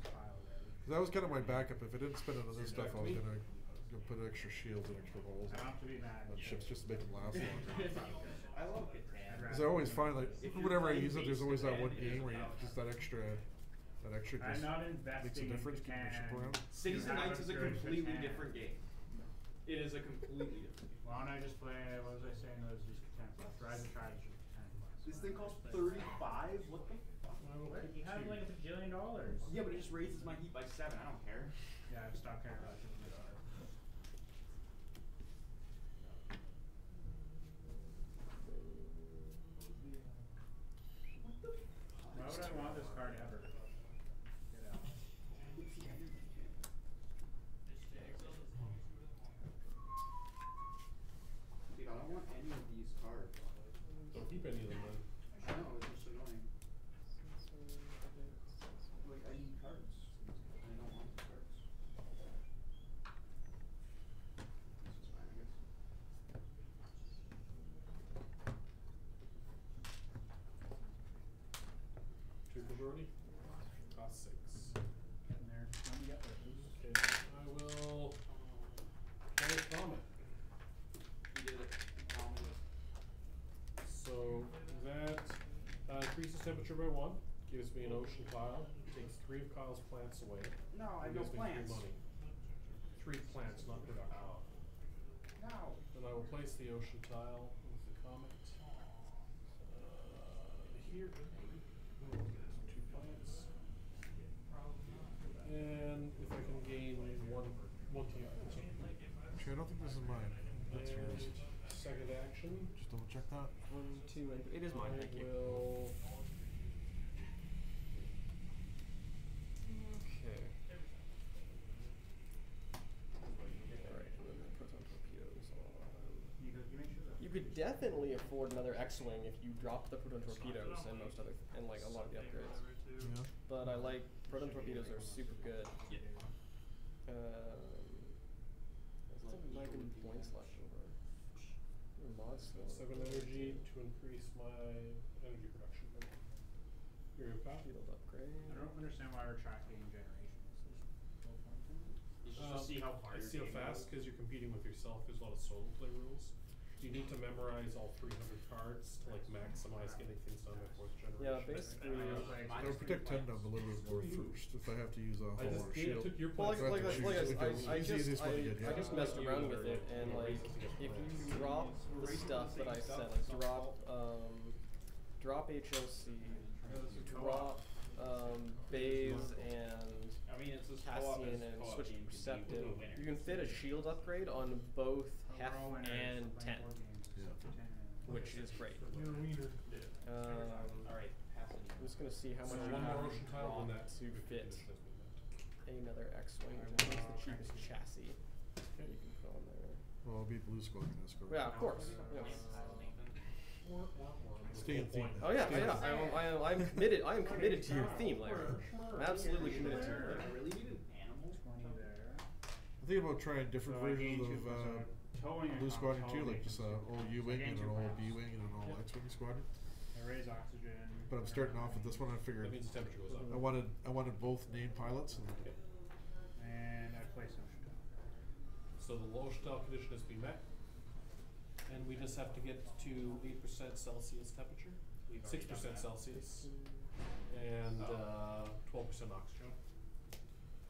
[SPEAKER 1] Because that was kind of my backup. If I didn't spend it on this stuff, I was gonna put extra shields and extra holes on ships just to make them last longer.
[SPEAKER 9] I love it.
[SPEAKER 1] Because I always find like whenever I use it, there's always that one game where you just that extra just makes a difference. Keeping the ship around.
[SPEAKER 9] Cities and Knights is a completely different game. It is a completely different game.
[SPEAKER 6] Why don't I just play? What was I saying? Those just Catan plus. Rise of Tribes is Catan plus.
[SPEAKER 9] This thing costs 35. What the fuck?
[SPEAKER 6] You have like $1 bajillion.
[SPEAKER 9] Yeah, but it just raises my heat by 7. I don't care.
[SPEAKER 6] Yeah, I've stopped caring about it. Why would I want this card ever? Get out.
[SPEAKER 9] Dude, I don't want any of these cards.
[SPEAKER 7] Don't keep any of them then.
[SPEAKER 9] I know, it's just annoying. Like, I need cards. I don't want the cards. This is fine, I guess.
[SPEAKER 7] Two pepperoni. Cost 6.
[SPEAKER 6] Getting there. Let me get those.
[SPEAKER 7] Okay, I will. Comet.
[SPEAKER 9] You did it. Comet.
[SPEAKER 7] So that increases temperature by 1, gives me an ocean tile, takes 3 of Kyle's plants away.
[SPEAKER 9] No, I
[SPEAKER 7] and
[SPEAKER 9] have no
[SPEAKER 7] gives me
[SPEAKER 9] plants.
[SPEAKER 7] 3 money. 3 plants, not production.
[SPEAKER 9] No.
[SPEAKER 7] Then I will place the ocean tile with the comet. Here. 2 plants. And if I can gain one TR.
[SPEAKER 1] Actually, I don't think this is mine. That's yours.
[SPEAKER 7] Second action.
[SPEAKER 1] Just double check that.
[SPEAKER 2] 1, 2, and 3. It is mine. Thank you.
[SPEAKER 7] Will
[SPEAKER 2] Okay. Alright, and then the proton torpedoes on. You could definitely afford another X-wing if you dropped the proton torpedoes and most other and like a lot of the upgrades.
[SPEAKER 1] Yeah.
[SPEAKER 2] But I like proton torpedoes are super good. There's still 9 points left over. Mod skill.
[SPEAKER 7] 7 energy to increase my energy production. Here you go.
[SPEAKER 2] Field upgrade.
[SPEAKER 6] I don't understand why we're tracking generations.
[SPEAKER 9] It's just to see how far
[SPEAKER 7] It's
[SPEAKER 9] you're
[SPEAKER 7] see how
[SPEAKER 9] getting
[SPEAKER 7] fast because you're competing with yourself. There's a lot of solo play rules. You need to memorize all 300 cards to like maximize getting things done by 4th generation.
[SPEAKER 2] Yeah, basically.
[SPEAKER 1] I would protect 10 down a little bit more first if I have to use a
[SPEAKER 7] I
[SPEAKER 1] hull or
[SPEAKER 7] just
[SPEAKER 1] shield.
[SPEAKER 7] took your
[SPEAKER 2] Well,
[SPEAKER 7] plans.
[SPEAKER 2] I just messed around with it, and like, if you drop the stuff that I said, like drop HLC, drop Baze and
[SPEAKER 9] I mean, it's as co-op
[SPEAKER 2] Cassian
[SPEAKER 9] as
[SPEAKER 2] and
[SPEAKER 9] co-op
[SPEAKER 2] switch
[SPEAKER 9] game can be.
[SPEAKER 2] Perceptive,
[SPEAKER 9] Who's the winner?
[SPEAKER 2] you can fit a shield upgrade on both Hef and 10, which is great.
[SPEAKER 7] You're a wiener.
[SPEAKER 9] Alright, pass it.
[SPEAKER 2] I'm just gonna see how much
[SPEAKER 7] So
[SPEAKER 2] you
[SPEAKER 7] one
[SPEAKER 2] have
[SPEAKER 7] more ocean tile
[SPEAKER 2] drawn
[SPEAKER 7] on that
[SPEAKER 2] to fit
[SPEAKER 7] has been met.
[SPEAKER 2] another X-wing. What's the cheapest chassis that you can put on there?
[SPEAKER 1] Well, it'll be Blue Squadron escort.
[SPEAKER 2] Yeah, of course. Yes.
[SPEAKER 1] Stay in theme.
[SPEAKER 2] Oh yeah, I'm committed. I am committed to your theme, Larry. I'm absolutely committed to your
[SPEAKER 9] I
[SPEAKER 2] theme.
[SPEAKER 9] really need an animal.
[SPEAKER 6] 20 there.
[SPEAKER 1] I'm thinking about trying different versions of Blue Squadron too, like just an old U-wing and an old B-wing and an old X-wing squadron.
[SPEAKER 6] I raise oxygen.
[SPEAKER 1] But I'm starting off with this one. I figured
[SPEAKER 7] That means the temperature goes up.
[SPEAKER 1] I wanted both named pilots.
[SPEAKER 6] And I place ocean tile.
[SPEAKER 7] So the low style condition has been met. And we just have to get to 8% Celsius temperature, 6% Celsius, and 12% oxygen.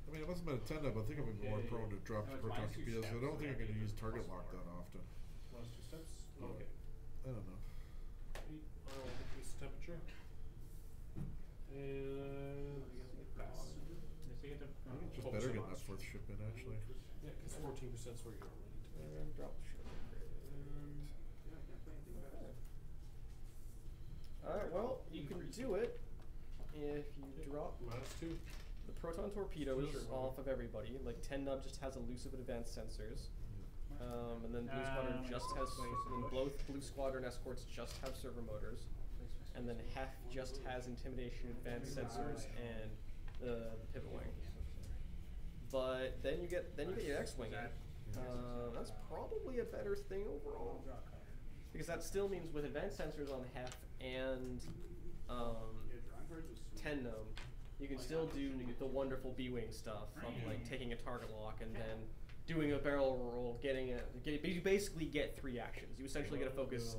[SPEAKER 1] I mean, it must have been a 10 up. I think I'm more prone to drop
[SPEAKER 9] No, it's
[SPEAKER 1] proton
[SPEAKER 9] minus 2
[SPEAKER 1] torpedoes. I
[SPEAKER 9] steps,
[SPEAKER 1] don't think I'm
[SPEAKER 9] so
[SPEAKER 1] going to
[SPEAKER 9] I
[SPEAKER 1] use
[SPEAKER 9] can
[SPEAKER 1] target
[SPEAKER 9] plus
[SPEAKER 1] lock
[SPEAKER 9] 4.
[SPEAKER 1] that often.
[SPEAKER 7] Last 2 steps? Okay.
[SPEAKER 1] I don't know.
[SPEAKER 7] I'll increase the temperature. And pass.
[SPEAKER 1] I think it's just better getting that fourth ship in, actually.
[SPEAKER 7] Yeah, because 14% is where you're going to need to
[SPEAKER 2] And drop the ship. Alright, well, you can do it if you drop
[SPEAKER 7] -2.
[SPEAKER 2] the proton torpedoes off of everybody. Like 10 Nub just has elusive and advanced sensors. And then Blue Squadron just has, both Blue Squadron escorts just have servo motors. And then Hef just has intimidation, advanced sensors, and the pivot wing. But then you get your X-wing in. That's probably a better thing overall, because that still means with advanced sensors on Hef and 10 Gnome, you can still do the wonderful B-wing stuff of like taking a target lock and then doing a barrel roll, you basically get 3 actions. You essentially get a focus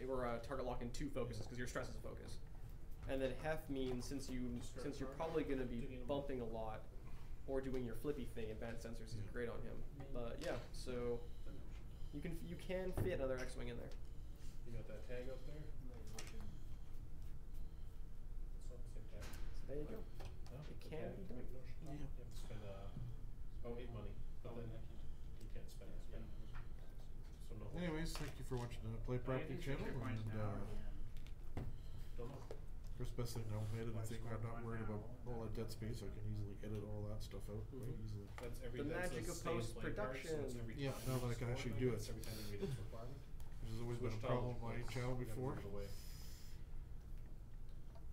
[SPEAKER 2] or a target lock and 2 focuses because your stress is a focus. And then Hef means since you're probably going to be bumping a lot or doing your flippy thing, advanced sensors is great on him. But yeah, so you can fit another X-wing in there.
[SPEAKER 7] You got that tag up there? It's not the same tag.
[SPEAKER 2] So there you go.
[SPEAKER 7] No,
[SPEAKER 2] It
[SPEAKER 7] the
[SPEAKER 2] can
[SPEAKER 7] tag,
[SPEAKER 2] be done.
[SPEAKER 7] no, You have to spend 8 money, but then you can't spend it. So no.
[SPEAKER 1] Anyways, thank you for watching the Play Property channel. And
[SPEAKER 7] Don't know.
[SPEAKER 1] of course, best thing now, I've made it. I think I'm not worried about all that dead space. I can easily edit all that stuff out quite easily.
[SPEAKER 7] That's every,
[SPEAKER 2] The
[SPEAKER 7] that's
[SPEAKER 2] magic
[SPEAKER 7] a
[SPEAKER 2] of
[SPEAKER 7] same play card, so
[SPEAKER 2] post-production.
[SPEAKER 7] it's every
[SPEAKER 1] Yeah,
[SPEAKER 7] time
[SPEAKER 1] now
[SPEAKER 7] you
[SPEAKER 1] that I can
[SPEAKER 7] score
[SPEAKER 1] actually
[SPEAKER 7] it,
[SPEAKER 1] do
[SPEAKER 7] that's
[SPEAKER 1] it.
[SPEAKER 7] every time you meet its requirement.
[SPEAKER 1] Which has always been a
[SPEAKER 7] Switch
[SPEAKER 1] problem on
[SPEAKER 7] tiles,
[SPEAKER 1] my
[SPEAKER 7] you
[SPEAKER 1] channel
[SPEAKER 7] gotta
[SPEAKER 1] before.
[SPEAKER 7] move it away.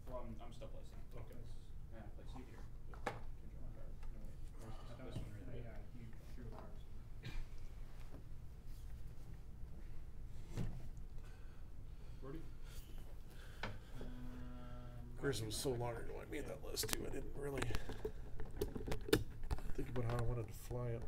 [SPEAKER 9] Well, I'm still placing.
[SPEAKER 7] Okay.
[SPEAKER 9] Yeah, placing here.
[SPEAKER 6] This one right there. Yeah, you drew cards.
[SPEAKER 7] Brody?
[SPEAKER 1] Of course, it was so long ago I made that list too. I didn't really think about how I wanted to fly it.